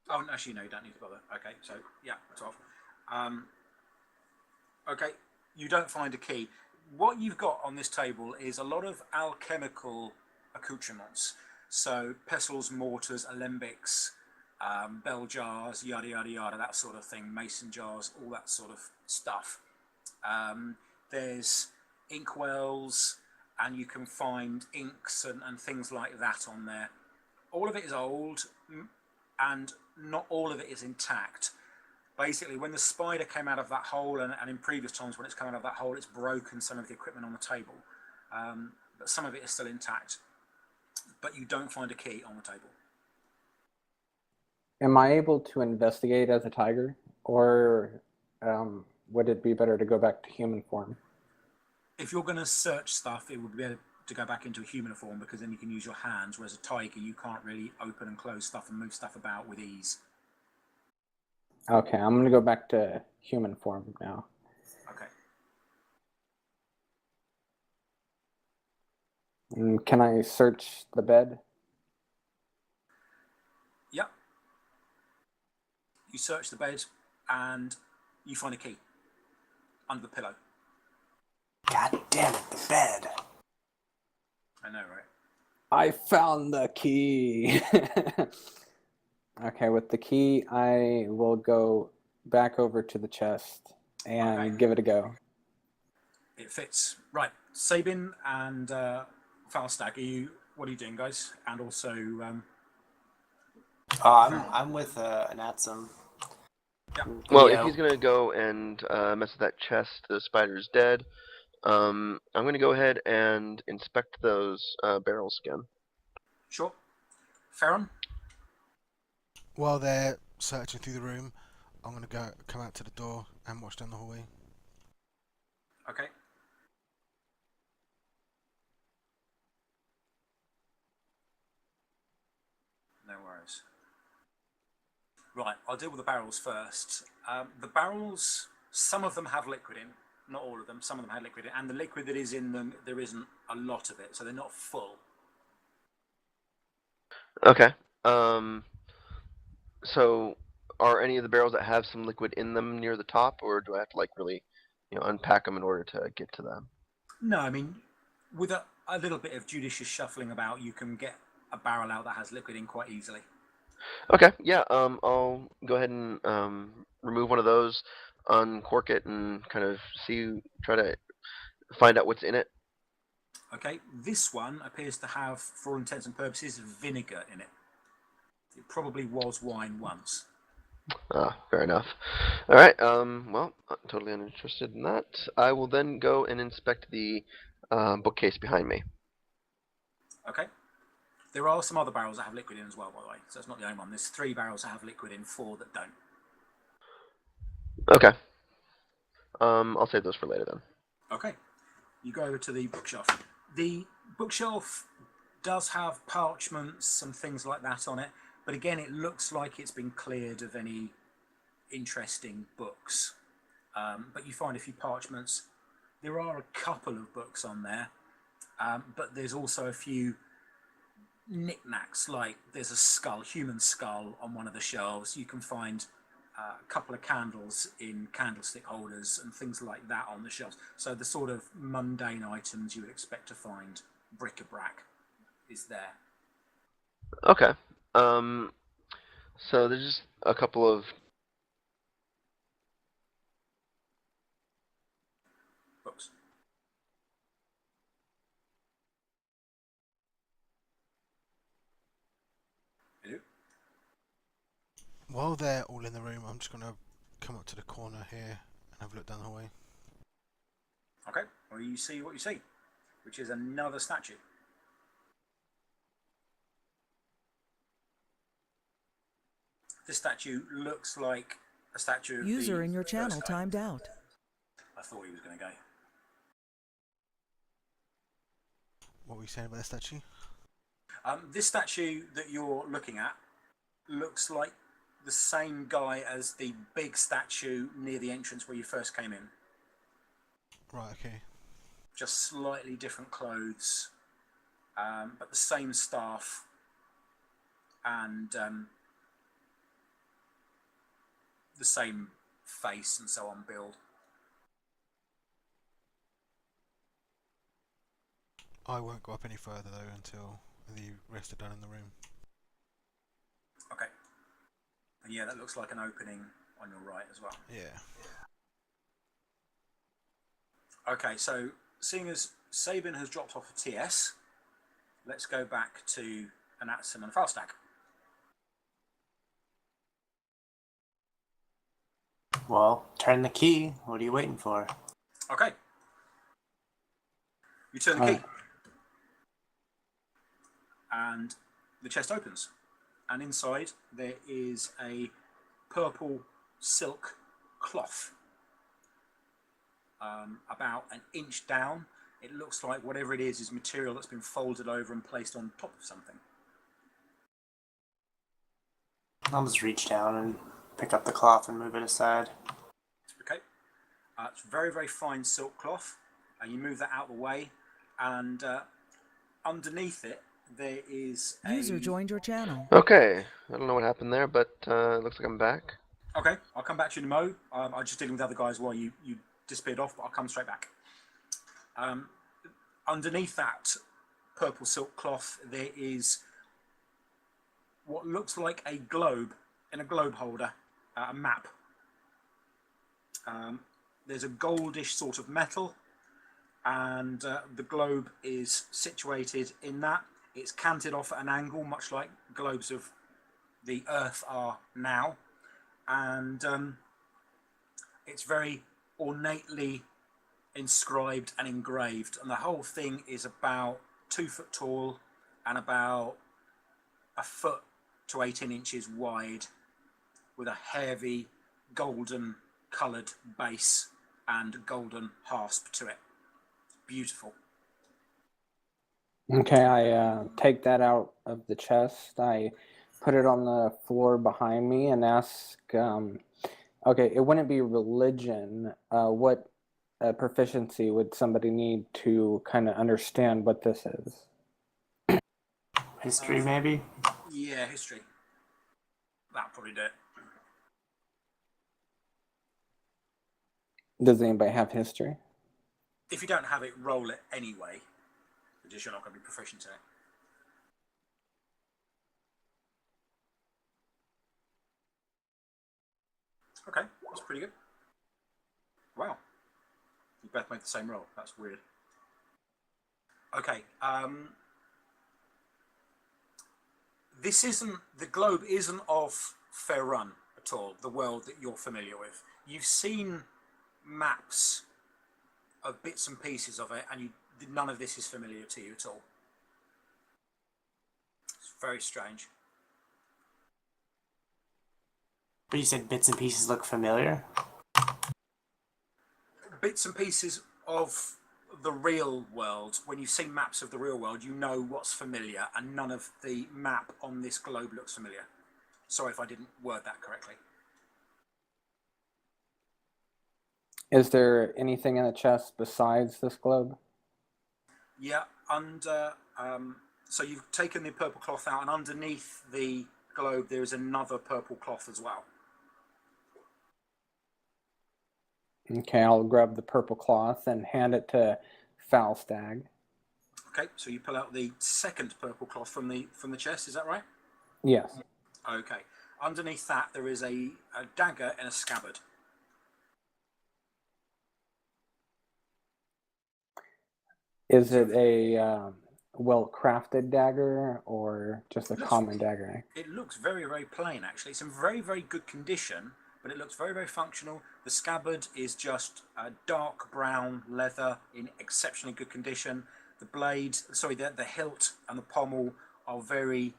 Oh, actually, no, you don't need to bother. Okay, so yeah, 12. Okay, you don't find a key. What you've got on this table is a lot of alchemical accoutrements. So pestles, mortars, alembics, bell jars, yada yada yada, that sort of thing, mason jars, all that sort of stuff. There's inkwells, and you can find inks and things like that on there. All of it is old, and not all of it is intact. Basically, when the spider came out of that hole, and in previous times when it's come out of that hole, it's broken some of the equipment on the table. But some of it is still intact. But you don't find a key on the table. Am I able to investigate as a tiger, or would it be better to go back to human form? If you're going to search stuff, it would be better to go back into a human form, because then you can use your hands, whereas a tiger, you can't really open and close stuff and move stuff about with ease. Okay, I'm going to go back to human form now. Okay. And can I search the bed? Yep. You search the bed and you find a key under the pillow. God damn it, the bed. I know, right? I found the key. Okay, with the key, I will go back over to the chest and Okay. give it a go. It fits. Right. Sabin and Falstag, what are you doing, guys? And also... I'm with an Atsum. Yeah. Well, Yeah. if he's gonna go and mess with that chest, the spider's dead. I'm gonna go ahead and inspect those barrels again. Sure. Farron? While they're searching through the room, I'm going to come out to the door and watch down the hallway. Okay. No worries. Right, I'll deal with the barrels first. The barrels, some of them have liquid in. Not all of them. Some of them have liquid in. And the liquid that is in them, there isn't a lot of it, so they're not full. Okay. So are any of the barrels that have some liquid in them near the top, or do I have to like really, unpack them in order to get to them? No, I mean, with a little bit of judicious shuffling about, you can get a barrel out that has liquid in quite easily. Okay. Yeah. I'll go ahead and remove one of those, uncork it, and kind of try to find out what's in it. Okay, this one appears to have, for all intents and purposes, vinegar in it. It probably was wine once. Fair enough. All right. Well, I'm totally uninterested in that. I will then go and inspect the bookcase behind me. Okay. There are some other barrels that have liquid in as well, by the way. So it's not the only one. There's 3 barrels that have liquid in, 4 that don't. Okay. I'll save those for later then. Okay. You go over to the bookshelf. The bookshelf does have parchments and things like that on it, but again, it looks like it's been cleared of any interesting books. But you find a few parchments. There are a couple of books on there, but there's also a few knickknacks, like there's a skull, human skull, on one of the shelves. You can find a couple of candles in candlestick holders and things like that on the shelves. So the sort of mundane items you would expect to find, bric-a-brac, is there. Okay. So there's just a couple of Books. Hello? While they're all in the room, I'm just going to come up to the corner here and have a look down the hallway. Okay, well, you see what you see, which is another statue. This statue looks like a statue of User the in your first channel guy. timed out. I thought he was going to go. What were you saying about the statue? This statue that you're looking at looks like the same guy as the big statue near the entrance where you first came in. Right, okay. Just slightly different clothes, but the same staff and the same face and so on build. I won't go up any further though until the rest are done in the room. Okay. And yeah, that looks like an opening on your right as well. Yeah. Okay, so seeing as Sabin has dropped off a TS, let's go back to Anatson and Falstack. Well, turn the key. What are you waiting for? Okay. You turn the key. And the chest opens. And inside there is a purple silk cloth. About an inch down. It looks like whatever it is material that's been folded over and placed on top of something. I'll just reach down and pick up the cloth and move it aside. Okay. It's very, very fine silk cloth. You move that out of the way, and underneath it there is a... User joined your channel. Okay, I don't know what happened there, but it looks like I'm back. Okay, I'll come back to you in a mo. I'm just dealing with other guys while you disappeared off, but I'll come straight back. Underneath that purple silk cloth there is what looks like a globe in a globe holder, a map. There's a goldish sort of metal, and the globe is situated in that. It's canted off at an angle, much like globes of the Earth are now, and it's very ornately inscribed and engraved, and the whole thing is about 2 foot tall and about 1 foot to 18 inches wide, with a heavy golden coloured base and golden hasp to it. Beautiful. Okay, I take that out of the chest. I put it on the floor behind me and ask, okay, it wouldn't be religion. What proficiency would somebody need to kind of understand what this is? History, maybe? Yeah, history. That'll probably do it. Does anybody have history? If you don't have it, roll it anyway. Just you're not going to be proficient in it. Okay, that's pretty good. Wow. You both made the same roll. That's weird. Okay. The globe isn't of Faerun at all, the world that you're familiar with. You've seen maps of bits and pieces of it, and none of this is familiar to you at all. It's very strange. But you said bits and pieces look familiar? Bits and pieces of the real world. When you see maps of the real world, you know what's familiar, and none of the map on this globe looks familiar. Sorry if I didn't word that correctly. Is there anything in the chest besides this globe? Yeah, so you've taken the purple cloth out, and underneath the globe there is another purple cloth as well. Okay, I'll grab the purple cloth and hand it to Falstag. Okay, so you pull out the second purple cloth from the chest, is that right? Yes. Okay. Underneath that there is a dagger and a scabbard. Is it a well-crafted dagger or just a common dagger? It looks very, very plain, actually. It's in very, very good condition, but it looks very, very functional. The scabbard is just a dark brown leather in exceptionally good condition. The blade, the hilt and the pommel are very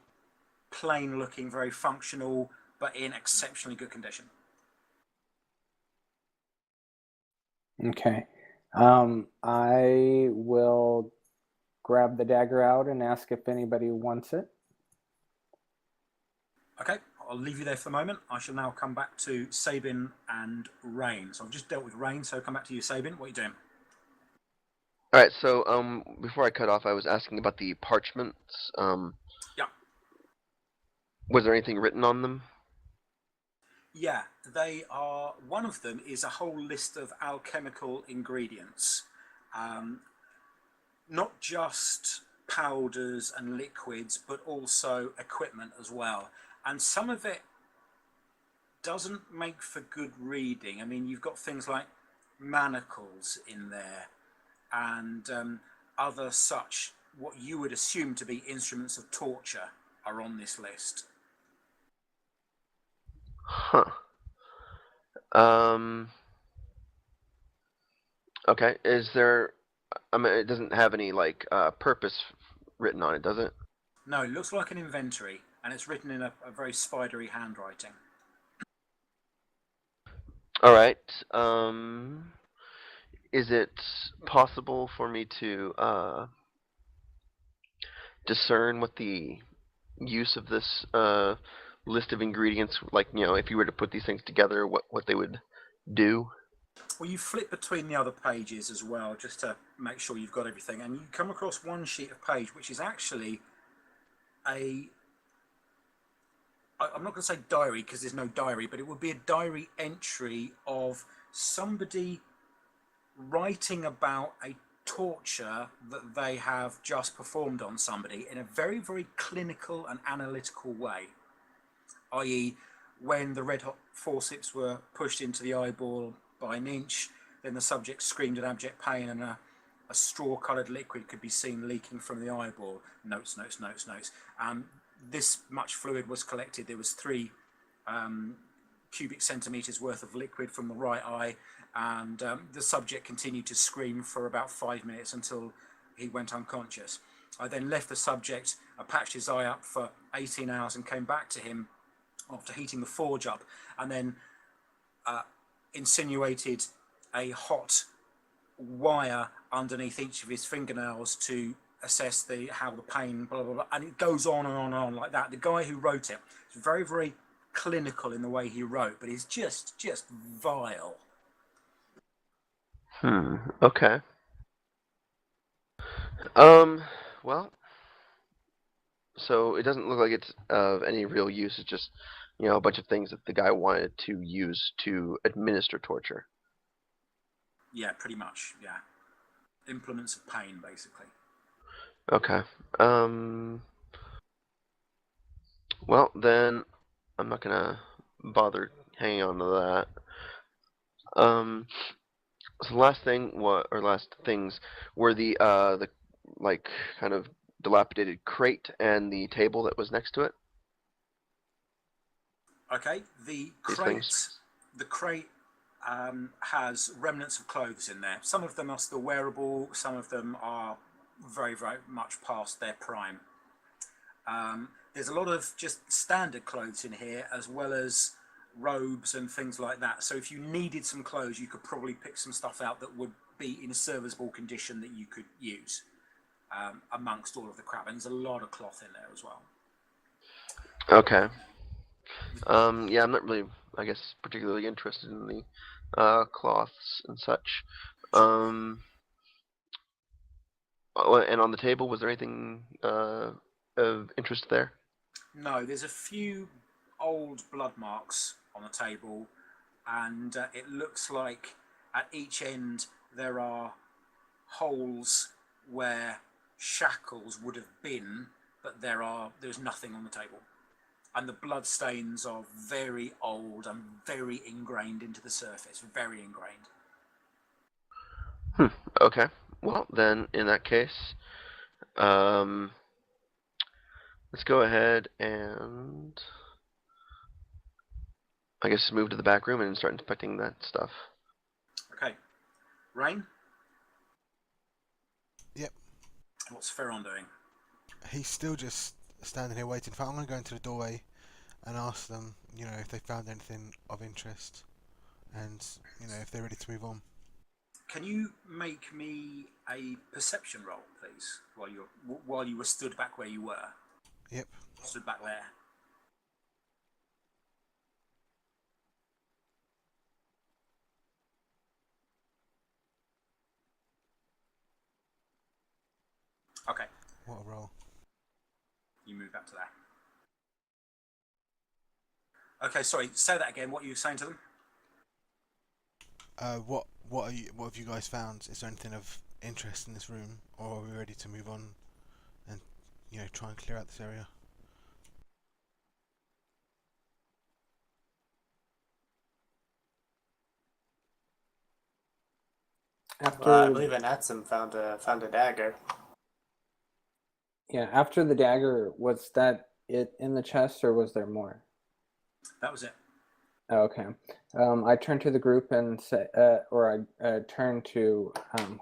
plain looking, very functional. but in exceptionally good condition. Okay. I will grab the dagger out and ask if anybody wants it. Okay, I'll leave you there for the moment. I shall now come back to Sabin and Rain. So I've just dealt with Rain, so come back to you, Sabin. What are you doing? All right. So before I cut off, I was asking about the parchments. Yeah. Was there anything written on them? Yeah, they are. One of them is a whole list of alchemical ingredients, not just powders and liquids, but also equipment as well. And some of it doesn't make for good reading. I mean, you've got things like manacles in there and other such, what you would assume to be instruments of torture are on this list. Huh. Okay. Is there? I mean, it doesn't have any like purpose written on it, does it? No, it looks like an inventory, and it's written in a very spidery handwriting. All right. Is it possible for me to discern what the use of this list of ingredients, like, if you were to put these things together, what they would do? Well, you flip between the other pages as well, just to make sure you've got everything, and you come across one sheet of page, which is actually I'm not going to say diary because there's no diary, but it would be a diary entry of somebody writing about a torture that they have just performed on somebody in a very, very clinical and analytical way. I.e., when the red hot forceps were pushed into the eyeball by an inch, then the subject screamed in abject pain and a straw-coloured liquid could be seen leaking from the eyeball. Notes. This much fluid was collected. There was 3 cubic centimetres worth of liquid from the right eye, and the subject continued to scream for about 5 minutes until he went unconscious. I then left the subject, I patched his eye up for 18 hours and came back to him after heating the forge up, and then insinuated a hot wire underneath each of his fingernails to assess how the pain, blah, blah, blah, and it goes on and on and on like that. The guy who wrote it is very, very clinical in the way he wrote, but he's just vile. Okay. Well, so it doesn't look like it's of any real use. It's just, a bunch of things that the guy wanted to use to administer torture. Yeah, pretty much, yeah. Implements of pain, basically. Okay. Well, then I'm not gonna bother hanging on to that. So the last things were the like kind of dilapidated crate and the table that was next to it. Okay, the crate has remnants of clothes in there. Some of them are still wearable, some of them are very, very much past their prime. There's a lot of just standard clothes in here, as well as robes and things like that. So if you needed some clothes, you could probably pick some stuff out that would be in a serviceable condition that you could use amongst all of the crap. And there's a lot of cloth in there as well. Okay. Yeah, I'm not really, I guess, particularly interested in the cloths and such. And on the table, was there anything of interest there? No, there's a few old blood marks on the table, and it looks like at each end there are holes where shackles would have been, but there's nothing on the table. And the blood stains are very old and very ingrained into the surface, very ingrained. Okay. Well, then, in that case, let's go ahead and I guess move to the back room and start inspecting that stuff. Okay. Rain? Yep. What's Ferron doing? He's still just standing here waiting. In fact, I'm going to go into the doorway and ask them, if they found anything of interest, and if they're ready to move on. Can you make me a perception roll, please, while you were stood back where you were? Yep. Stood back there. Okay. What a roll. You move back to there. Okay, sorry. Say that again. What are you saying to them? What have you guys found? Is there anything of interest in this room, or are we ready to move on and try and clear out this area? After, Well, I believe Anatsum found a dagger. yeah, after the dagger, was that it in the chest, or was there more? That was it. Oh, okay. I turn to the group and say, or I turn to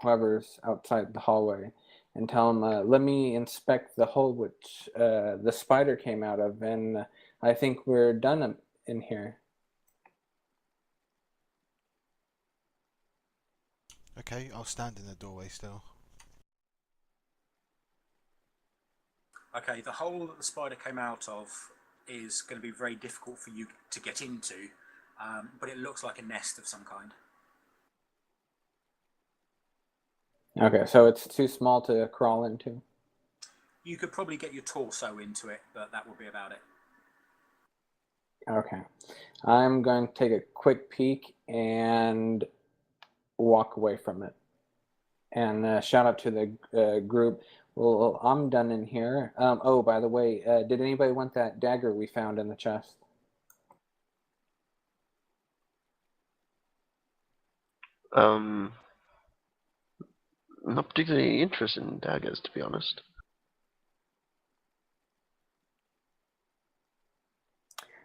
whoever's outside the hallway and tell them, let me inspect the hole which the spider came out of, and I think we're done in here. Okay, I'll stand in the doorway still. Okay, the hole that the spider came out of is going to be very difficult for you to get into, but it looks like a nest of some kind. Okay, so it's too small to crawl into? You could probably get your torso into it, but that would be about it. Okay. I'm going to take a quick peek and walk away from it. And shout out to the group. Well, I'm done in here. Oh, by the way, did anybody want that dagger we found in the chest? Not particularly interested in daggers, to be honest.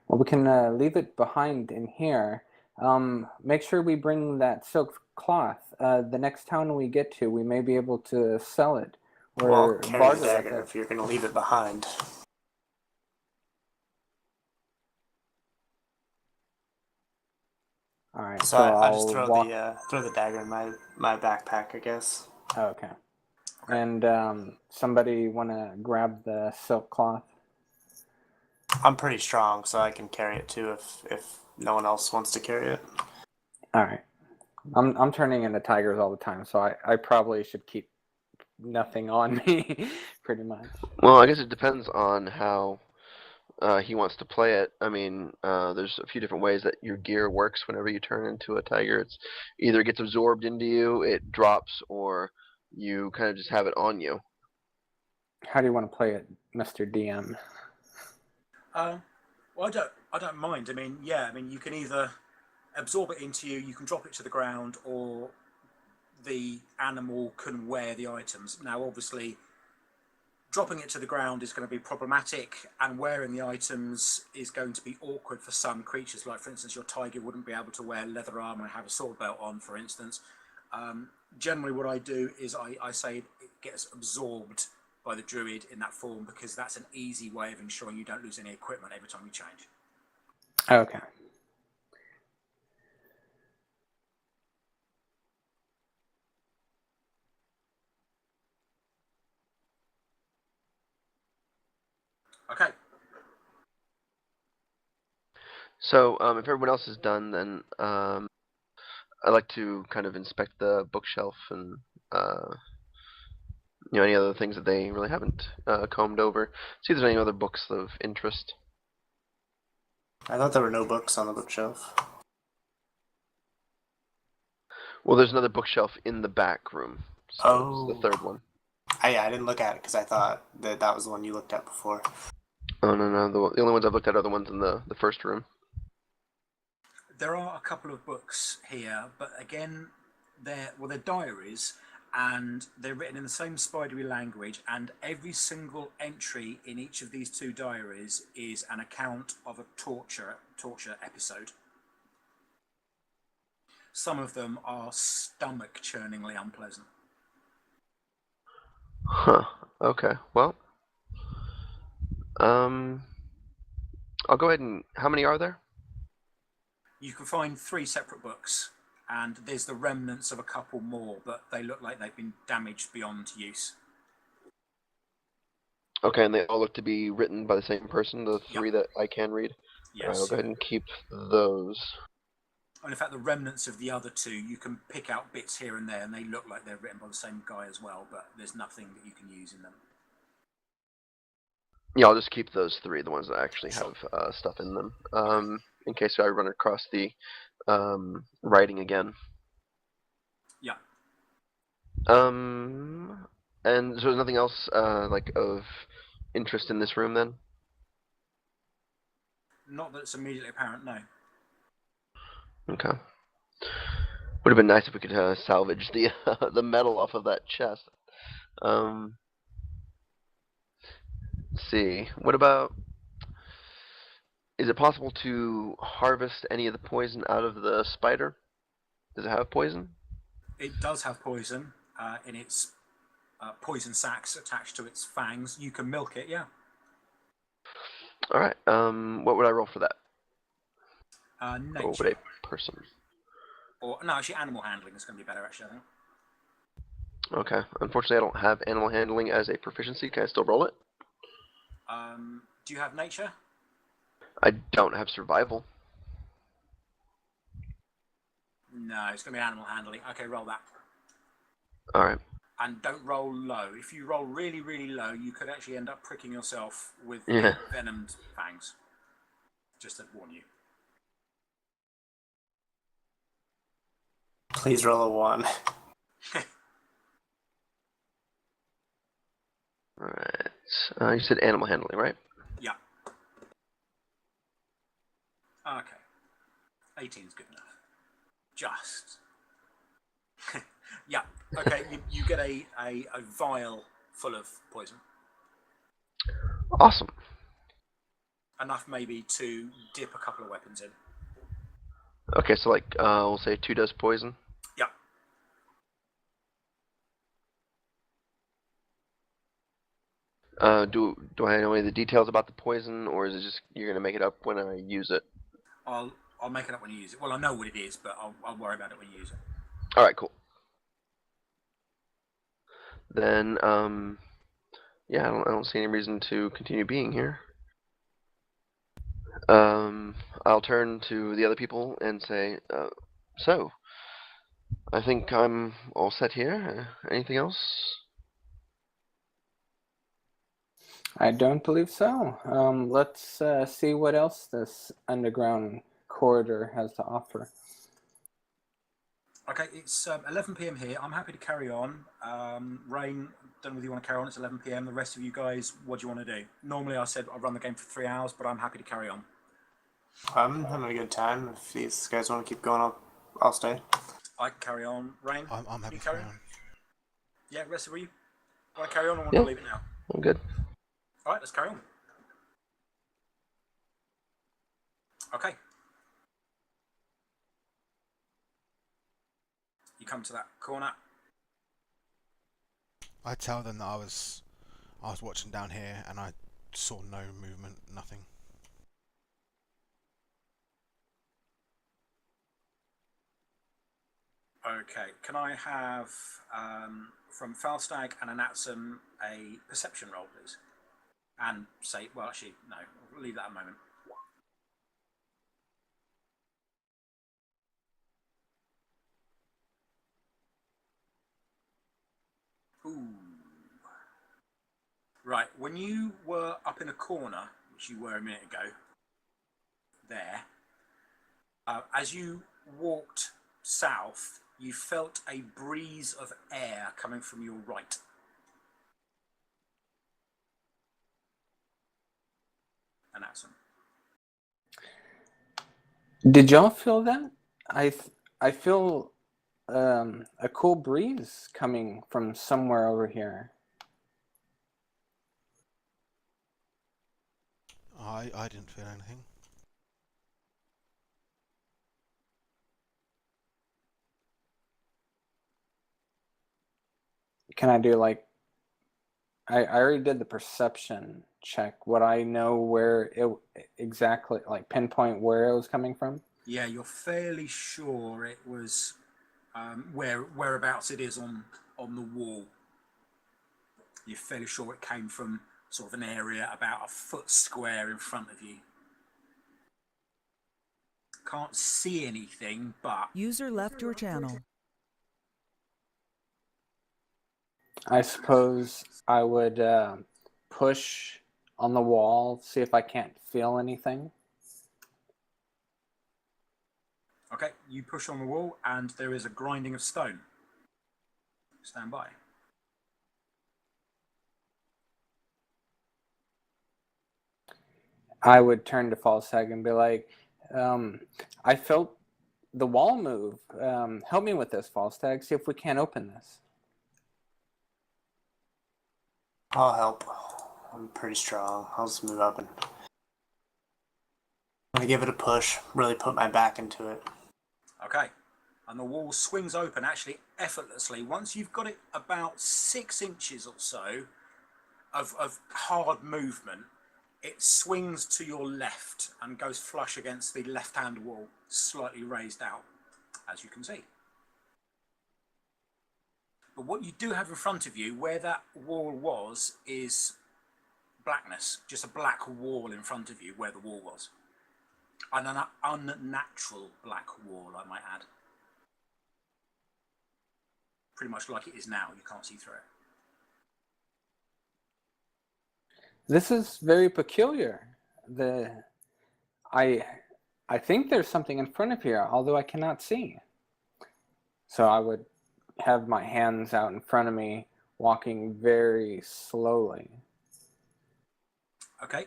Well, we can leave it behind in here. Make sure we bring that silk cloth. The next town we get to, we may be able to sell it Well, I'll or carry the barter with dagger it. if you're going to leave it behind. All right. So So I just I'll throw the dagger in my backpack, I guess. Okay. And somebody want to grab the silk cloth? I'm pretty strong, so I can carry it too if no one else wants to carry it. All right. I'm turning into tigers all the time, so I probably should keep nothing on me, pretty much. Well, I guess it depends on how he wants to play it. I mean, there's a few different ways that your gear works whenever you turn into a tiger. It's either gets absorbed into you, it drops, or you kind of just have it on you. How do you want to play it, Mr. DM? Well, I don't mind. I mean, yeah. I mean, you can either absorb it into you, you can drop it to the ground, or the animal can wear the items. Now, obviously, dropping it to the ground is going to be problematic, and wearing the items is going to be awkward for some creatures. Like, for instance, your tiger wouldn't be able to wear leather armor and have a sword belt on, for instance. Generally, what I do is I say it gets absorbed by the druid in that form, because that's an easy way of ensuring you don't lose any equipment every time you change. Okay. Okay. So, if everyone else is done, then I'd like to kind of inspect the bookshelf and any other things that they really haven't combed over. See if there's any other books of interest. I thought there were no books on the bookshelf. Well, there's another bookshelf in the back room. So it's the third one. I didn't look at it because I thought that was the one you looked at before. Oh, no. The only ones I've looked at are the ones in the first room. There are a couple of books here, but again, they're diaries, and they're written in the same spidery language, and every single entry in each of these two diaries is an account of a torture episode. Some of them are stomach-churningly unpleasant. Huh. Okay. Well, I'll I'll go ahead and. How many are there? You can find 3 separate books, and there's the remnants of a couple more, but they look like they've been damaged beyond use. Okay, and they all look to be written by the same person, the 3 Yep. that I can read? Yes. Alright, I'll go ahead and keep those. And in fact, the remnants of the other 2, you can pick out bits here and there, and they look like they're written by the same guy as well, but there's nothing that you can use in them. Yeah, I'll just keep those 3, the ones that actually Sure. have stuff in them, in case I run across the writing again. Yeah. And so there's nothing else like of interest in this room then? Not that it's immediately apparent, no. Okay. Would have been nice if we could salvage the the metal off of that chest. Let's see. What about? Is it possible to harvest any of the poison out of the spider? Does it have poison? It does have poison in its poison sacs attached to its fangs. You can milk it, yeah. All right. What would I roll for that? Nature. What would a person? Or no, actually, animal handling is going to be better. Actually, I think. Okay. Unfortunately, I don't have animal handling as a proficiency. Can I still roll it? Do you have nature? I don't have survival. No, it's going to be animal handling. Okay, roll that. All right. And don't roll low. If you roll really, really low, you could actually end up pricking yourself with Yeah. venomed fangs. Just to warn you. Please roll a 1. All right. You said animal handling, right? Yeah. Okay. 18 is good enough. Just. Yeah. Okay. You get a vial full of poison. Awesome. Enough maybe to dip a couple of weapons in. Okay, so like we'll say 2 dose poison. Yeah. Do I know any of the details about the poison, or is it just you're gonna make it up when I use it? I'll make it up when you use it. Well, I know what it is, but I'll worry about it when you use it. All right, cool. Then yeah, I don't see any reason to continue being here. I'll turn to the other people and say, so I think I'm all set here. Anything else? I don't believe so. Let's see what else this underground corridor has to offer. Okay, it's 11 p.m. here. I'm happy to carry on. Rain, don't know whether you want to carry on. It's 11 p.m. The rest of you guys, what do you want to do? Normally I said I'd run the game for 3 hours, but I'm happy to carry on. I'm having a good time. If these guys want to keep going, I'll stay. I can carry on. Rain, I'm happy you to carry carry on? on. Yeah, rest of you want to carry on or want Yeah. to leave it now? I'm good. All right, let's carry on. Okay. You come to that corner. I tell them that I was watching down here and I saw no movement, nothing. Okay, can I have from Falstag and Anatsum a perception roll, please? And say, well, actually, no, we'll leave that a moment. Ooh. Right, when you were up in a corner, which you were a minute ago, there, as you walked south, you felt a breeze of air coming from your right. Anatsum. Did y'all feel that? I feel a cool breeze coming from somewhere over here. I didn't feel anything. Can I do like I already did the perception. check? Would I know where it exactly, like pinpoint where it was coming from? Yeah, you're fairly sure it was whereabouts it is on the wall. You're fairly sure it came from sort of an area about a foot square in front of you. Can't see anything, but User left your channel. I suppose I would push on the wall, see if I can't feel anything. okay, you push on the wall and there is a grinding of stone. Stand by. I would turn to Falstag and be like, I felt the wall move. Help me with this, Falstag. See if we can't open this. I'll help. I'm pretty strong. I'll just move up and I'm gonna give it a push. Really put my back into it. Okay, and the wall swings open actually effortlessly. Once you've got it about 6 inches or so of hard movement, it swings to your left and goes flush against the left-hand wall, slightly raised out, as you can see. But what you do have in front of you, where that wall was, is blackness. Just a black wall in front of you where the wall was. An unnatural black wall, I might add. Pretty much like it is now. You can't see through it. This is very peculiar. I think there's something in front of here, although I cannot see. So I would have my hands out in front of me, walking very slowly. Okay.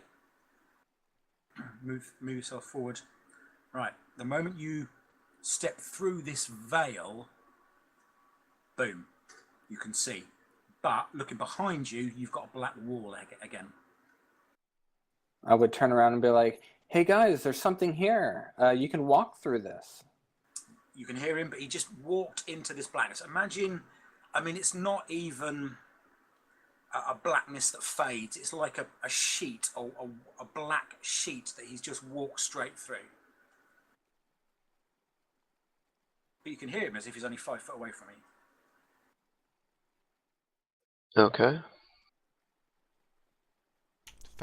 Move yourself forward. Right. The moment you step through this veil, boom, you can see. But looking behind you, you've got a black wall again. I would turn around and be like, hey guys, there's something here. You can walk through this. You can hear him, but he just walked into this blackness. Imagine, I mean, it's not even a blackness that fades. It's like a sheet, or a black sheet that he's just walked straight through. But you can hear him as if he's only 5 foot away from you. Okay.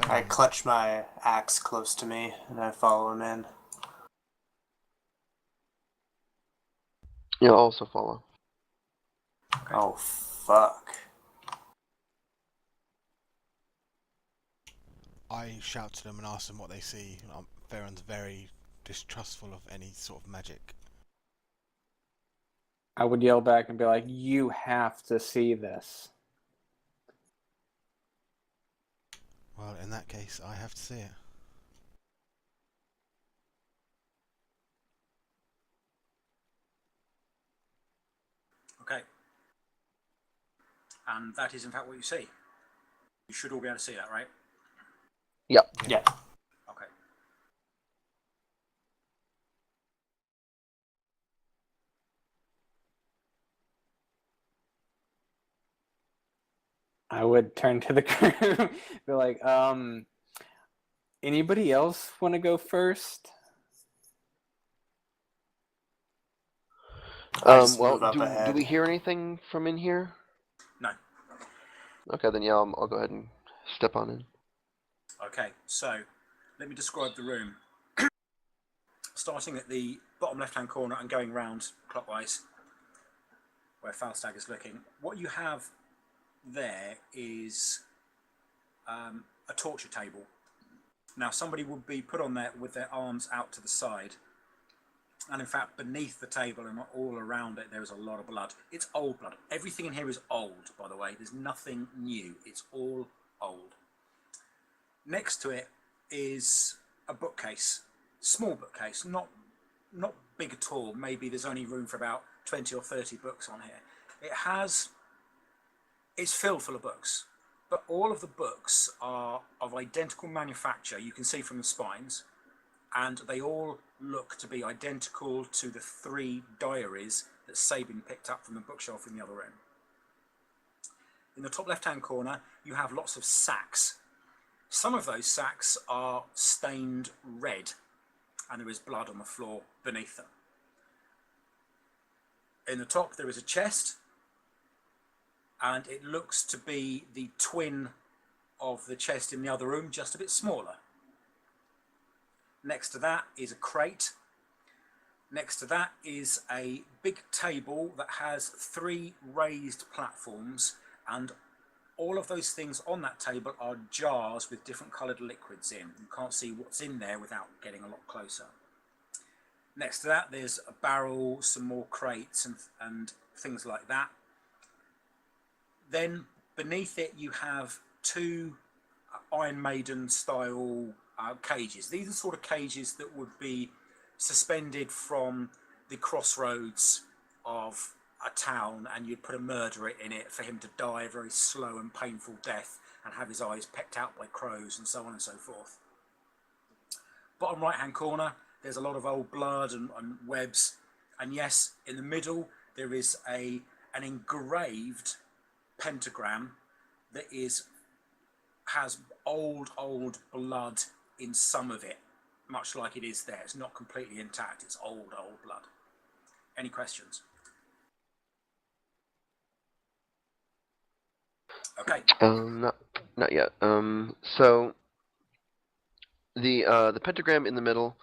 I clutch my axe close to me and I follow him in. You'll also follow. Okay. Oh, fuck. I shout to them and ask them what they see. Farron's very distrustful of any sort of magic. I would yell back and be like, you have to see this. Well, in that case, I have to see it. Okay. And that is in fact what you see. You should all be able to see that, right? Yep. Yeah. Okay. I would turn to the crew, be like, anybody else want to go first? Well, move up do ahead. we hear anything from in here? No. Okay, then yeah, I'll go ahead and step on in. Okay, so let me describe the room. Starting at the bottom left-hand corner and going round clockwise, where Falstag is looking. What you have there is a torture table. Now, somebody would be put on there with their arms out to the side. And in fact, beneath the table and all around it, there is a lot of blood. It's old blood. Everything in here is old, by the way. There's nothing new. It's all old. Next to it is a bookcase. Small bookcase, not big at all. Maybe there's only room for about 20 or 30 books on here. It's filled full of books, but all of the books are of identical manufacture. You can see from the spines, and they all look to be identical to the 3 diaries that Sabin picked up from the bookshelf in the other room. In the top left-hand corner, you have lots of sacks. Some of those sacks are stained red, and there is blood on the floor beneath them. In the top there is a chest, and it looks to be the twin of the chest in the other room, just a bit smaller. Next to that is a crate. Next to that is a big table that has 3 raised platforms, and all of those things on that table are jars with different coloured liquids in. You can't see what's in there without getting a lot closer. Next to that there's a barrel, some more crates and things like that. Then beneath it you have 2 Iron Maiden style cages. These are sort of cages that would be suspended from the crossroads of a town, and you'd put a murderer in it for him to die a very slow and painful death and have his eyes pecked out by crows and so on and so forth. Bottom right hand corner there's a lot of old blood and webs, and yes, in the middle there is an engraved pentagram that has old blood in some of it, much like it is there. It's not completely intact, it's old blood. Any questions? Okay. Not yet. So the pentagram in the middle,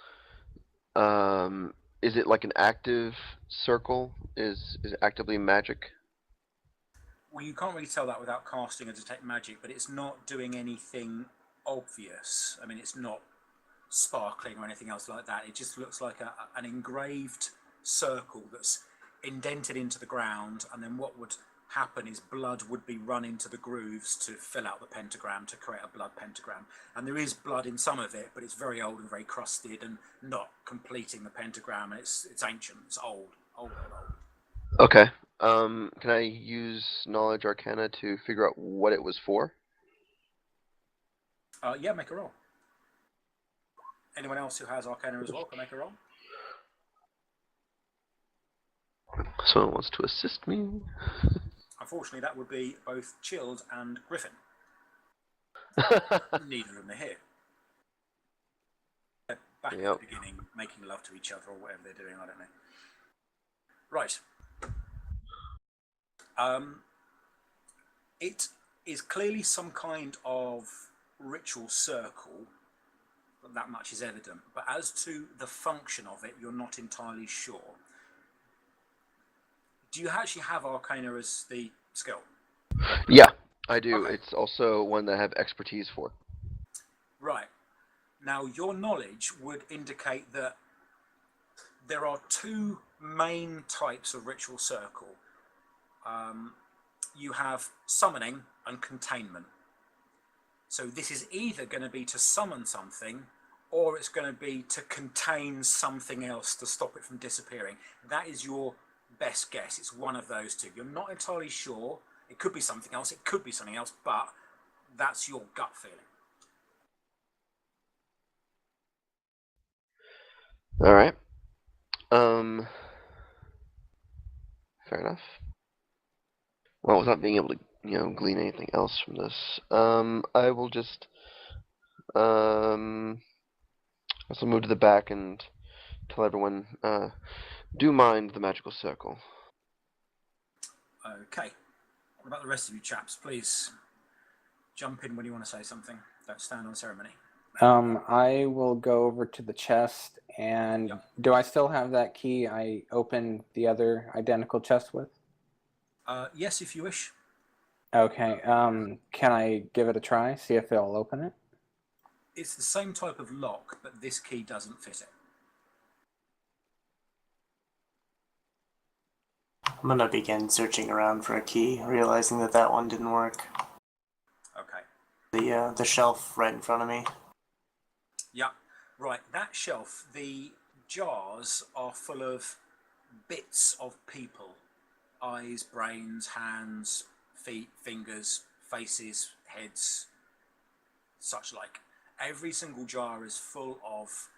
is it like an active circle? Is it actively magic? Well, you can't really tell that without casting a detect magic, but it's not doing anything obvious. I mean, it's not sparkling or anything else like that. It just looks like an engraved circle that's indented into the ground, and then what would happen is blood would be run into the grooves to fill out the pentagram, to create a blood pentagram. And there is blood in some of it, but it's very old and very crusted and not completing the pentagram. And it's ancient, it's old. Okay. Can I use Knowledge Arcana to figure out what it was for? Yeah, make a roll. Anyone else who has Arcana as well can make a roll. Someone wants to assist me. Unfortunately, that would be both Chilled and Griffin. Neither of them are here. They're back at the beginning, making love to each other or whatever they're doing, I don't know. Right. It is clearly some kind of ritual circle, but that much is evident. But as to the function of it, you're not entirely sure. Do you actually have Arcana as the skill? Yeah, I do. Okay. It's also one that I have expertise for. Right. Now, your knowledge would indicate that there are 2 main types of ritual circle. You have summoning and containment. So this is either going to be to summon something, or it's going to be to contain something else to stop it from disappearing. That is your best guess. It's one of those 2. You're not entirely sure. It could be something else, it could be something else, but that's your gut feeling. All right. Fair enough. Well, without being able to, glean anything else from this, I will just, also move to the back and tell everyone, do mind the magical circle. Okay. What about the rest of you chaps? Please jump in when you want to say something. Don't stand on ceremony. I will go over to the chest, and do I still have that key I opened the other identical chest with? Yes, if you wish. Okay, can I give it a try, see if it'll open it? It's the same type of lock, but this key doesn't fit it. I'm gonna begin searching around for a key, realizing that one didn't work. Okay. The shelf right in front of me. Yeah, right. That shelf, the jars are full of bits of people. Eyes, brains, hands, feet, fingers, faces, heads, such like. Every single jar is full of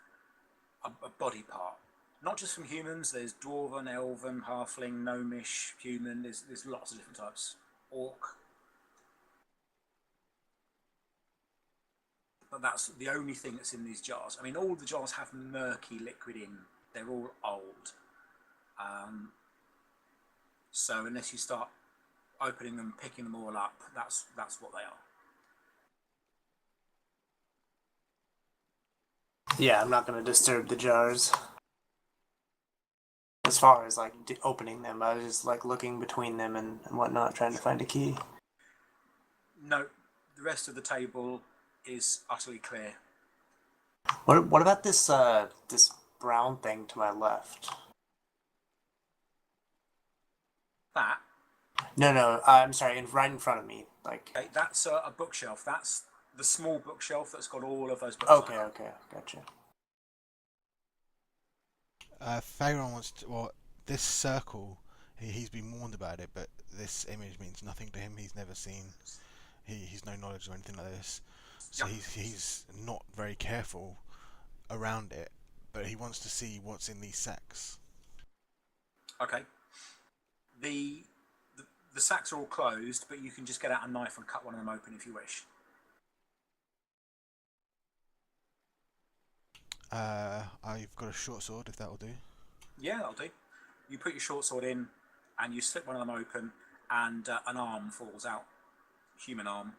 a body part. Not just from humans, there's dwarven, elven, halfling, gnomish, human, there's lots of different types. Orc. but that's the only thing that's in these jars. I mean, all the jars have murky liquid in. They're all old. So unless you start opening them, picking them all up, that's what they are. Yeah, I'm not going to disturb the jars. As far as like opening them, I was just like looking between them and whatnot, trying to find a key. No, the rest of the table is utterly clear. What about this this brown thing to my left? That? No, I'm sorry, right in front of me. Like. Okay, that's a bookshelf. That's the small bookshelf that's got all of those books. Okay, gotcha. Pharaoh wants to. Well, this circle, he's been warned about it, but this image means nothing to him. He's never seen. He's no knowledge or anything like this, so Yep. he's not very careful around it. But he wants to see what's in these sacks. Okay. The sacks are all closed, but you can just get out a knife and cut one of them open if you wish. I've got a short sword, if that'll do. Yeah, that'll do. You put your short sword in, and you slip one of them open, and an arm falls out. Human arm.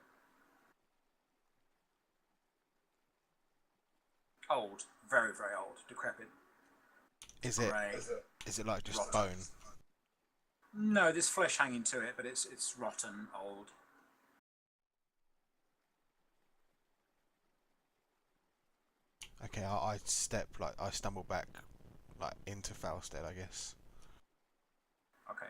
Old. Very, very old. Decrepit. Is Grey. it like just Rotten. bone? No, there's flesh hanging to it, but it's rotten, old. Okay, I stumble back, like into Falstead, I guess. Okay.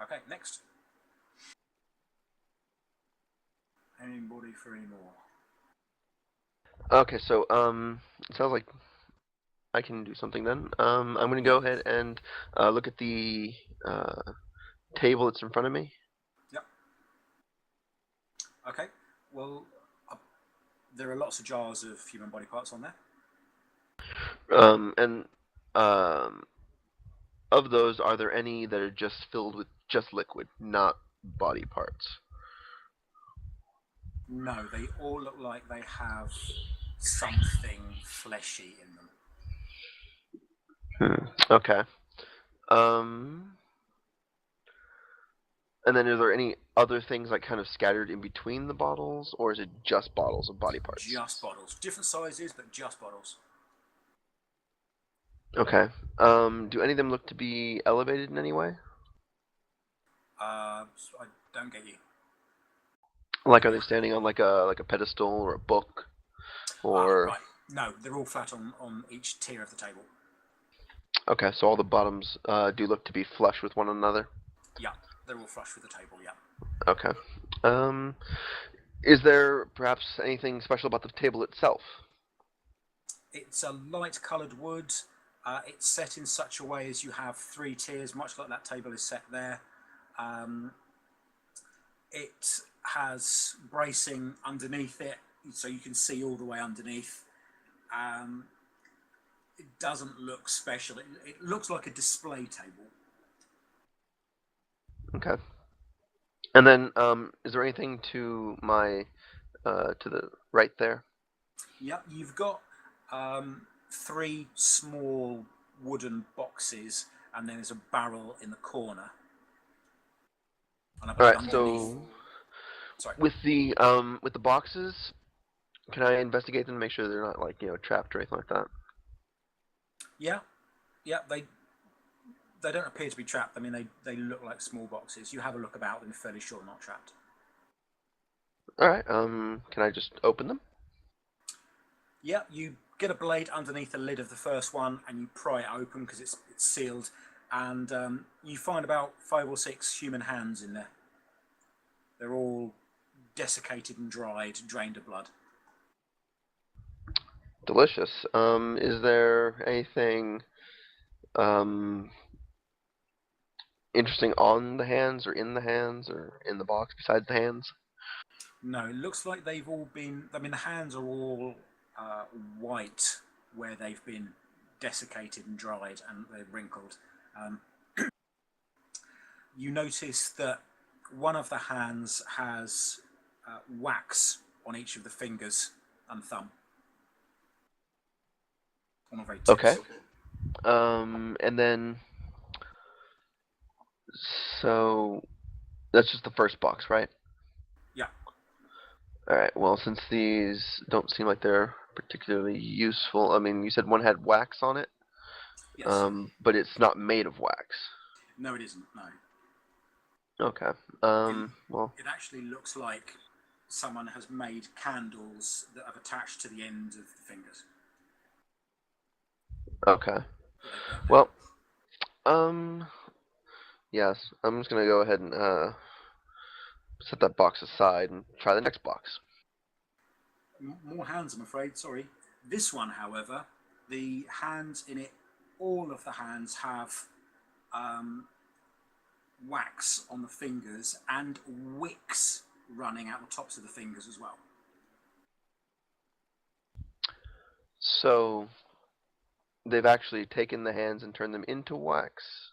Okay, next. Anybody for any more? Okay, so it sounds like I can do something then. I'm gonna go ahead and look at the table that's in front of me. Yep. Okay. Well, there are lots of jars of human body parts on there. And of those, are there any that are just filled with just liquid, not body parts? No, they all look like they have something fleshy in them. Okay. And then are there any other things like kind of scattered in between the bottles, or is it just bottles of body parts? Just bottles. Different sizes, but just bottles. Okay. Do any of them look to be elevated in any way? I don't get you. Like, are they standing on like a pedestal or a book, or? Right. No, they're all flat on each tier of the table. Okay, so all the bottoms do look to be flush with one another. Yeah, they're all flush with the table. Yeah. Okay. Is there perhaps anything special about the table itself? It's a light-coloured wood. It's set in such a way as you have 3 tiers, much like that table is set there. It has bracing underneath it, so you can see all the way underneath. It doesn't look special. It looks like a display table. Okay. And then, is there anything to my to the right there? Yep, you've got 3 small wooden boxes, and then there's a barrel in the corner. And All right. So, sorry. with the boxes, can I investigate them to make sure they're not like trapped or anything like that? Yeah, they don't appear to be trapped. I mean, they look like small boxes. You have a look about them, fairly sure not trapped. All right. Can I just open them? Yeah, you get a blade underneath the lid of the first one, and you pry it open because it's sealed, and you find about 5 or 6 human hands in there. They're all desiccated and dried, drained of blood. Delicious. Is there anything interesting on the hands, or in the hands, or in the box besides the hands? No, it looks like they've all been. I mean, the hands are all white, where they've been desiccated and dried, and they're wrinkled. you notice that one of the hands has wax on each of the fingers and thumb. On a very tips. Okay. And then, so that's just the first box, right? Yeah. All right. Well, since these don't seem like they're particularly useful, I mean, you said one had wax on it, Yes. but it's not made of wax. No, it isn't. No. Okay. Well, It actually looks like someone has made candles that have attached to the ends of the fingers. okay. Well, yes, I'm just gonna go ahead and set that box aside and try the next box. More hands, I'm afraid. Sorry. This one, however, the hands in it, all of the hands have wax on the fingers and wicks running out the tops of the fingers as well. So they've actually taken the hands and turned them into wax.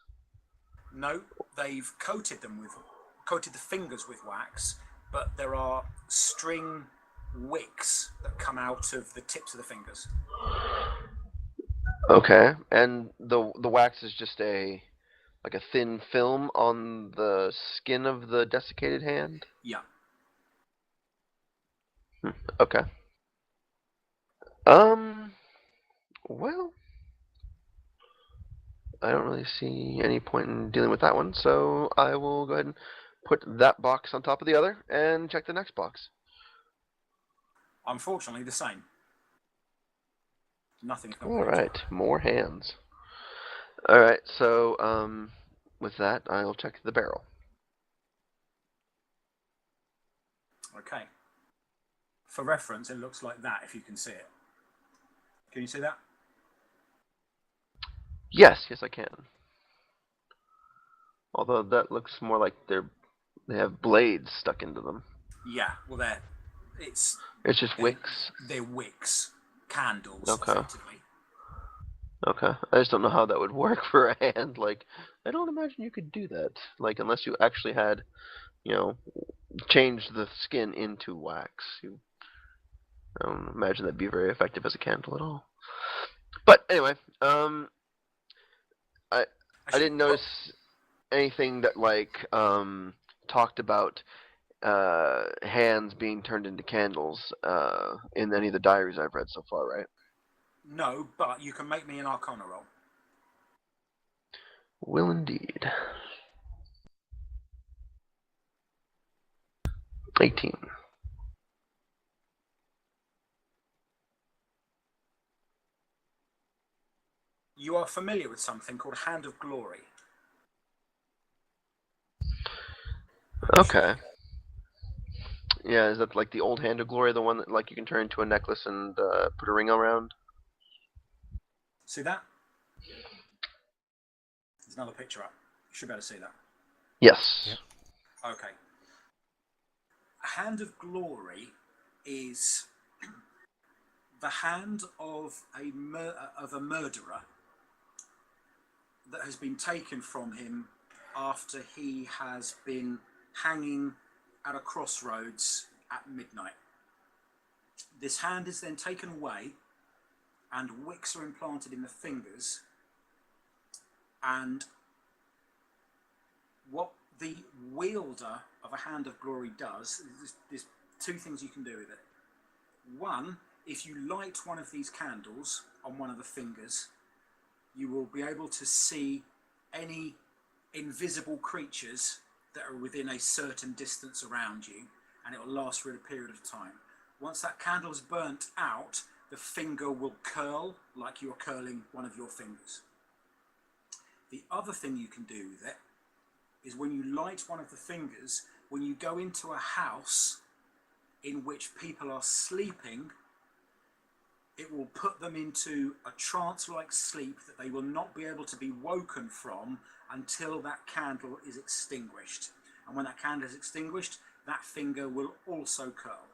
No, they've coated the fingers with wax, but there are string wicks that come out of the tips of the fingers. Okay, and the wax is just a thin film on the skin of the desiccated hand. Yeah. Okay. Well, I don't really see any point in dealing with that one, so I will go ahead and put that box on top of the other and check the next box. Unfortunately, the same. Nothing. All right, more hands. All right, so with that, I'll check the barrel. Okay. For reference, it looks like that if you can see it. Can you see that? Yes, I can. Although that looks more like they have blades stuck into them. Yeah, well, it's just wicks. They're wicks, candles, Okay. effectively. Okay, I just don't know how that would work for a hand. I don't imagine you could do that. Unless you actually had, changed the skin into wax. I don't imagine that'd be very effective as a candle at all. But anyway, I didn't notice anything that talked about hands being turned into candles in any of the diaries I've read so far, right? No, but you can make me an Arcana roll. Will indeed. 18. You are familiar with something called Hand of Glory. Okay. Yeah, is that like the old Hand of Glory, the one that you can turn into a necklace and put a ring around? See that? There's another picture up. You should be able to see that. Yes. Yep. Okay. A Hand of Glory is the hand of a murderer that has been taken from him after he has been hanging at a crossroads at midnight. This hand is then taken away and wicks are implanted in the fingers, and what the wielder of a Hand of Glory does, there's two things you can do with it. One, if you light one of these candles on one of the fingers, you will be able to see any invisible creatures that are within a certain distance around you, and it will last for a period of time. Once that candle is burnt out, the finger will curl like you're curling one of your fingers. The other thing you can do with it is when you light one of the fingers, when you go into a house in which people are sleeping, it will put them into a trance-like sleep that they will not be able to be woken from until that candle is extinguished. And when that candle is extinguished, that finger will also curl.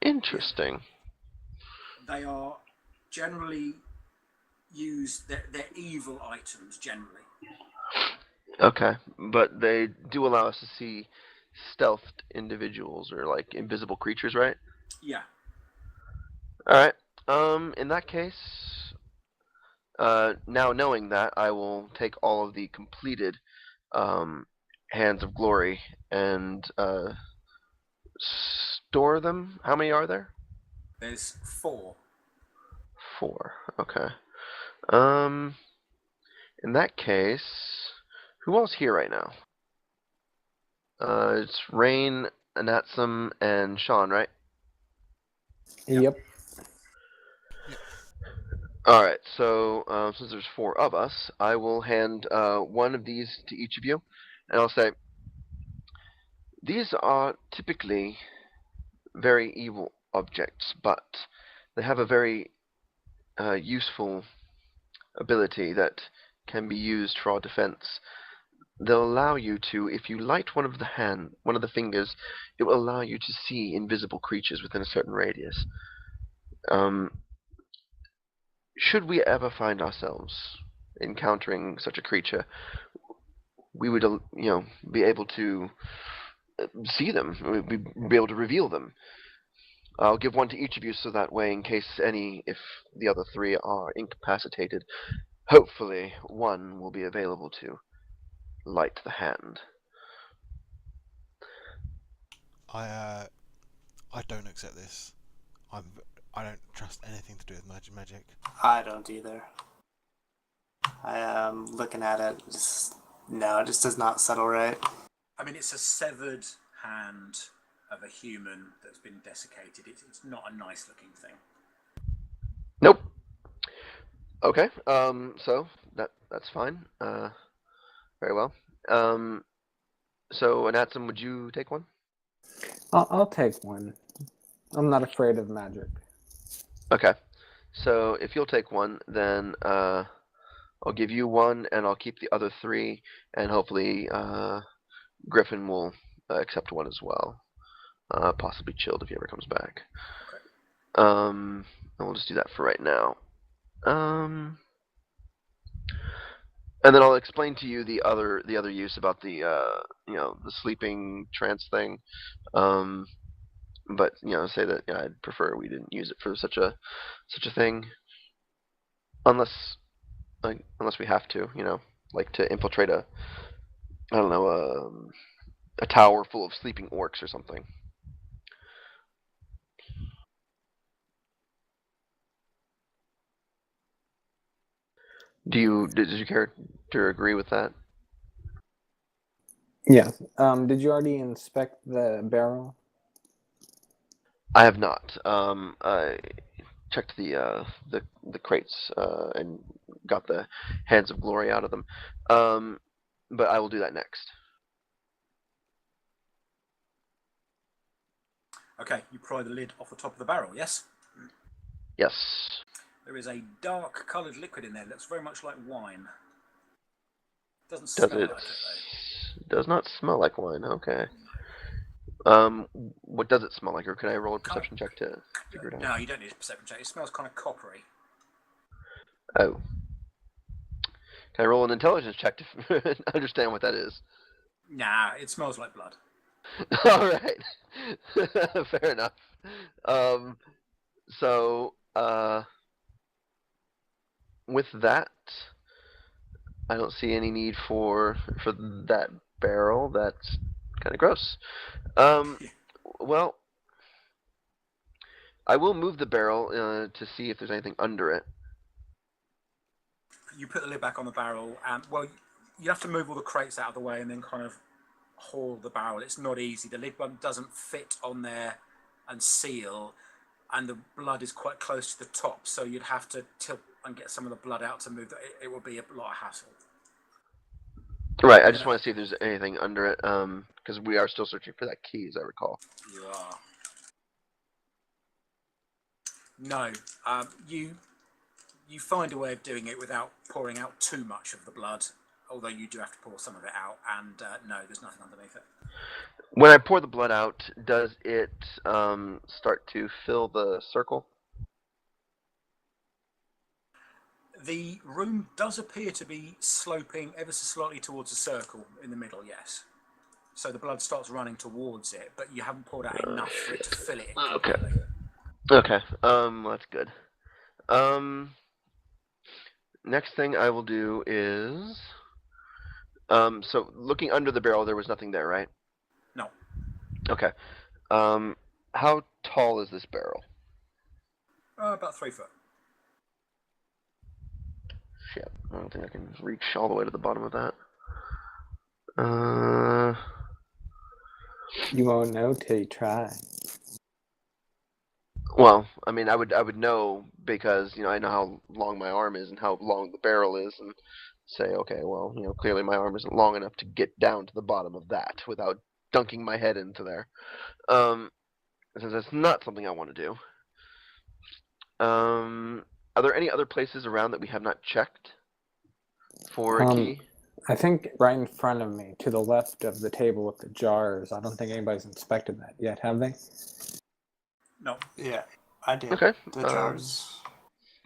Interesting. They are generally used, they're evil items generally. Okay, but they do allow us to see stealthed individuals or like invisible creatures, right? Yeah. All right. In that case, now knowing that, I will take all of the completed um, hands of glory and store them. How many are there? There's 4. 4. Okay. Um, in that case, who else here right now? It's Rain, Anatsum, and Sean, right? Yep. All right. So since there's 4 of us, I will hand one of these to each of you, and I'll say these are typically very evil objects, but they have a very useful ability that can be used for our defense. They'll allow you to, if you light one of the fingers, it will allow you to see invisible creatures within a certain radius. Um, should we ever find ourselves encountering such a creature, we would, be able to see them. We'd be able to reveal them. I'll give one to each of you, so that way, in case if the other 3 are incapacitated, hopefully one will be available to light the hand. I don't accept this. I don't trust anything to do with magic. I don't either. I am looking at it. No, it just does not settle right. I mean, it's a severed hand of a human that's been desiccated. It's not a nice looking thing. Nope. Okay. So that's fine. Very well. So Anatsum, would you take one? I'll take one. I'm not afraid of magic. Okay. So if you'll take one, then I'll give you one, and I'll keep the other 3, and hopefully Griffin will accept one as well. Possibly Chilled if he ever comes back. Okay. And we'll just do that for right now. And then I'll explain to you the other use about the the sleeping trance thing. But say that I'd prefer we didn't use it for such a thing, unless we have to, like to infiltrate a tower full of sleeping orcs or something. Did you care to agree with that? Yeah. Did you already inspect the barrel? I have not. I checked the crates and got the hands of glory out of them. But I will do that next. Okay, you pry the lid off the top of the barrel, yes? Yes. There is a dark coloured liquid in there that looks very much like wine. Doesn't Does smell it? like it, though. Does not smell like wine. Okay. What does it smell like, or can I roll a perception check to figure it out? No, you don't need a perception check. It smells kind of coppery. Oh. Can I roll an intelligence check to understand what that is? Nah, it smells like blood. All right. Fair enough. So, with that, I don't see any need for that barrel. That's kind of gross. Well, I will move the barrel to see if there's anything under it. You put the lid back on the barrel, and well, you have to move all the crates out of the way and then kind of haul the barrel. It's not easy. The lid doesn't fit on there and seal, and the blood is quite close to the top, so you'd have to tilt and get some of the blood out to move. It would be a lot of hassle. Right. I just want to see if there's anything under it, because we are still searching for that key, as I recall. You are. No. You find a way of doing it without pouring out too much of the blood, although you do have to pour some of it out, and no, there's nothing underneath it. When I pour the blood out, does it start to fill the circle? The room does appear to be sloping ever so slightly towards a circle in the middle, yes. So the blood starts running towards it, but you haven't poured out enough for it to fill it Okay. completely. Okay. That's good. Next thing I will do is, so looking under the barrel, there was nothing there, right? No. Okay. How tall is this barrel? About 3 foot. Shit, I don't think I can reach all the way to the bottom of that. You won't know till you try. Well, I mean, I would know because I know how long my arm is and how long the barrel is, and say, okay, well, clearly my arm isn't long enough to get down to the bottom of that without dunking my head into there. Since that's not something I want to do. Are there any other places around that we have not checked for a key? I think right in front of me, to the left of the table with the jars. I don't think anybody's inspected that yet, have they? No. Yeah, I did. Okay. The jars.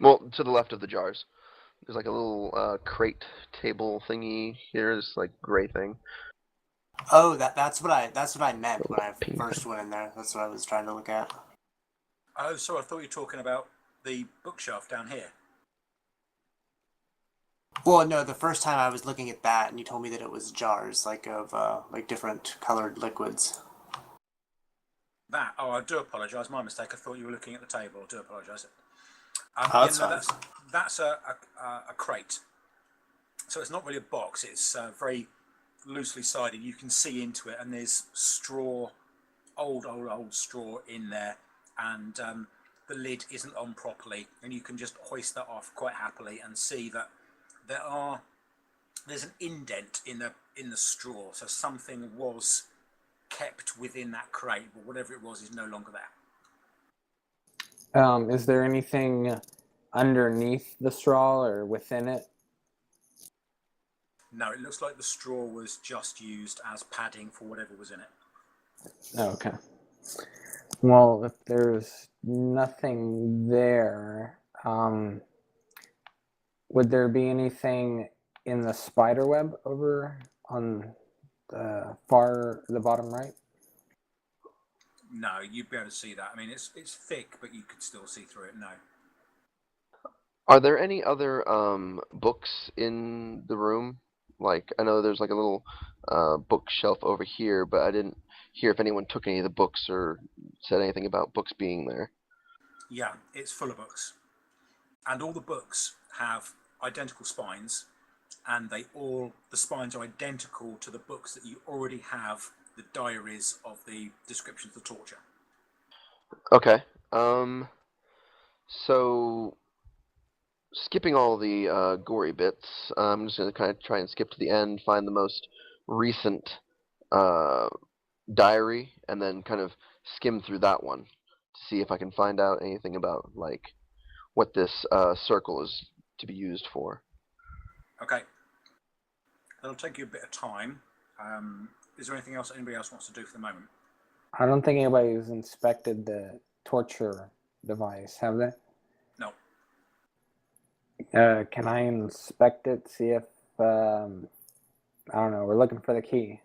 Well, to the left of the jars. There's like a little crate table thingy here. This like gray thing. Oh, that's what I meant when I first went in there. That's what I was trying to look at. Oh, so I thought you were talking about the bookshelf down here. Well, no, the first time I was looking at that, and you told me that it was jars, like of like different colored liquids. Oh, I do apologise. My mistake. I thought you were looking at the table. I do apologise. That's fine. That's a crate. So it's not really a box. It's very loosely sided. You can see into it, and there's straw, old straw in there, and the lid isn't on properly, and you can just hoist that off quite happily and see that there's an indent in the straw. So something was kept within that crate, but whatever it was is no longer there. Is there anything underneath the straw or within it? No, it looks like the straw was just used as padding for whatever was in it. Oh, okay. Well, if there's nothing there, would there be anything in the spider web over on the bottom right? No, you'd be able to see that. I mean, it's thick, but you could still see through it. No. Are there any other books in the room? Like, I know there's like a little bookshelf over here, but I didn't hear if anyone took any of the books or said anything about books being there. Yeah, it's full of books. And all the books have identical spines, and the spines are identical to the books that you already have, the diaries of the descriptions of the torture. Okay. So skipping all the gory bits, I'm just going to kind of try and skip to the end, find the most recent diary, and then kind of skim through that one to see if I can find out anything about like what this circle is to be used for. Okay. That'll take you a bit of time. Is there anything else anybody else wants to do for the moment? I don't think anybody's inspected the torture device, have they? No. Can I inspect it, see if, I don't know, we're looking for the key.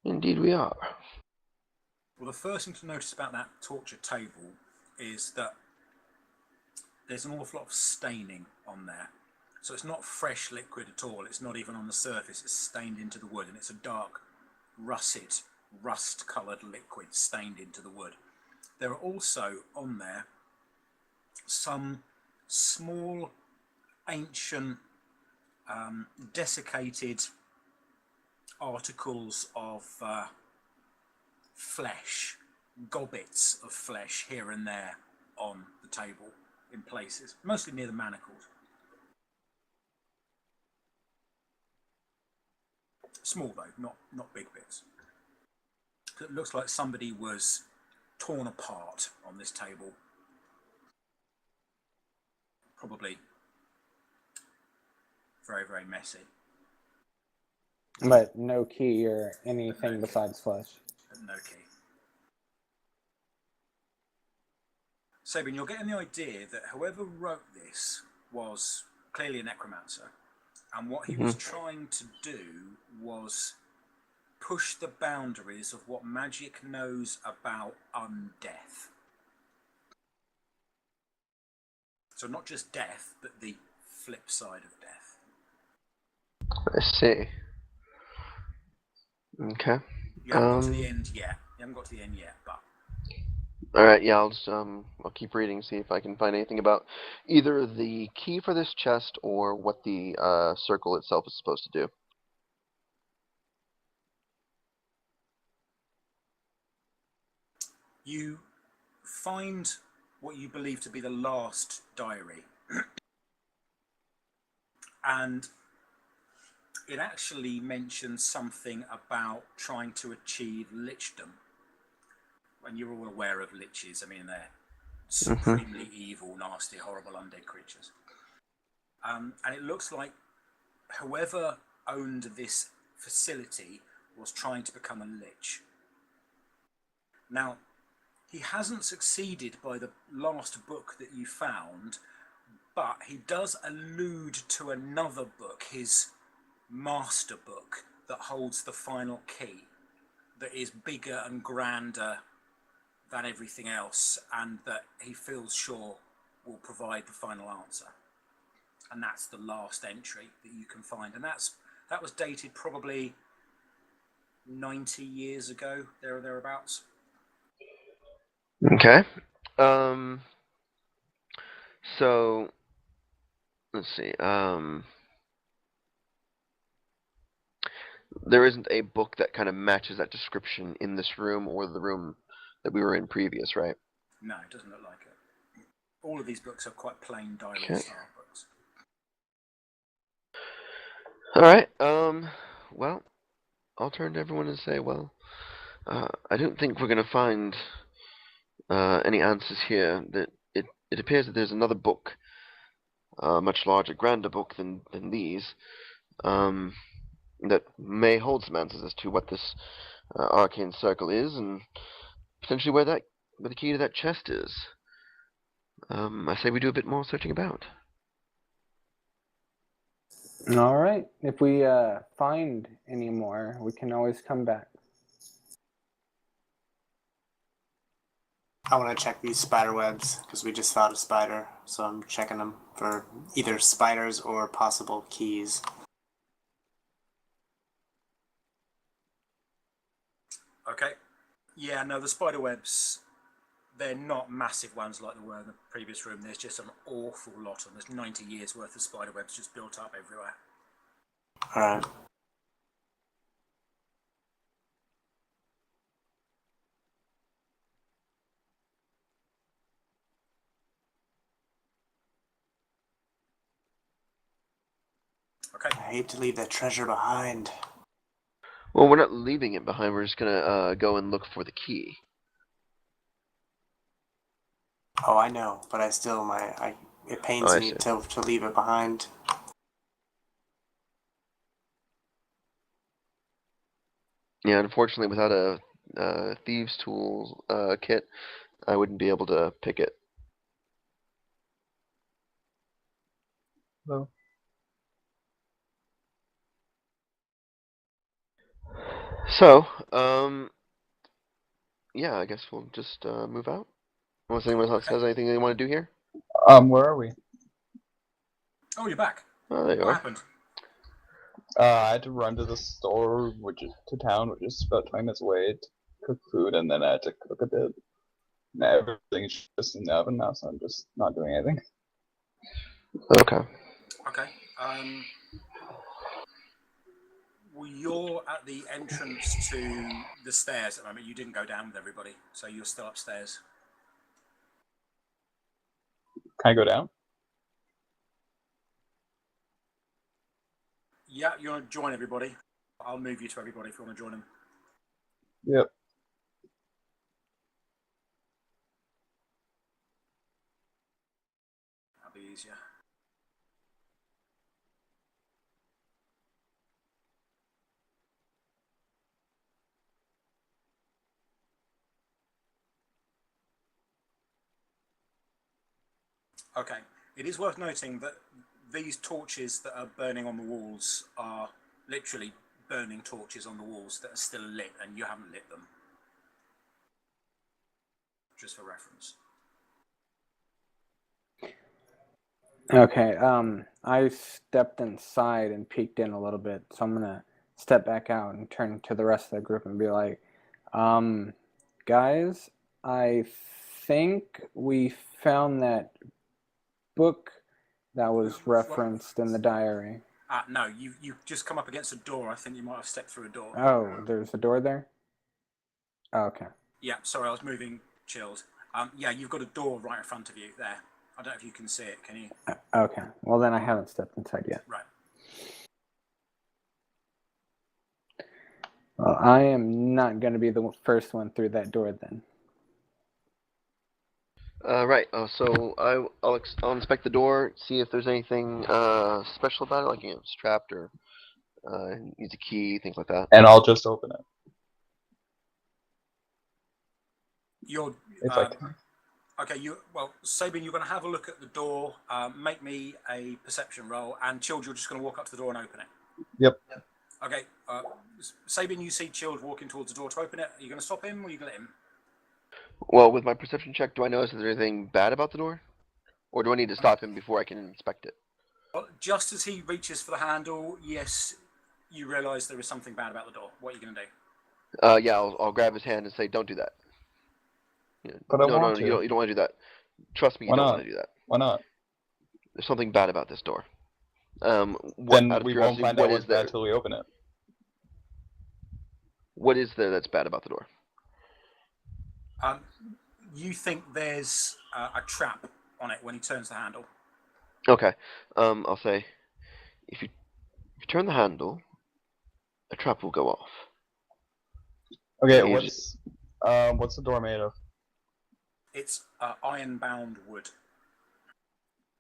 Indeed we are. Well, the first thing to notice about that torture table is that there's an awful lot of staining on there. So it's not fresh liquid at all. It's not even on the surface. It's stained into the wood, and it's a dark, rust-coloured liquid stained into the wood. There are also on there some small, ancient, desiccated articles of flesh, gobbets of flesh here and there on the table in places, mostly near the manacles. Small though, not big bits. It looks like somebody was torn apart on this table. Probably very, very messy. But no key or anything besides flesh. No key. Sabin, you're getting the idea that whoever wrote this was clearly a necromancer, and what he was trying to do was push the boundaries of what magic knows about undeath. So not just death, but the flip side of death. I see. Okay. You haven't got to the end yet. You haven't got to the end yet, but... Alright, yeah, I'll keep reading, see if I can find anything about either the key for this chest or what the circle itself is supposed to do. You find what you believe to be the last diary. And it actually mentions something about trying to achieve lichdom. And you're all aware of liches. I mean, they're supremely evil, nasty, horrible undead creatures. And it looks like whoever owned this facility was trying to become a lich. Now, he hasn't succeeded by the last book that you found, but he does allude to another book, his master book, that holds the final key, that is bigger and grander than everything else, and that he feels sure will provide the final answer. And that's the last entry that you can find, and that was dated probably 90 years ago, there or thereabouts. Okay. So let's see. There isn't a book that kind of matches that description in this room or the room that we were in previous, right? No, it doesn't look like it. All of these books are quite plain diary style books. Alright, well, I'll turn to everyone and say, well, I don't think we're going to find any answers here. That it appears that there's another book, much larger, grander book than these, that may hold some answers as to what this arcane circle is, and potentially where the key to that chest is. I say we do a bit more searching about. All right. If we find any more, we can always come back. I want to check these spider webs because we just found a spider, so I'm checking them for either spiders or possible keys. Okay. Yeah, no, the spider webs, they're not massive ones like they were in the previous room. There's just an awful lot of them. There's 90 years worth of spider webs just built up everywhere. Alright. Okay. I hate to leave that treasure behind. Well, we're not leaving it behind. We're just gonna go and look for the key. Oh, I know, but I still, it pains me to leave it behind. Yeah, unfortunately, without a thieves' tool kit, I wouldn't be able to pick it. Hello. So, yeah, I guess we'll just move out. Unless anyone else has anything they want to do here. Where are we? Oh, you're back. Oh, there you What are. happened? I had to run to the store, to town, which is about 20 minutes away, to cook food, and then I had to cook a bit. Now everything's just in the oven now, so I'm just not doing anything. Okay. Okay. Well, you're at the entrance to the stairs at the moment. You didn't go down with everybody, so you're still upstairs. Can I go down? Yeah, you want to join everybody? I'll move you to everybody if you want to join them. Yep. That'll be easier. Okay. It is worth noting that these torches that are burning on the walls are literally burning torches on the walls that are still lit, and you haven't lit them. Just for reference. Okay, I stepped inside and peeked in a little bit, so I'm gonna step back out and turn to the rest of the group and be like, guys, I think we found that book that was referenced in the diary. No, you've just come up against a door. I think you might have stepped through a door. Oh, there's a door there? Oh, okay. Yeah, sorry, I was moving chilled. Yeah, you've got a door right in front of you there. I don't know if you can see it, can you? Okay, well then I haven't stepped inside yet. Right. Well, I am not going to be the first one through that door then. Right. So I'll inspect the door, see if there's anything special about it, like it's trapped or needs a key, things like that. And I'll just open it. You're If I can. okay. Sabine, you're going to have a look at the door. Make me a perception roll, and Chilled, you're just going to walk up to the door and open it. Yep. Okay. Sabine, you see Chilled walking towards the door to open it. Are you going to stop him, or are you going to let him? Well, with my perception check, do I notice that there's anything bad about the door, or do I need to stop him before I can inspect it? Well, just as he reaches for the handle, yes, you realise there is something bad about the door. What are you going to do? Yeah, I'll grab his hand and say, "Don't do that." But no, I want no, to. you don't want to do that. Trust me, you Why don't not? want to do that. Why not? There's something bad about this door. Then we won't find out what's bad until we open it. What is there that's bad about the door? You think there's a trap on it when he turns the handle. Okay. I'll say, if you turn the handle, a trap will go off. Okay, what's the door made of? It's iron-bound wood.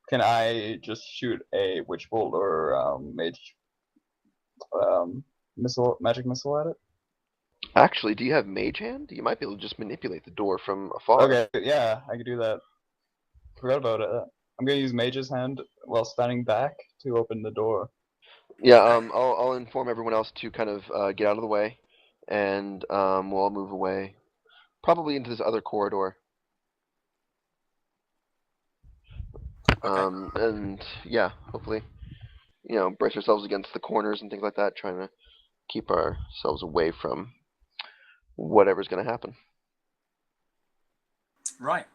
Can I just shoot a witch bolt or magic missile at it? Actually, do you have mage hand? You might be able to just manipulate the door from afar. Okay, yeah, I could do that. Forgot about it. I'm gonna use mage's hand while standing back to open the door. Yeah, I'll inform everyone else to kind of get out of the way, and we'll all move away, probably into this other corridor. Okay. And yeah, hopefully, brace ourselves against the corners and things like that, trying to keep ourselves away from whatever's going to happen. Right.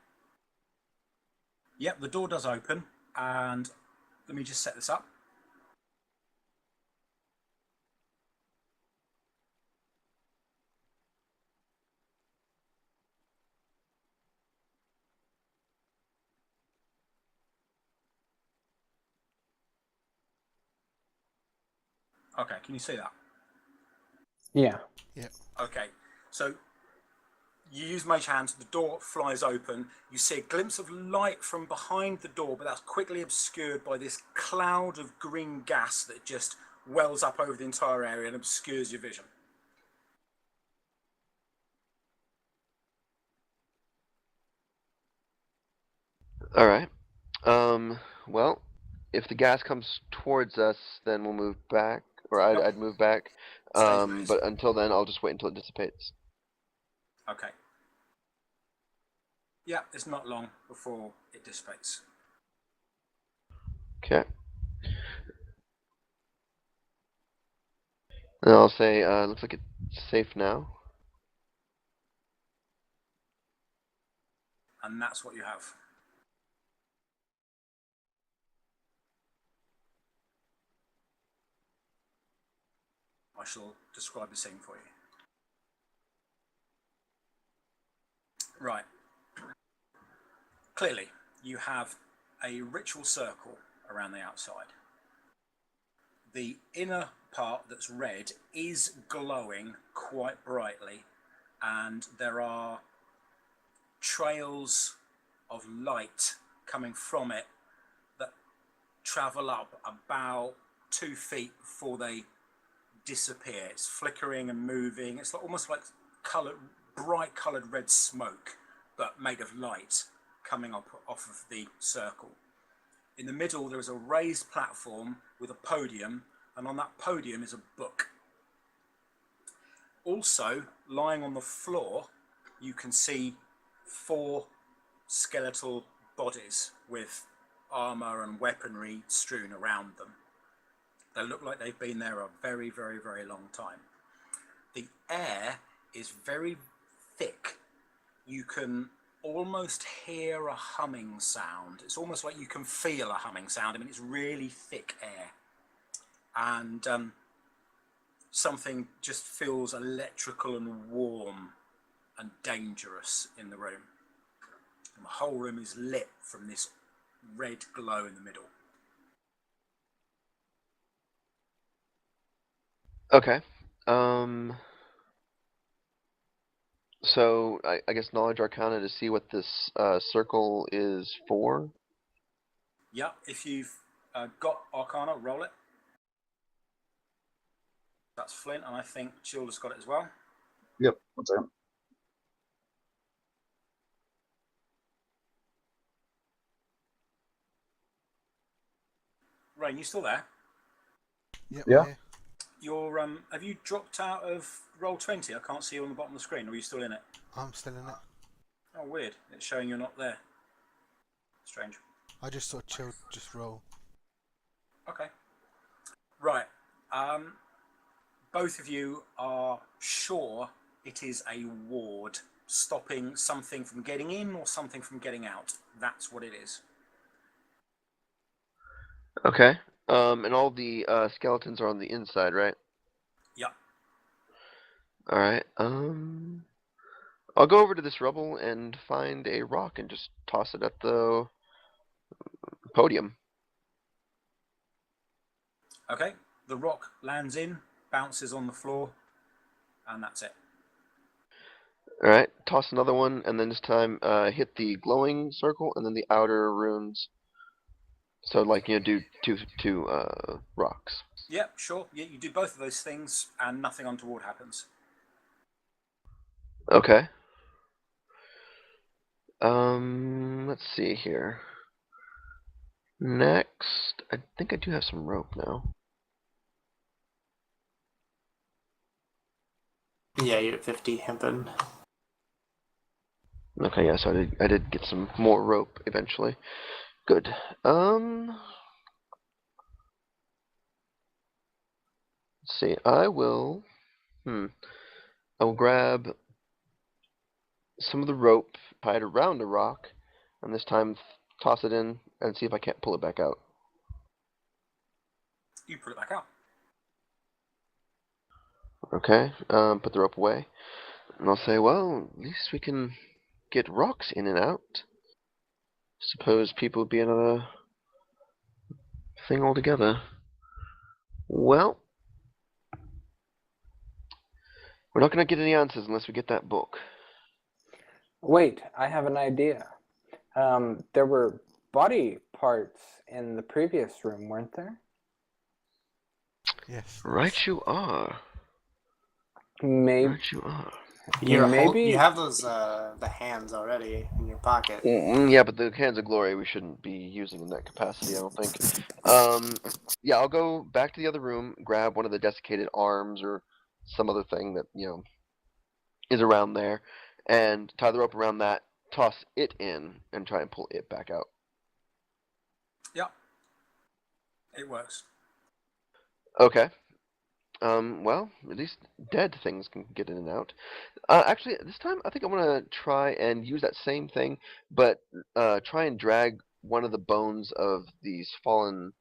Yep, the door does open, and let me just set this up. Okay, can you see that? Yeah. Yeah. Okay, so you use mage hands, the door flies open, you see a glimpse of light from behind the door, but that's quickly obscured by this cloud of green gas that just wells up over the entire area and obscures your vision. All right. Well, if the gas comes towards us, then we'll move back, or I'd move back. But until then, I'll just wait until it dissipates. Okay. Yeah, it's not long before it dissipates. Okay. And I'll say, looks like it's safe now. And that's what you have. I shall describe the scene for you. Right. Clearly, you have a ritual circle around the outside. The inner part that's red is glowing quite brightly, and there are trails of light coming from it that travel up about 2 feet before they disappear. It's flickering and moving. It's almost like bright coloured red smoke, but made of light coming up off of the circle. In the middle, there is a raised platform with a podium, and on that podium is a book. Also, lying on the floor, you can see 4 skeletal bodies with armour and weaponry strewn around them. They look like they've been there a very, very, very long time. The air is very thick. You can almost hear a humming sound. It's almost like you can feel a humming sound. I mean, it's really thick air. And something just feels electrical and warm and dangerous in the room. And the whole room is lit from this red glow in the middle. Okay. So I guess knowledge arcana to see what this circle is for. Yeah, if you've got arcana, roll it. That's Flint, and I think Childa's got it as well. Yep, 1 second. Rain, you still there? Yep, Yeah. I'm here. You're have you dropped out of roll 20? I can't see you on the bottom of the screen. Or are you still in it? I'm still in it. Oh, weird. It's showing you're not there. Strange. I just thought chill, just roll. Okay. Right. Both of you are sure it is a ward stopping something from getting in or something from getting out. That's what it is. Okay. And all the skeletons are on the inside, right? Yeah. All right. I'll go over to this rubble and find a rock and just toss it at the podium. Okay. The rock lands in, bounces on the floor, and that's it. All right. Toss another one, and then this time hit the glowing circle and then the outer runes. So like do two rocks. Yeah, sure. Yeah, you do both of those things, and nothing untoward happens. Okay. Let's see here. Next, I think I do have some rope now. Yeah, you're at 50 hempen. Okay, yeah, so I did get some more rope eventually. Good. Let's see. I will grab some of the rope, tie it around a rock, and this time toss it in and see if I can't pull it back out. You pull it back out. Okay. Put the rope away, and I'll say, well, at least we can get rocks in and out. Suppose people would be another thing altogether. Well, we're not going to get any answers unless we get that book. Wait, I have an idea. There were body parts in the previous room, weren't there? Yes. Right you are. Maybe. Right you are. Maybe You have those the hands already in your pocket. Yeah, but the Hands of Glory we shouldn't be using in that capacity, I don't think. Yeah, I'll go back to the other room, grab one of the desiccated arms or some other thing that, is around there, and tie the rope around that, toss it in, and try and pull it back out. Yeah. It works. Okay. Well, at least dead things can get in and out. Actually, this time I think I'm gonna try and use that same thing, but try and drag one of the bones of these fallen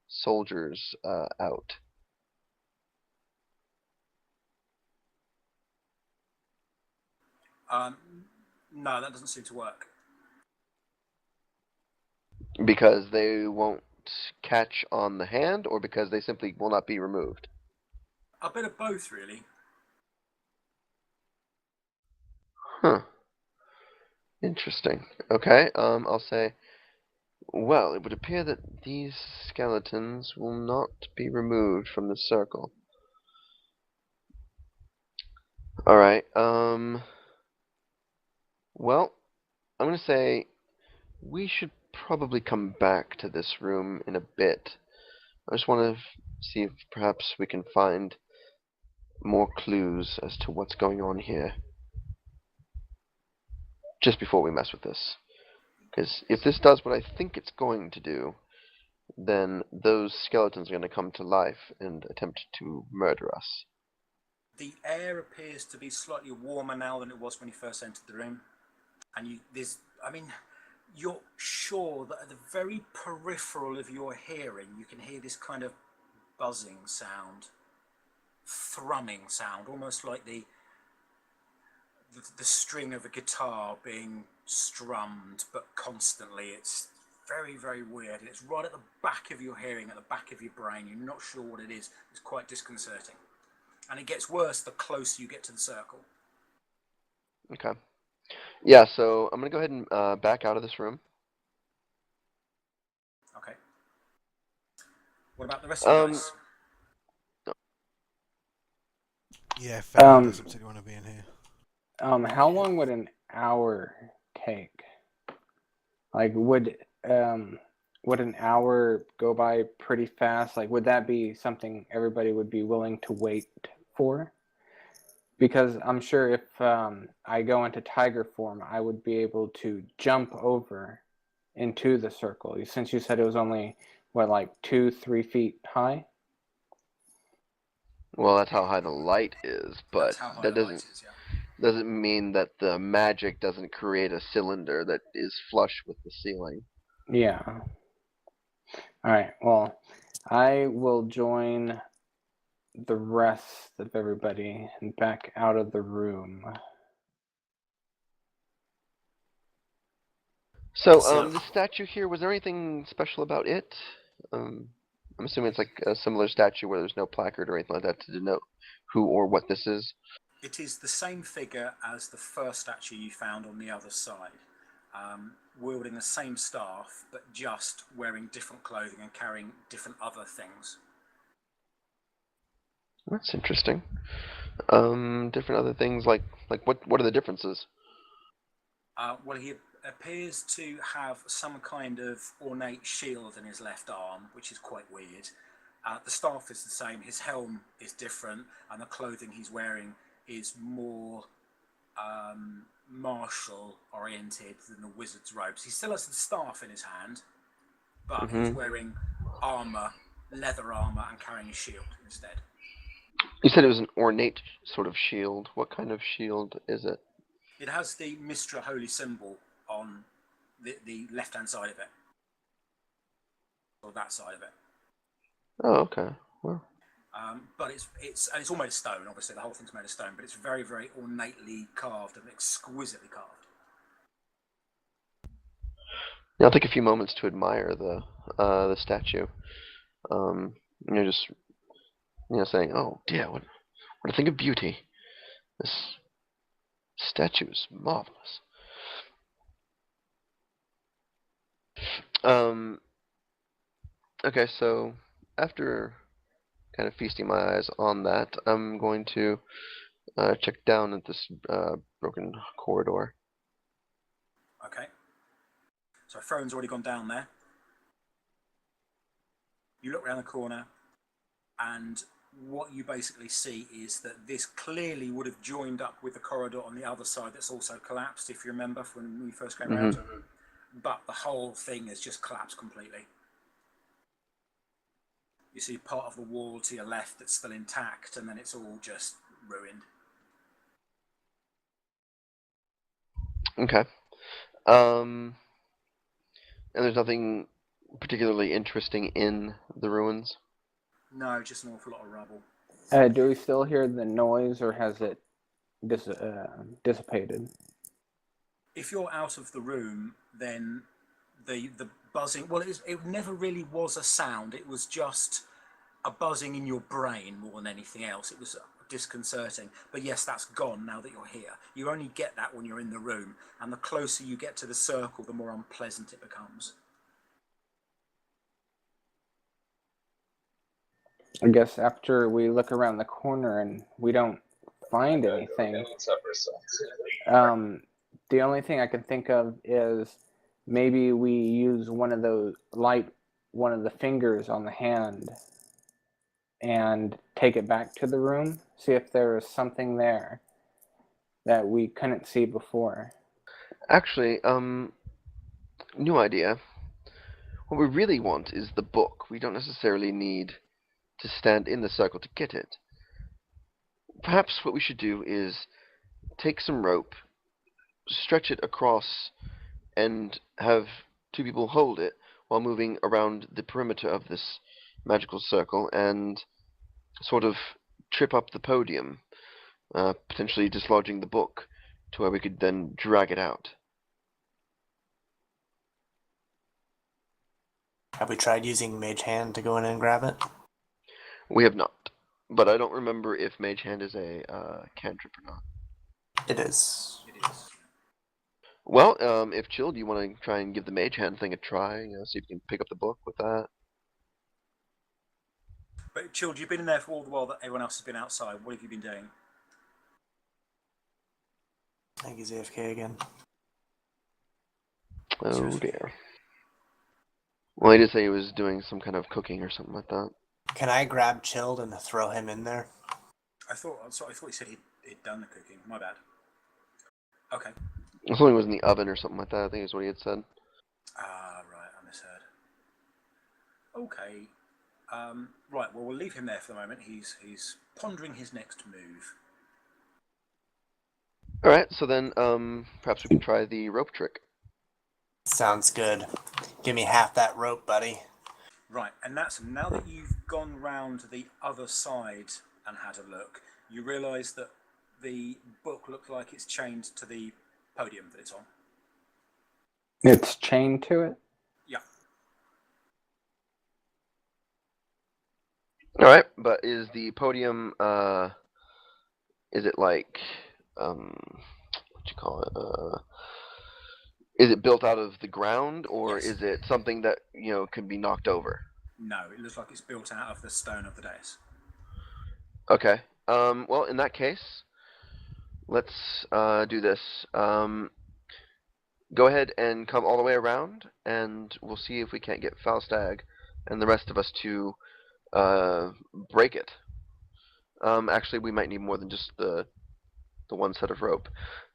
soldiers out. No, that doesn't seem to work. Because they won't catch on the hand, or because they simply will not be removed? A bit of both, really. Huh. Interesting. Okay, I'll say, well, it would appear that these skeletons will not be removed from the circle. Alright, well, I'm gonna say we should probably come back to this room in a bit. I just want to see if perhaps we can find more clues as to what's going on here just before we mess with this. Because if this does what I think it's going to do, then those skeletons are going to come to life and attempt to murder us. The air appears to be slightly warmer now than it was when you first entered the room. And you're sure that at the very peripheral of your hearing, you can hear this kind of buzzing sound, thrumming sound, almost like the string of a guitar being strummed, but constantly. It's very, very weird. It's right at the back of your hearing, at the back of your brain. You're not sure what it is. It's quite disconcerting. And it gets worse the closer you get to the circle. Okay. Yeah, so I'm going to go ahead and back out of this room. Okay. What about the rest of you guys? Yeah, Farron doesn't particularly want to be in here. How long would an hour take? Like, would an hour go by pretty fast? Like, would that be something everybody would be willing to wait for? Because I'm sure if I go into tiger form, I would be able to jump over into the circle. Since you said it was only, like 2-3 feet high? Well, that's how high the light is, but that doesn't mean that the magic doesn't create a cylinder that is flush with the ceiling. Yeah. All right. Well, I will join the rest of everybody and back out of the room. So, the statue here, was there anything special about it? I'm assuming it's like a similar statue where there's no placard or anything like that to denote who or what this is. It is the same figure as the first statue you found on the other side, wielding the same staff, but just wearing different clothing and carrying different other things. That's interesting. Different other things, like what are the differences? Well, he appears to have some kind of ornate shield in his left arm, which is quite weird. The staff is the same, his helm is different, and the clothing he's wearing is more martial oriented than the wizard's robes. He still has the staff in his hand, but he's wearing armor, leather armor, and carrying a shield instead. You said it was an ornate sort of shield. What kind of shield is it? It has the Mistra holy symbol on the left-hand side of it, or that side of it. Oh, okay. Well. But it's all made of stone. Obviously, the whole thing's made of stone, but it's very, very ornately carved and exquisitely carved. Yeah, I'll take a few moments to admire the statue. Just saying, "Oh dear, what a thing of beauty! This statue is marvelous." Okay, so after kind of feasting my eyes on that, I'm going to check down at this broken corridor. Okay. So Throne's already gone down there. You look around the corner, and what you basically see is that this clearly would have joined up with the corridor on the other side that's also collapsed, if you remember from when we first came around. But the whole thing has just collapsed completely. You see part of the wall to your left that's still intact, and then it's all just ruined. Okay. And there's nothing particularly interesting in the ruins? No, just an awful lot of rubble. Do we still hear the noise, or has it dissipated? If you're out of the room, then the buzzing, well, it never really was a sound. It was just a buzzing in your brain more than anything else. It was disconcerting. But yes, that's gone now that you're here. You only get that when you're in the room, and the closer you get to the circle, the more unpleasant it becomes. I guess after we look around the corner and we don't find anything, the only thing I can think of is maybe we use one of the fingers on the hand and take it back to the room, see if there is something there that we couldn't see before. Actually, new idea. What we really want is the book. We don't necessarily need to stand in the circle to get it. Perhaps what we should do is take some rope, stretch it across, and have two people hold it while moving around the perimeter of this magical circle and sort of trip up the podium, potentially dislodging the book to where we could then drag it out. Have we tried using Mage Hand to go in and grab it? We have not, but I don't remember if Mage Hand is a cantrip or not. It is. It is. Well, if Chill, do you want to try and give the Mage Hand thing a try? See if you can pick up the book with that. But Chilled, you've been in there for all the while that everyone else has been outside. What have you been doing? I think he's AFK again. Oh dear. Well, he did say he was doing some kind of cooking or something like that. Can I grab Chilled and throw him in there? I thought he said he'd done the cooking. My bad. Okay. Something was in the oven or something like that, I think is what he had said. Ah, right, I misheard. Okay. Right, well, we'll leave him there for the moment. He's pondering his next move. Alright, so then perhaps we can try the rope trick. Sounds good. Give me half that rope, buddy. Right, and that's now that you've gone round to the other side and had a look, you realise that the book looks like it's chained to the podium that it's on. It's chained to it? Yeah. Alright, but is the podium, is it like, what you call it, is it built out of the ground, or Yes. is it something that, can be knocked over? No, it looks like it's built out of the stone of the dais. Okay, well, in that case, let's, do this. Go ahead and come all the way around, and we'll see if we can't get Falstag and the rest of us to, break it. Actually, we might need more than just the one set of rope.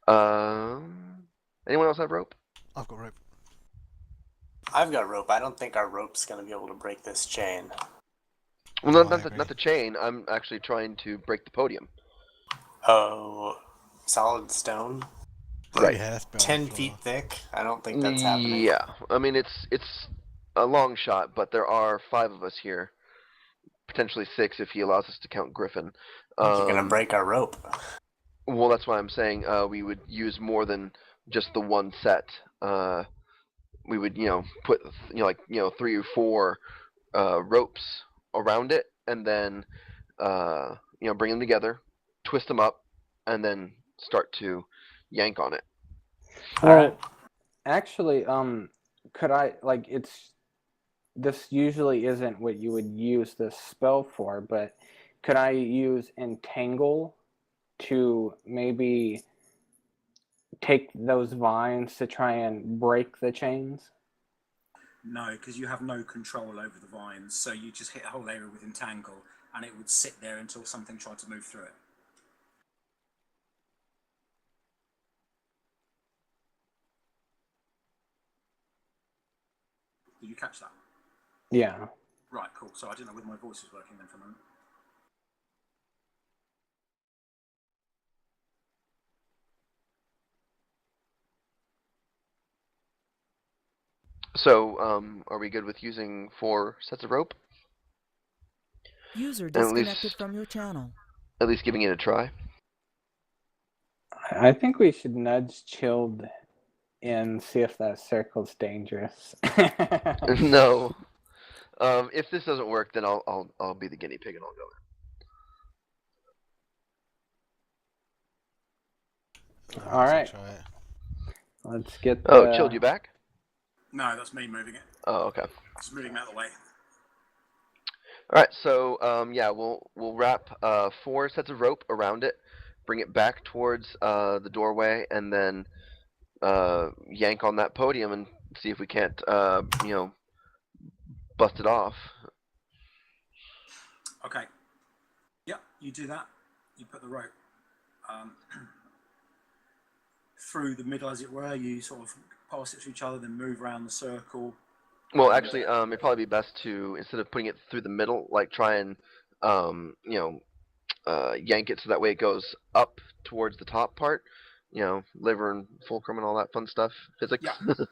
Anyone else have rope? I've got rope. I've got rope. I don't think our rope's going to be able to break this chain. Well, No, not the chain. I'm actually trying to break the podium. Oh, solid stone? Right. Yeah, that's 10 feet thick? I don't think that's happening. Yeah, I mean it's a long shot, but there are 5 of us here, potentially 6 if he allows us to count Griffin. You're going to break our rope. Well, that's why I'm saying we would use more than just the one set. We would, put 3 or 4 ropes around it, and then bring them together, twist them up, and then start to yank on it. Well, actually, could I, this usually isn't what you would use this spell for, but could I use Entangle to maybe take those vines to try and break the chains? No, because you have no control over the vines, so you just hit a whole area with Entangle, and it would sit there until something tried to move through it. Did you catch that? Yeah. Right, cool. So I didn't know whether my voice was working then for a moment. So, are we good with using 4 sets of rope? User At least- disconnected from your channel. At least giving it a try. I think we should nudge Chilled and see if that circle's dangerous. No. If this doesn't work, then I'll be the guinea pig and I'll go in. All right. Try it. Let's get Oh, Chilled, you back? No, that's me moving it. Oh, okay. Just moving it out of the way. All right, so yeah, we'll wrap 4 sets of rope around it, bring it back towards the doorway, and then yank on that podium and see if we can't, bust it off. Okay. Yeah, you do that. You put the rope through the middle, as it were. You sort of pass it to each other, then move around the circle. Well, actually, it'd probably be best to, instead of putting it through the middle, like try and, yank it so that way it goes up towards the top part. Liver and fulcrum and all that fun stuff. Physics. Yeah.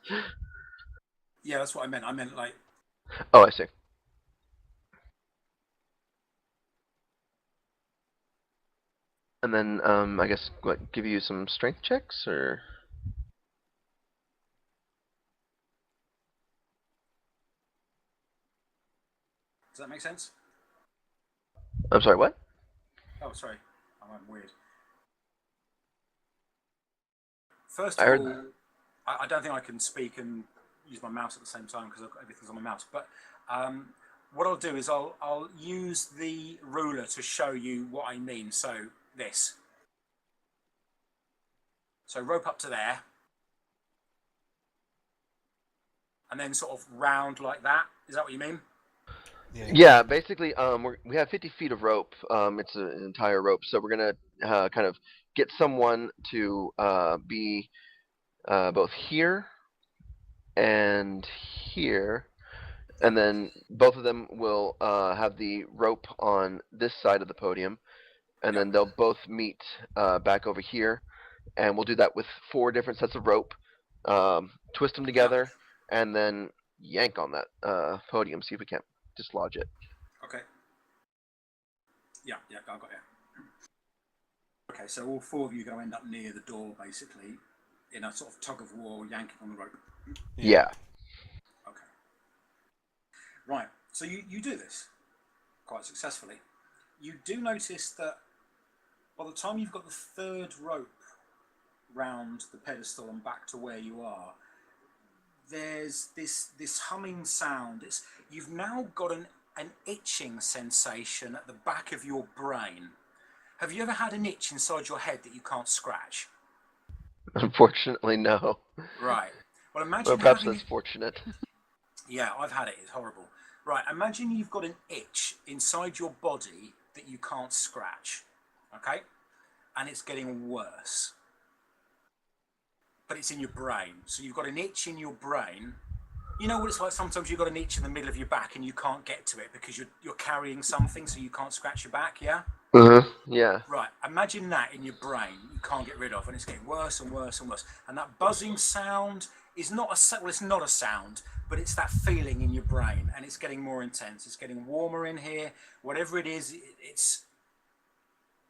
Yeah, that's what I meant. I meant like. Oh, I see. And then, I guess, give you some strength checks, or? Does that make sense? I'm sorry, what? Oh, sorry. I'm weird. First of all, I don't think I can speak and use my mouse at the same time because everything's on my mouse. But what I'll do is I'll use the ruler to show you what I mean. So this. So rope up to there. And then sort of round like that. Is that what you mean? Yeah, basically, we have 50 feet of rope. It's an entire rope, so we're gonna kind of get someone to be both here and here, and then both of them will have the rope on this side of the podium, and then they'll both meet back over here, and we'll do that with 4 different sets of rope, twist them together, and then yank on that podium, see if we can't dislodge it. Okay. Yeah, I got you. Okay, so all 4 of you are going to end up near the door, basically, in a sort of tug of war, yanking on the rope. Yeah. Okay. Right, so you do this quite successfully. You do notice that by the time you've got the 3rd rope round the pedestal and back to where you are, there's this humming sound. You've now got an itching sensation at the back of your brain. Have you ever had an itch inside your head that you can't scratch? Unfortunately, no. Right. Well, imagine. Well, perhaps that's fortunate. Yeah, I've had it. It's horrible. Right. Imagine you've got an itch inside your body that you can't scratch. Okay. And it's getting worse. But it's in your brain. So you've got an itch in your brain. You know what it's like? Sometimes you've got an itch in the middle of your back and you can't get to it because you're carrying something, so you can't scratch your back. Yeah. Yeah. Right. Imagine that in your brain you can't get rid of, and it's getting worse and worse and worse. And that buzzing sound is not it's not a sound, but it's that feeling in your brain, and it's getting more intense. It's getting warmer in here. Whatever it is, it's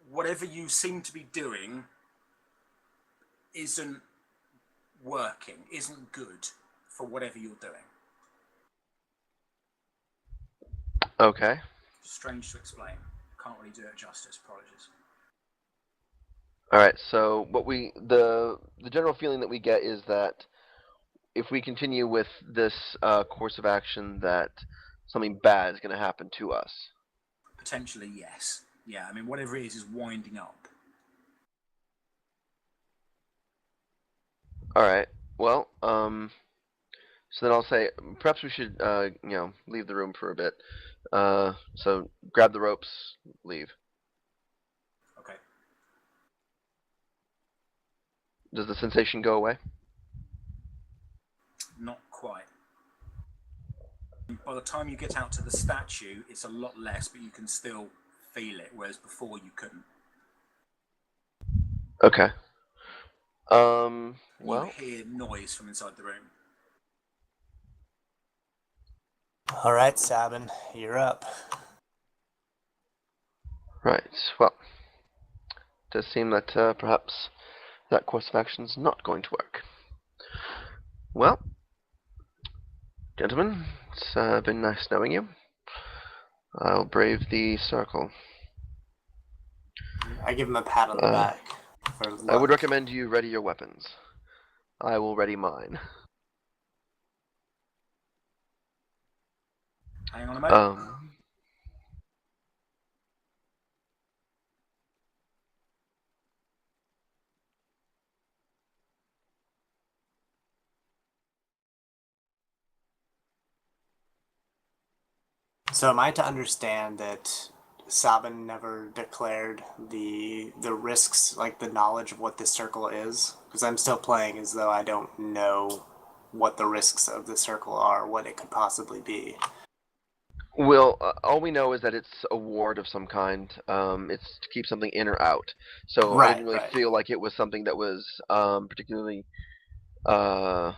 whatever you seem to be doing isn't working, isn't good for whatever you're doing. Okay. Strange to explain. Can't really do it justice. Apologies. All right. So the general feeling that we get is that if we continue with this course of action, that something bad is going to happen to us. Potentially, yes. Yeah. I mean, whatever it is winding up. All right. Well, so then I'll say perhaps we should, leave the room for a bit. So grab the ropes, leave. Okay. Does the sensation go away? Not quite. By the time you get out to the statue, it's a lot less, but you can still feel it, whereas before you couldn't. Okay. Well, you hear noise from inside the room. All right, Sabin, you're up. Right. Well, it does seem that perhaps that course of action is not going to work. Well, gentlemen, it's been nice knowing you. I'll brave the circle. I give him a pat on the back. For luck. I would recommend you ready your weapons. I will ready mine. Hang on a moment. So am I to understand that Sabin never declared the risks, like the knowledge of what this circle is? Because I'm still playing as though I don't know what the risks of the circle are, what it could possibly be. Well, all we know is that it's a ward of some kind. It's to keep something in or out. So I didn't really Right. feel like it was something that was particularly uh,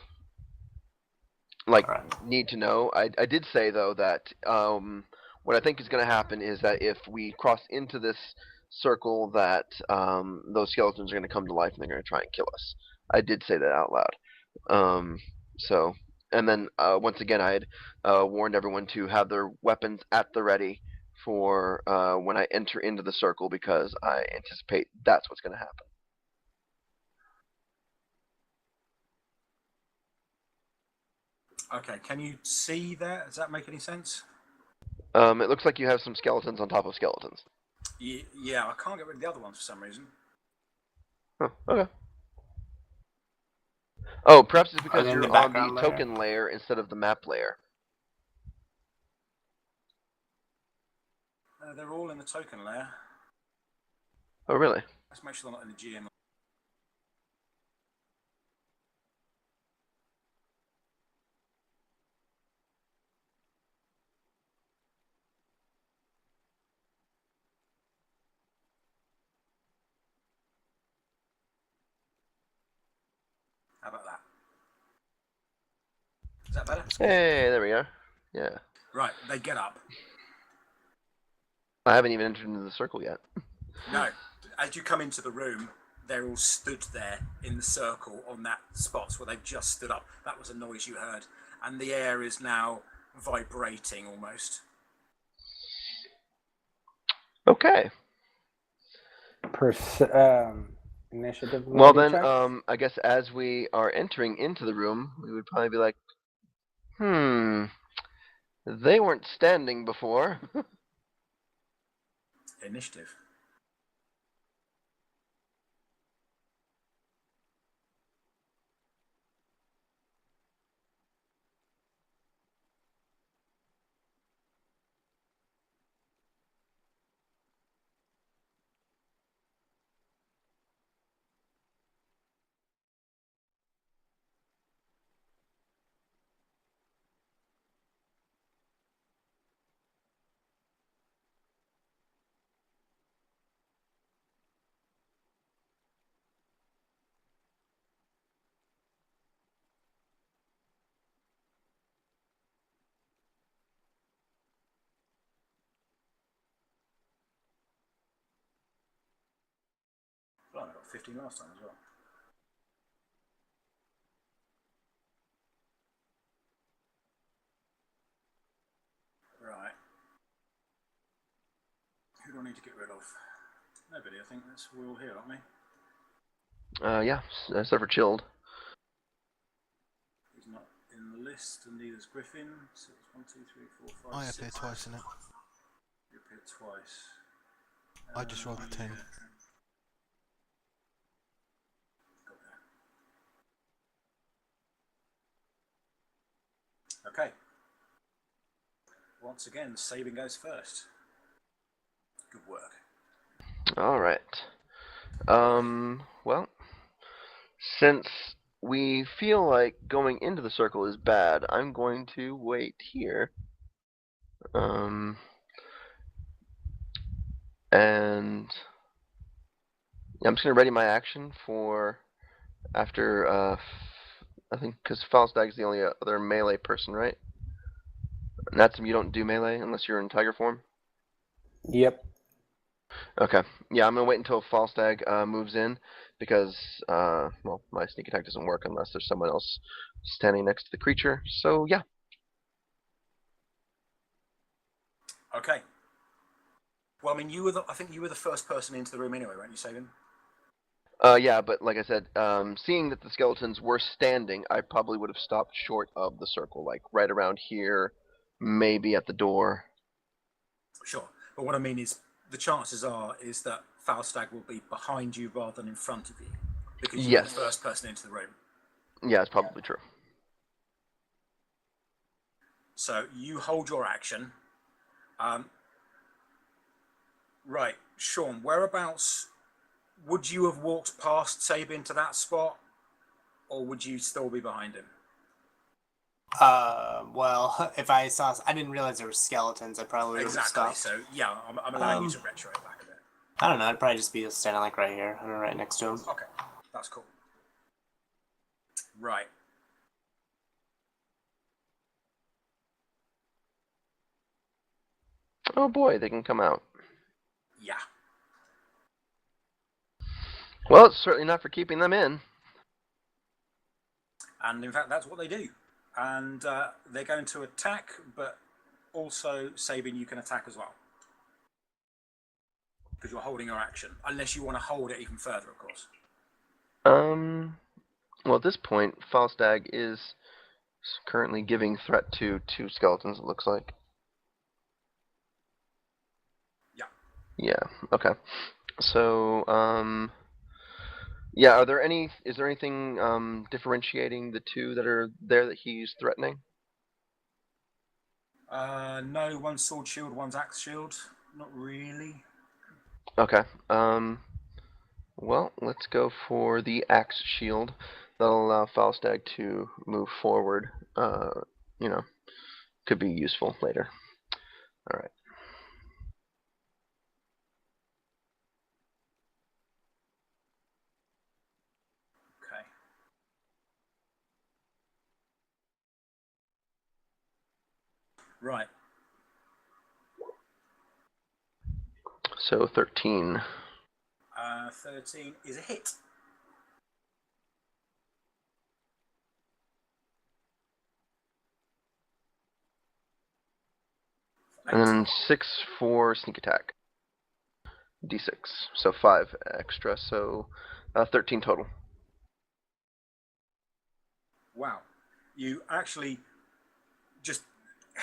like Right. need to know. I did say though that what I think is going to happen is that if we cross into this circle, that those skeletons are going to come to life and they're going to try and kill us. I did say that out loud. So, and then once again, I had warned everyone to have their weapons at the ready for when I enter into the circle because I anticipate that's what's going to happen. Okay, can you see that? Does that make any sense? It looks like you have some skeletons on top of skeletons. Yeah, I can't get rid of the other ones for some reason. Huh, okay. Oh, perhaps it's Are because they in the you're on the background layer? token layer instead of the map layer. They're all in the token layer. Oh, really? Let's make sure they're not in the GM. How about that? Is that better? Hey, there we are. Yeah. Right, they get up. I haven't even entered into the circle yet. No, as you come into the room, they're all stood there in the circle on that spot where they've just stood up. That was a noise you heard. And the air is now vibrating almost. Okay. Initiative. Well then, check? I guess as we are entering into the room, we would probably be like, they weren't standing before. Initiative. Well, I got 15 last time as well. Right. Who do I need to get rid of? Nobody, I think. We're all here, aren't we? Yeah, except for chilled. He's not in the list, and neither's Griffin. So it's 1, 2, 3, 4, 5, I 6. appeared twice in it. You appeared twice. I just rolled a 10. Got there. Okay. Once again, Sabin goes first. Good work. All right. Well, since we feel like going into the circle is bad, I'm going to wait here. And I'm just gonna ready my action for after I think because Falstag's the only other melee person, right? And that's you don't do melee unless you're in tiger form. Yep. Okay. Yeah, I'm gonna wait until Falstag moves in because well, my sneak attack doesn't work unless there's someone else standing next to the creature. So yeah. Okay. Well, I mean, I think you were the first person into the room anyway, weren't you, Sabin? Yeah, but like I said, seeing that the skeletons were standing, I probably would have stopped short of the circle, like right around here, maybe at the door. Sure. But what I mean is, the chances are is that Falstag will be behind you rather than in front of you, because you were the first person into the room. Yeah, it's probably true. So you hold your action, Right, Sean, whereabouts would you have walked past Sabin to that spot, or would you still be behind him? Well, if I didn't realize there were skeletons. I probably would have Exactly. stopped. So yeah, I'm allowing you to retro it back a bit. I don't know. I'd probably just be standing like right here, right next to him. Okay, that's cool. Right. Oh boy, they can come out. Yeah. Well, it's certainly not for keeping them in. And in fact, that's what they do. And they're going to attack, but also, Sabin, you can attack as well. Because you're holding your action. Unless you want to hold it even further, of course. Well, at this point, Falstag is currently giving threat to 2 skeletons, it looks like. Yeah. Yeah, okay. So, yeah, is there anything differentiating the 2 that are there that he's threatening? No, one's sword shield, one's axe shield. Not really. Okay. Well, let's go for the axe shield. That'll allow Falstag to move forward. You know, could be useful later. All right. Okay. Right. So 13. 13 is a hit. And then 6 for sneak attack. D6. So 5 extra. So 13 total. Wow. You actually just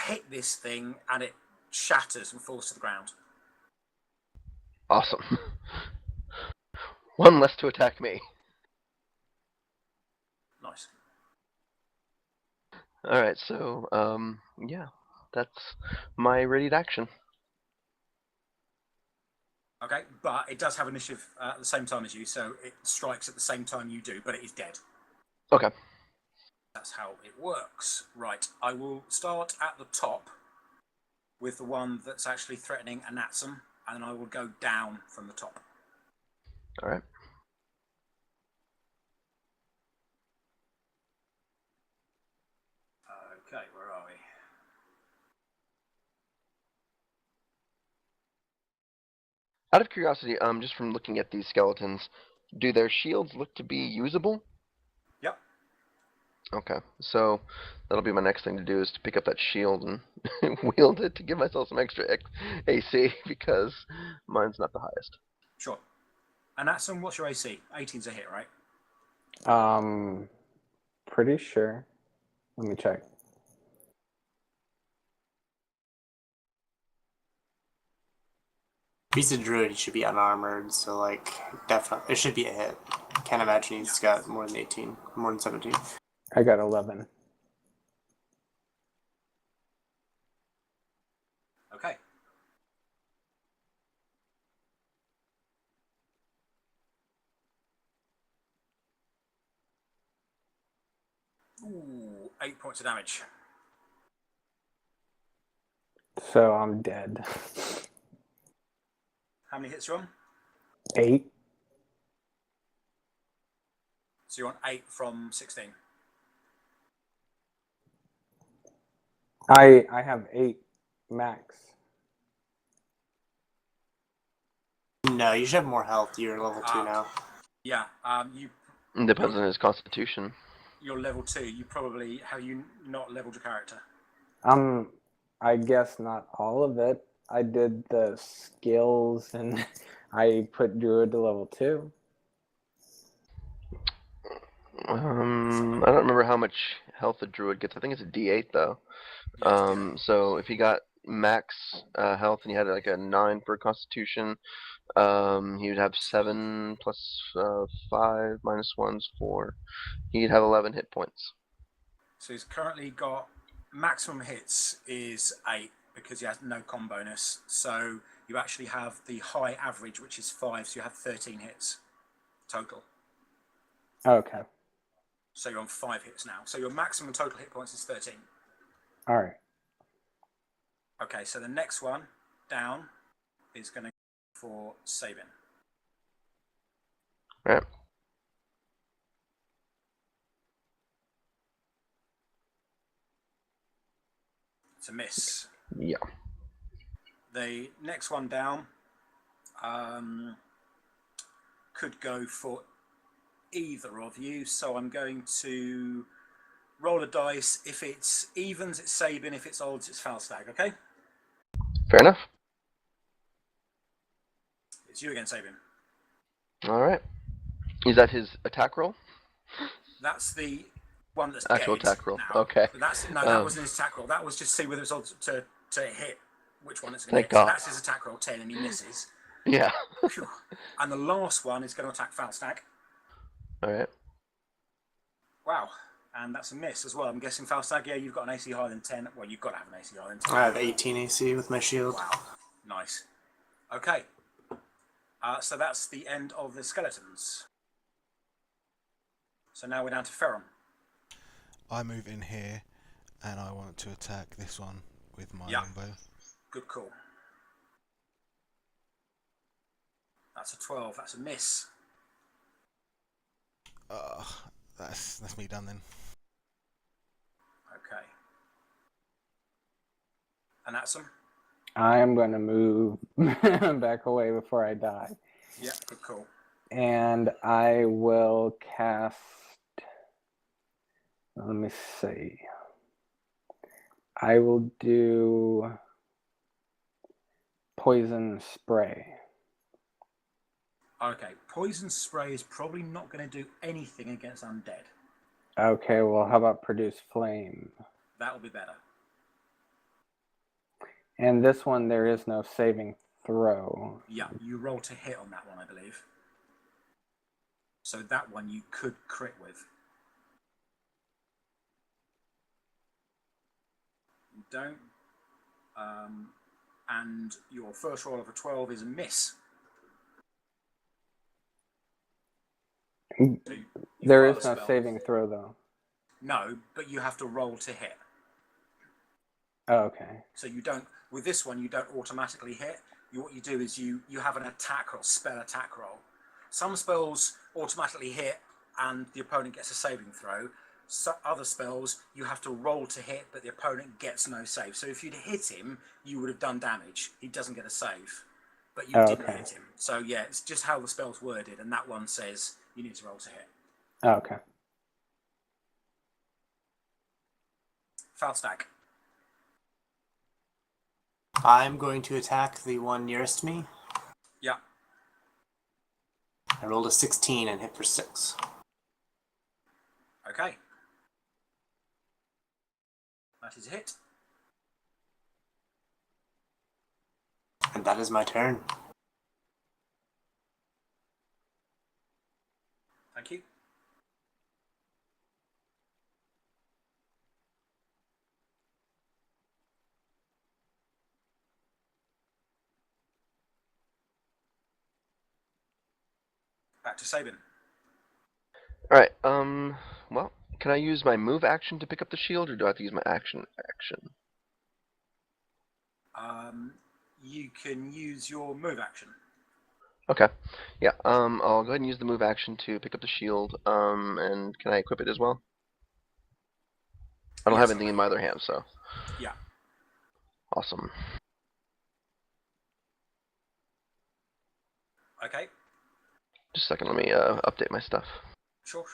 hit this thing and it shatters and falls to the ground. Awesome. One less to attack me. Nice. Alright, so, yeah. That's my readied action. Okay, but it does have initiative at the same time as you, so it strikes at the same time you do, but it is dead. Okay. That's how it works. Right, I will start at the top with the one that's actually threatening Anatsum, and then I will go down from the top. Alright. Okay, where are we? Out of curiosity, just from looking at these skeletons, do their shields look to be usable? Yep. Okay, so that'll be my next thing to do is to pick up that shield and wield it to give myself some extra AC because mine's not the highest. Sure. Anatsum, what's your AC? 18's a hit, right? Pretty sure. Let me check. He's a druid. He should be unarmored, so like definitely it should be a hit. Can't imagine he's got more than 18, more than 17. I got 11. Okay. Ooh, 8 points of damage. So I'm dead. How many hits are you on? 8. So you're on 8 from 16. I have 8 max. No, you should have more health. You're level 2 now. Yeah, It depends on his constitution. you're level 2. You probably, have you not leveled your character? I guess not all of it. I did the skills and I put druid to level 2. I don't remember how much health a druid gets. I think it's a D8 though. Yeah, So if he got max health and he had like a 9 for constitution, he would have 7 plus 5 minus 1's 4. He'd have 11 hit points. So he's currently got maximum hits is 8 because he has no con bonus. So you actually have the high average, which is 5, so you have 13 hits total. Okay. So you're on 5 hits now. So your maximum total hit points is 13. All right. Okay, so the next one down is going to go for Sabin. Right. It's a miss. Yeah. The next one down could go for either of you, so I'm going to roll a dice. If it's evens, it's Sabin. If it's odds, it's Falstag. Okay? Fair enough. It's you again, Sabin. All right. Is that his attack roll? That's the one that's Actual dead attack roll. now. Okay. That wasn't his attack roll. That was just to see whether it's odds to hit which one it's going to Thank hit. So God. that's his attack roll, 10, and he misses. Yeah. Phew. And the last one is going to attack Falstag. All right. Wow. And that's a miss as well. I'm guessing Falstag, yeah, you've got an AC higher than 10. Well, you've got to have an AC higher than 10. I have 18 AC with my shield. Wow. Nice. Okay. So that's the end of the skeletons. So now we're down to Ferrum. I move in here, and I want to attack this one with my Yeah. longbow. Good call. That's a 12. That's a miss. That's me done then. Okay. And that's him. I am going to move back away before I die. Yeah, good call. And I will cast. Let me see. I will do poison spray. Okay, poison spray is probably not going to do anything against undead. Okay, well, how about produce flame? That will be better. And this one, there is no saving throw. Yeah, you roll to hit on that one, I believe. So that one you could crit with. You don't. And your first roll of a 12 is a miss. So There failed is a no spell. saving throw, though. No, but you have to roll to hit. Oh, okay. So you don't, with this one, you don't automatically hit. What you do is you have an attack roll, spell attack roll. Some spells automatically hit and the opponent gets a saving throw. So other spells, you have to roll to hit, but the opponent gets no save. So if you'd hit him, you would have done damage. He doesn't get a save, but you didn't Okay. hit him. So yeah, it's just how the spell's worded, and that one says you need to roll to hit. Okay. Falstag. I'm going to attack the one nearest me. Yeah. I rolled a 16 and hit for 6. Okay. That is a hit. And that is my turn. Thank you. Back to Sabin. All right. Well, can I use my move action to pick up the shield, or do I have to use my action? You can use your move action. Okay. Yeah. I'll go ahead and use the move action to pick up the shield. And can I equip it as well? I don't have Yes. anything in my other hand, so. Yeah. Awesome. Okay. Just a second. Let me update my stuff. Sure.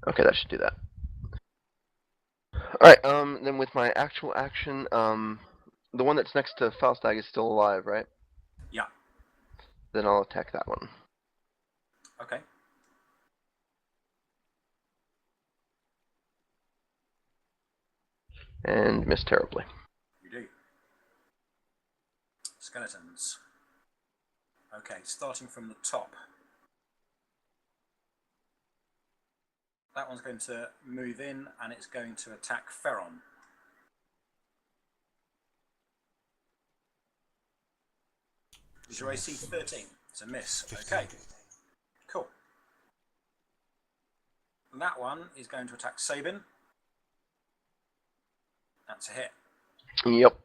Okay, that should do that. All right. Then with my actual action, the one that's next to Falstag is still alive, right? Yeah. Then I'll attack that one. Okay. and miss terribly. You do. Skeletons. Okay, starting from the top. That one's going to move in and it's going to attack Ferron. Is your AC 13? It's a miss. 15. Okay. Cool. And that one is going to attack Sabin. That's a hit. Yep.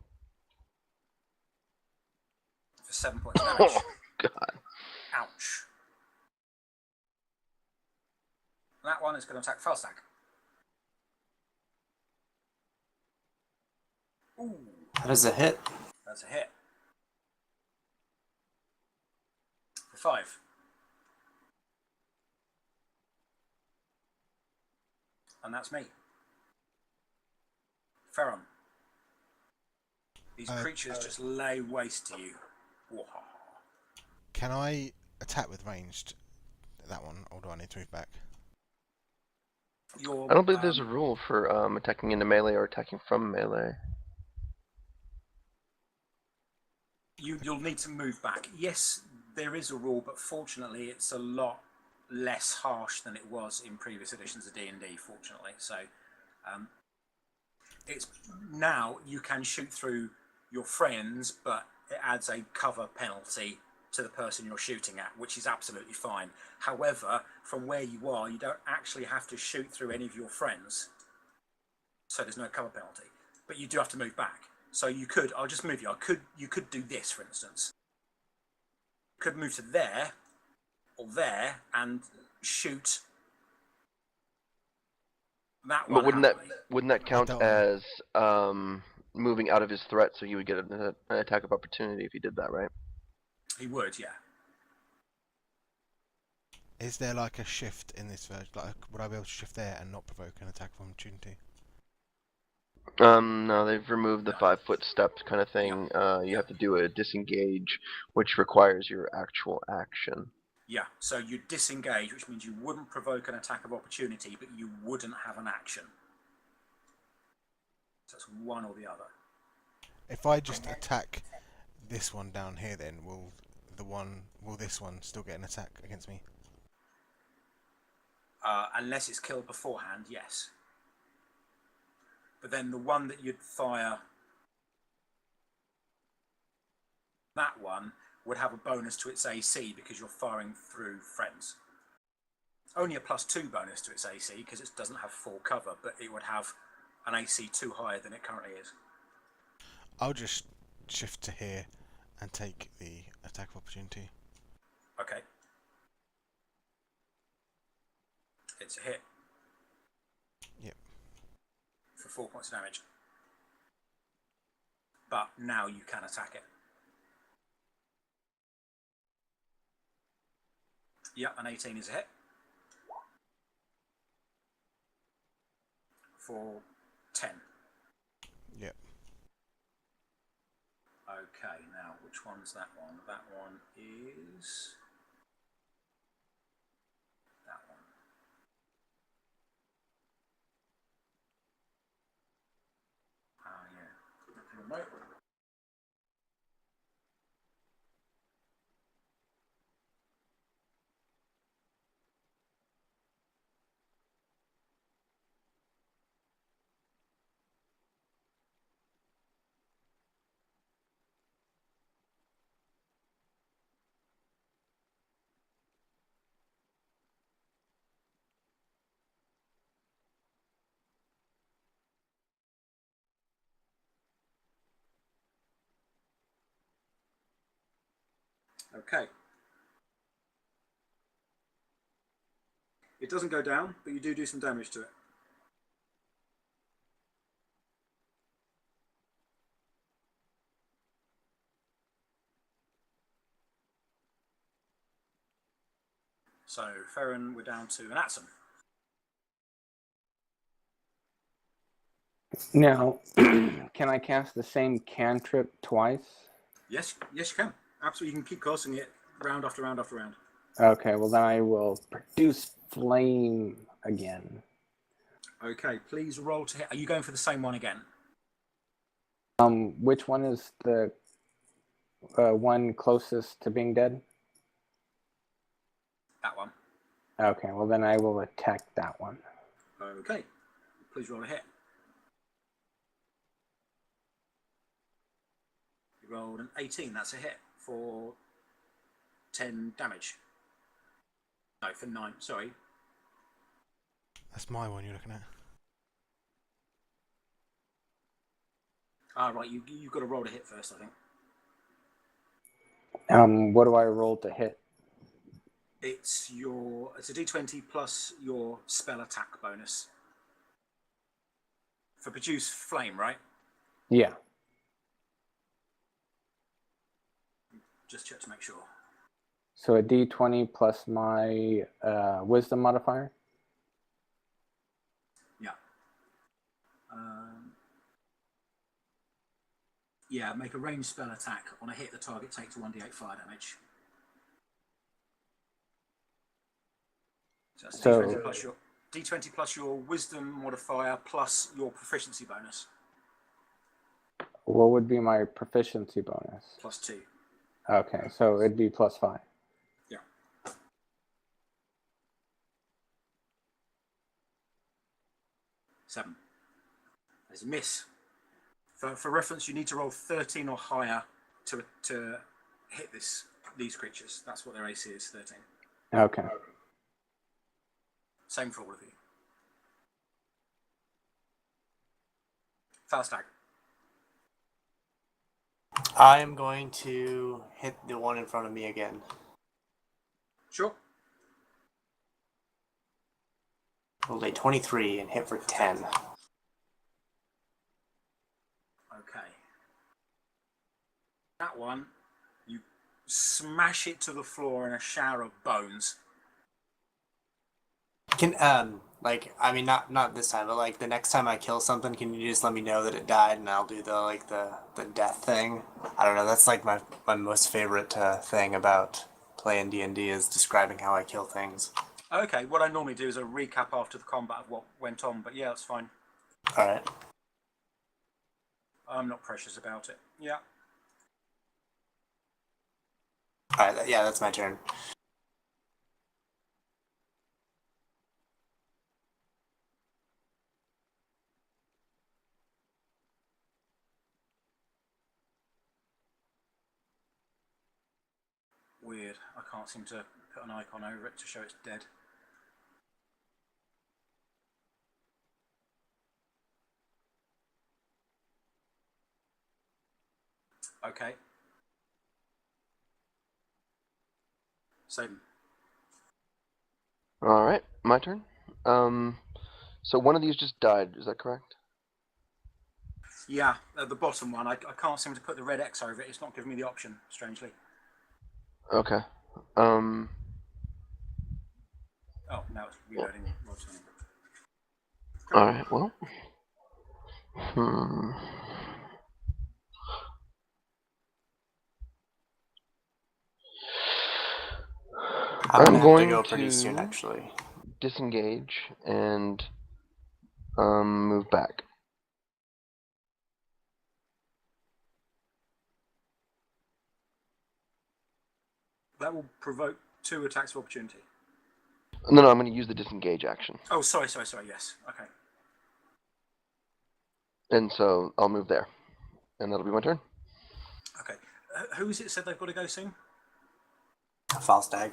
For 7 points of damage. Oh, God. Ouch. That one is going to attack Falstack. Ooh. That is a hit. That's a hit. For 5. And that's me. Ferron. These creatures just lay waste to you. Whoa. Can I attack with ranged? That one, or do I need to move back? I don't believe there's a rule for attacking into melee or attacking from melee. You'll need to move back. Yes, there is a rule, but fortunately it's a lot less harsh than it was in previous editions of D&D, fortunately. So it's now you can shoot through your friends, but it adds a cover penalty to the person you're shooting at, which is absolutely fine. However, from where you are, you don't actually have to shoot through any of your friends, so there's no cover penalty. But you do have to move back. So you could, I'll just move you. You could do this, for instance. You could move to there or there and shoot that one. But happily. wouldn't that count as moving out of his threat, so he would get an attack of opportunity if he did that, right? He would, yeah. Is there like a shift in this version? Like, would I be able to shift there and not provoke an attack of opportunity? No, they've removed the 5-foot step kind of thing. You have to do a disengage, which requires your actual action. Yeah, so you disengage, which means you wouldn't provoke an attack of opportunity, but you wouldn't have an action. So it's one or the other. If I just attack this one down here, then will this one still get an attack against me? Unless it's killed beforehand, yes. But then the one that you'd fire, that one would have a bonus to its AC because you're firing through friends. Only a +2 bonus to its AC because it doesn't have full cover, but it would have an AC 2 higher than it currently is. I'll just shift to here and take the attack of opportunity. Okay. It's a hit. Yep. For 4 points of damage. But now you can attack it. Yep, an 18 is a hit. For 10. Yep. Okay, now which one's that one? That one is that one. Yeah. Remote. Okay. It doesn't go down, but you do some damage to it. So, Ferron, we're down to an Atson. Now, can I cast the same cantrip twice? Yes, you can. Absolutely, you can keep casting it round after round after round. Okay, well then I will produce flame again. Okay, please roll to hit. Are you going for the same one again? Which one is the one closest to being dead? That one. Okay, well then I will attack that one. Okay. Please roll a hit. You rolled an 18. That's a hit for 10 damage. No, for 9. Sorry. That's my one you're looking at. Ah, right. You've got to roll a hit first, I think. What do I roll to hit? It's a d20 plus your spell attack bonus. For produce flame, right? Yeah. Just check to make sure. So a d20 plus my wisdom modifier? Yeah. Yeah, make a ranged spell attack. On a hit, the target takes 1d8 fire damage. So that's D20 plus your wisdom modifier plus your proficiency bonus. What would be my proficiency bonus? +2. Okay, so it'd be +5. Yeah. Seven. There's a miss. For reference, you need to roll 13 or higher to hit these creatures. That's what their AC is, 13. Okay. Same for all of you. Falstag. I'm going to hit the one in front of me again. Sure. Rolled a 23 and hit for 10. Okay. That one, you smash it to the floor in a shower of bones. Can not this time, but like the next time I kill something, can you just let me know that it died and I'll do the death thing? I don't know. That's like my most favorite thing about playing D&D is describing how I kill things. Okay, what I normally do is a recap after the combat of what went on, but yeah, that's fine. All right. I'm not precious about it. Yeah. All right. Yeah, that's my turn. Weird. I can't seem to put an icon over it to show it's dead. Okay. Same. All right, my turn. So one of these just died. Is that correct? Yeah, the bottom one. I can't seem to put the red X over it. It's not giving me the option, strangely. Okay. Oh, now it's reloading. All right. Well. I'm going to go pretty soon, actually. Disengage and move back. That will provoke 2 attacks of opportunity. No, I'm going to use the disengage action. Oh, sorry. Yes. Okay. And so I'll move there, and that'll be my turn. Okay. Who is it said they've got to go soon? Falstag.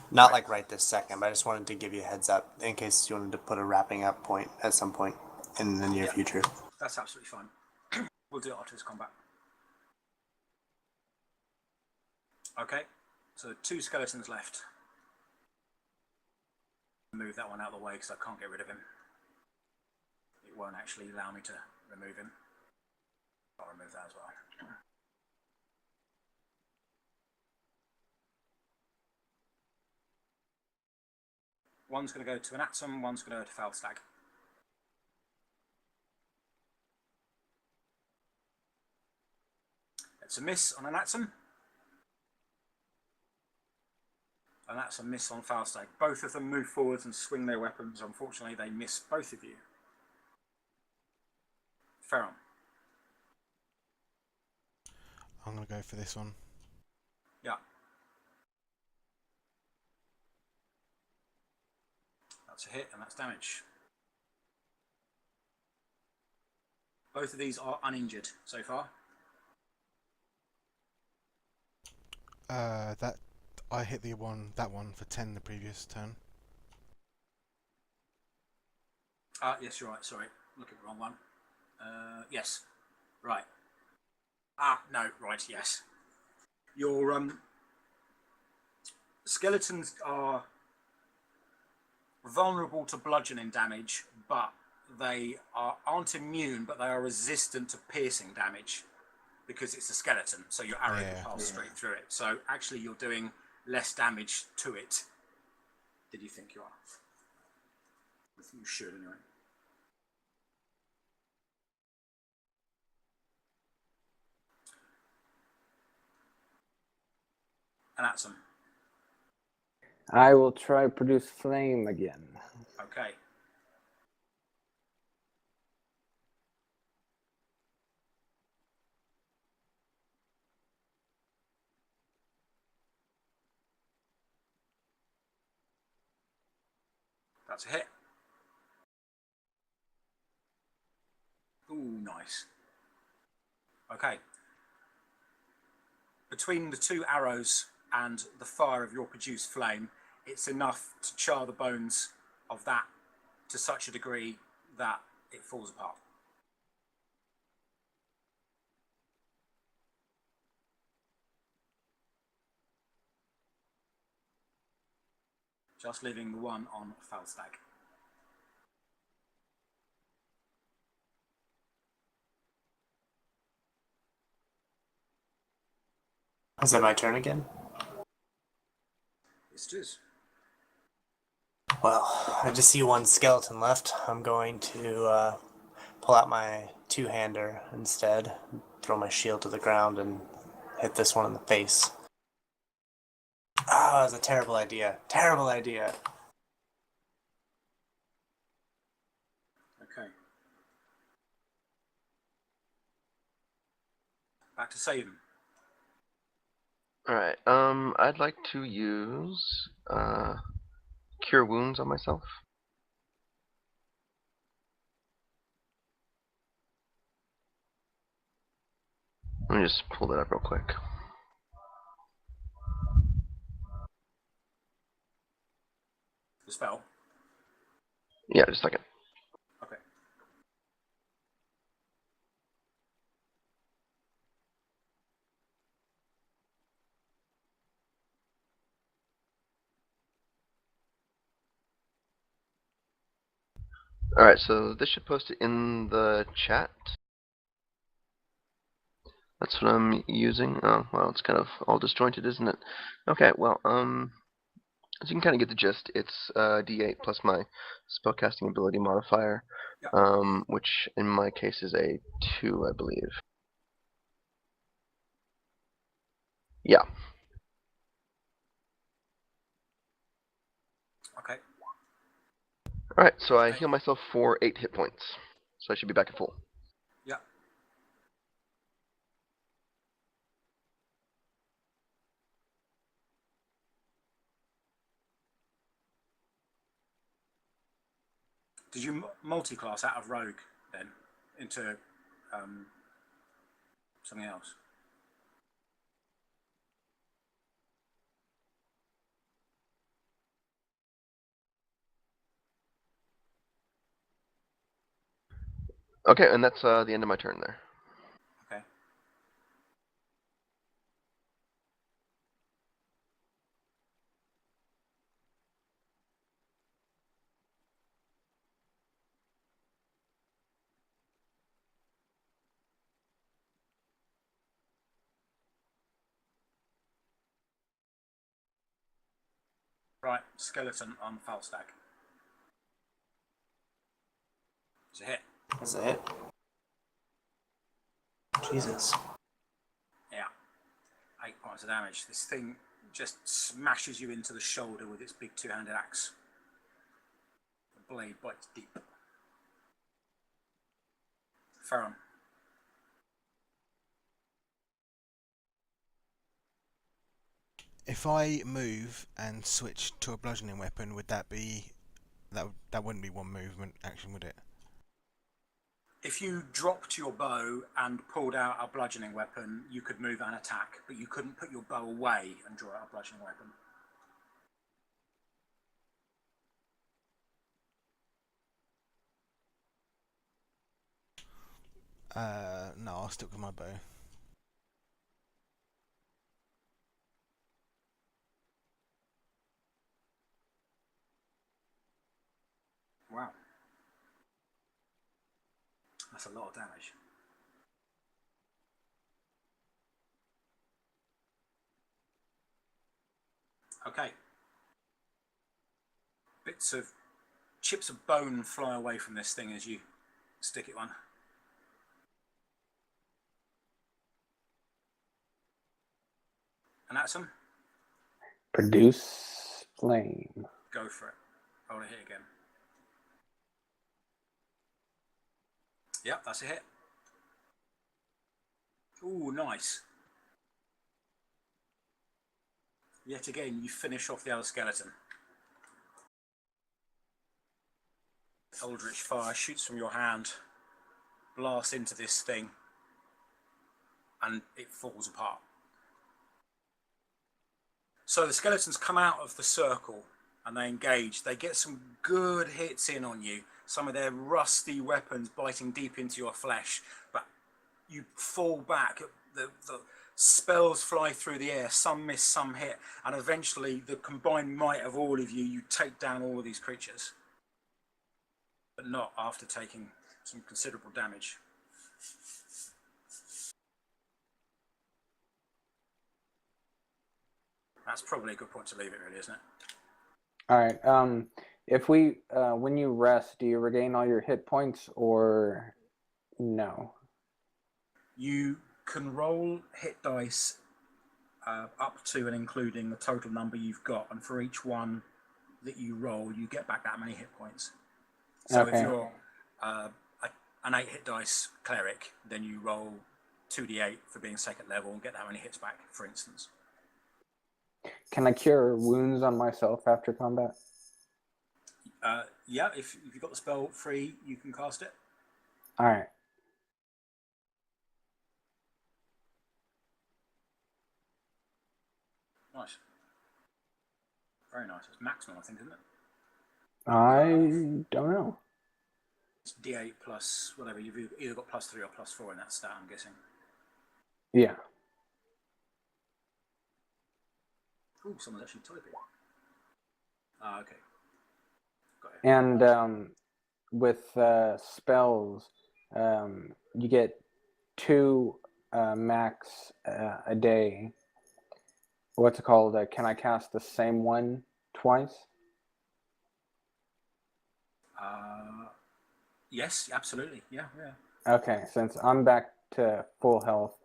Not like right this second, but I just wanted to give you a heads up in case you wanted to put a wrapping up point at some point in the near future. That's absolutely fine. We'll do it after this combat. Okay. So 2 skeletons left. Move that one out of the way because I can't get rid of him. It won't actually allow me to remove him. I'll remove that as well. One's going to go to an Atom, one's going to go to Falstag. It's a miss on an Atom. And that's a miss on Falstag. Both of them move forwards and swing their weapons. Unfortunately, they miss both of you. Ferron. I'm going to go for this one. Yeah. That's a hit, and that's damage. Both of these are uninjured so far. That I hit that one for 10 the previous turn. Yes, you're right. Sorry, looking at the wrong one. Yes, right. No, right. Yes, your skeletons are vulnerable to bludgeoning damage, but they aren't immune, but they are resistant to piercing damage because it's a skeleton. So your arrow can pass straight through it. So actually, you're doing less damage to it than you think you are. I think you should anyway. And that's them. I will try produce flame again. Okay. That's a hit. Ooh, nice. Okay. Between the two arrows and the fire of your produced flame, it's enough to char the bones of that to such a degree that it falls apart. Just leaving the one on Falstag. Is it my turn again? Yes, it is. Well, I just see one skeleton left. I'm going to pull out my two-hander instead, throw my shield to the ground, and hit this one in the face. That was a terrible idea. Terrible idea. Okay. Back to Saban. Alright, I'd like to use Cure Wounds on myself. Let me just pull that up real quick. The spell. Yeah, just a second. Okay. Alright, so this should post it in the chat. That's what I'm using. Oh, well, it's kind of all disjointed, isn't it? Okay, well, as you can kind of get the gist, it's D8 plus my spellcasting ability modifier, Yeah. which in my case is a 2, I believe. Yeah. Okay. Alright, so I heal myself for 8 hit points. So I should be back at full. Yeah. Did you multi-class out of Rogue then into something else? Okay, and that's the end of my turn there. Okay. Right, skeleton on Falstag. It's a hit. Is that it? Jesus. Yeah. 8 points of damage. This thing just smashes you into the shoulder with its big two-handed axe. The blade bites deep. Farron. If I move and switch to a bludgeoning weapon, would that be that wouldn't be one movement action, would it? If you dropped your bow and pulled out a bludgeoning weapon, you could move and attack, but you couldn't put your bow away and draw out a bludgeoning weapon. No, I'll stick with my bow. Wow. That's a lot of damage. Okay. Bits of chips of bone fly away from this thing as you stick it one. And that's them. Produce flame. Go for it. Roll a hit again. Yep, that's a hit. Ooh, nice. Yet again, you finish off the other skeleton. Eldritch fire shoots from your hand, blasts into this thing, and it falls apart. So the skeletons come out of the circle and they engage. They get some good hits in on you, some of their rusty weapons biting deep into your flesh, but you fall back. The spells fly through the air, some miss, some hit, and eventually the combined might of all of you take down all of these creatures. But not after taking some considerable damage. That's probably a good point to leave it, really, isn't it? All right. If we, when you rest, do you regain all your hit points or no? You can roll hit dice up to and including the total number you've got, and for each one that you roll, you get back that many hit points. So Okay. if you're an 8 hit dice cleric, then you roll 2d8 for being second level and get that many hits back, for instance. Can I cure wounds on myself after combat? Yeah, if you've got the spell free, you can cast it. All right. Nice. Very nice. It's maximum, I think, isn't it? I don't know. It's d8 plus whatever. You've either got +3 or +4 in that stat, I'm guessing. Yeah. Ooh, someone's actually typing. Ah, okay. Got it. And with spells, you get 2 max a day. What's it called? Can I cast the same one twice? Yes, absolutely. Yeah. Okay, since I'm back to full health,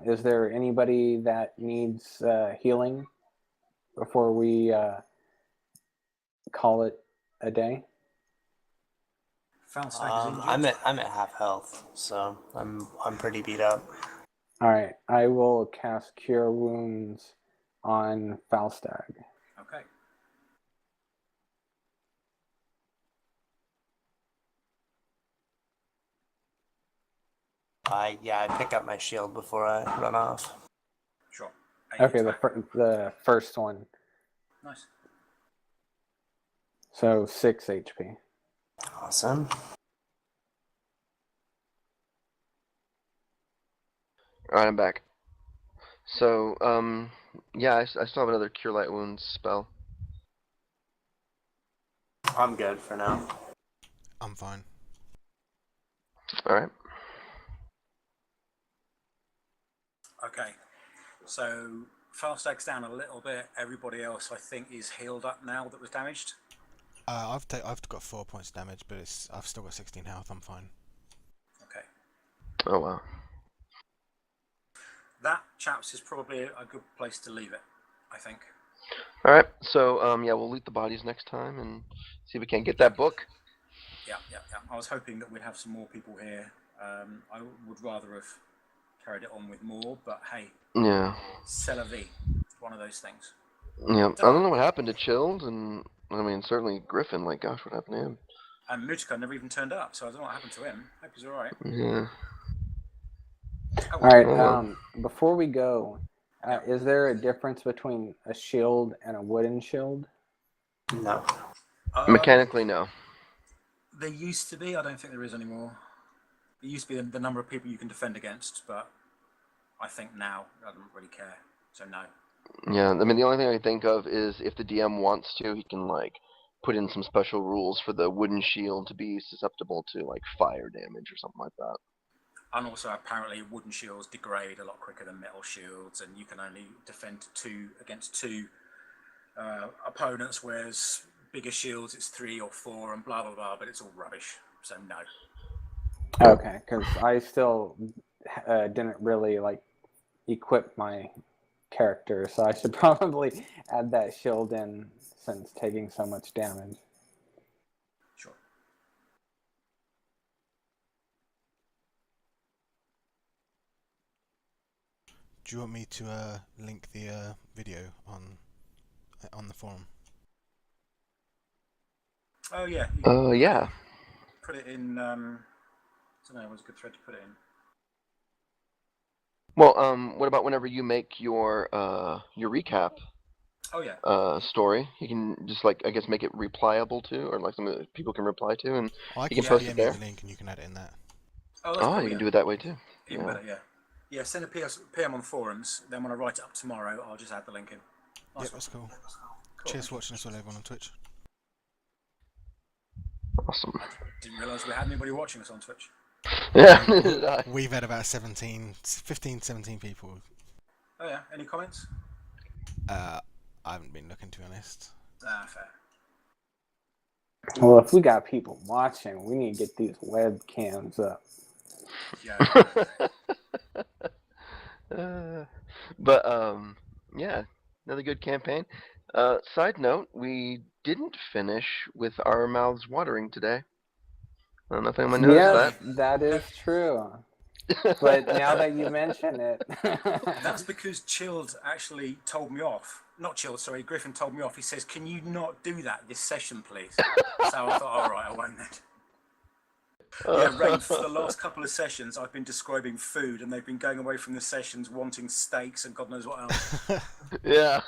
is there anybody that needs healing before we call it a day? Falstag is injured. I'm at half health, so I'm pretty beat up. All right, I will cast Cure Wounds on Falstag. Okay. I pick up my shield before I run off. Sure. Okay, the first one. Nice. So 6 HP. Awesome. Alright, I'm back. So, yeah, I still have another Cure Light Wounds spell. I'm good for now. I'm fine. Alright. Okay. So Falstag's down a little bit. Everybody else, I think, is healed up now that was damaged. I've got 4 points damage, but I've still got 16 health. I'm fine. Okay. Oh, wow. That, chaps, is probably a good place to leave it, I think. Alright, so, yeah, we'll loot the bodies next time and see if we can get that book. Yeah. I was hoping that we'd have some more people here. I would rather have carried it on with more, but hey. Yeah. C'est la vie. one of those things. Yeah, I don't know what happened to Chilled, and I mean certainly Griffin. Like, gosh, what happened to him? And Mutika never even turned up, so I don't know what happened to him. Hope he's all right. Yeah. Oh, All right. well. Before we go, Yeah. is there a difference between a shield and a wooden shield? No. Mechanically, no. There used to be. I don't think there is anymore. There used to be the number of people you can defend against, but I think now I don't really care. So no. Yeah, I mean the only thing I can think of is if the DM wants to, he can like put in some special rules for the wooden shield to be susceptible to like fire damage or something like that. And also, apparently, wooden shields degrade a lot quicker than metal shields, and you can only defend against two opponents, whereas bigger shields it's 3 or 4, and blah blah blah. But it's all rubbish. So no. Okay, because I still didn't really like equip my character, so I should probably add that shield in since taking so much damage. Sure. Do you want me to link the video on the forum? Oh yeah. Yeah. Put it in. I don't know. What's a good thread to put it in? Well, what about whenever you make your recap Oh yeah. story? You can just like I guess make it replyable to, or like something that people can reply to, and I you can can post DM it you there. the link and you can add it in that. Oh, that's cool, you can do it that way too. Even better, yeah. Yeah, send a PM on the forums. Then when I write it up tomorrow, I'll just add the link in. Nice. Yep, that's cool. Cheers for watching as well, everyone on Twitch. Awesome. I didn't realise we had anybody watching us on Twitch. Yeah. We've had about 15, 17 people. Oh yeah. Any comments? I haven't been looking, to be honest. Fair. Well, if we got people watching, we need to get these webcams up. Yeah. But yeah, another good campaign. Side note, we didn't finish with our mouths watering today. I don't know if anyone noticed Yes, that is true. But now that you mention it, That's because Chilled actually told me off. Not Chilled, sorry. Griffin told me off. He says, "Can you not do that this session, please?" So I thought, all right, I won't then. Yeah, Rain, for the last couple of sessions, I've been describing food, and they've been going away from the sessions wanting steaks and God knows what else. Yeah,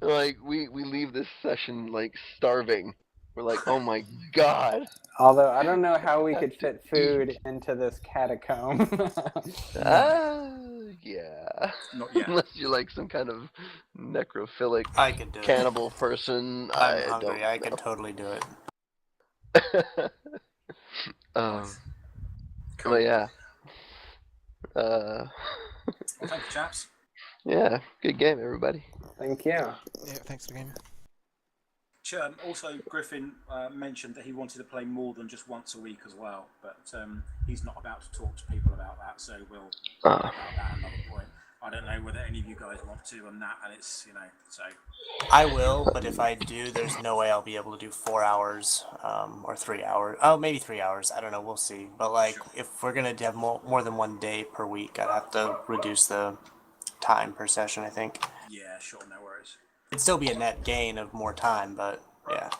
like we leave this session like starving. We're like, oh my god. although I don't know how we could fit food into this catacomb. Yeah. Not yet. Unless you're like some kind of necrophilic I could do it. cannibal person. I'm I hungry. don't I know. can totally do it. Nice. Cool. But yeah. Well, thank you, chaps. Yeah, good game, everybody. Thank you. Yeah, thanks for the game. Also, Griffin mentioned that he wanted to play more than just once a week as well, but he's not about to talk to people about that, so we'll talk about that at another point. I don't know whether any of you guys want to on that, and it's, so. I will, but if I do, there's no way I'll be able to do 4 hours or 3 hours. Oh, maybe 3 hours. I don't know. We'll see. But like, if we're gonna have more than one day per week, I'd have to reduce the time per session, I think. Yeah, sure, no worries. It'd still be a net gain of more time, but yeah.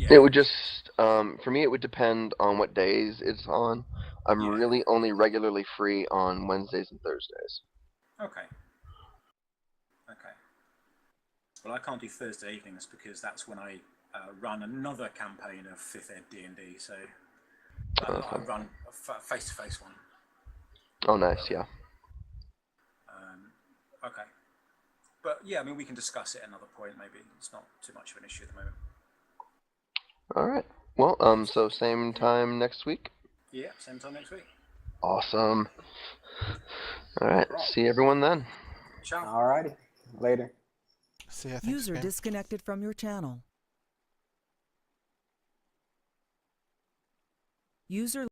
It would just, for me, it would depend on what days it's on. I'm really only regularly free on Wednesdays and Thursdays. Okay. Well, I can't do Thursday evenings because that's when I run another campaign of 5th Ed D&D, so I run a face-to-face one. Oh, nice, yeah. Okay. But yeah, I mean, we can discuss it at another point, maybe. It's not too much of an issue at the moment. All right. Well, so same time next week? Yeah, same time next week. Awesome. All right. See everyone then. Ciao. Alrighty. Later. See ya, thanks User again. disconnected from your channel. User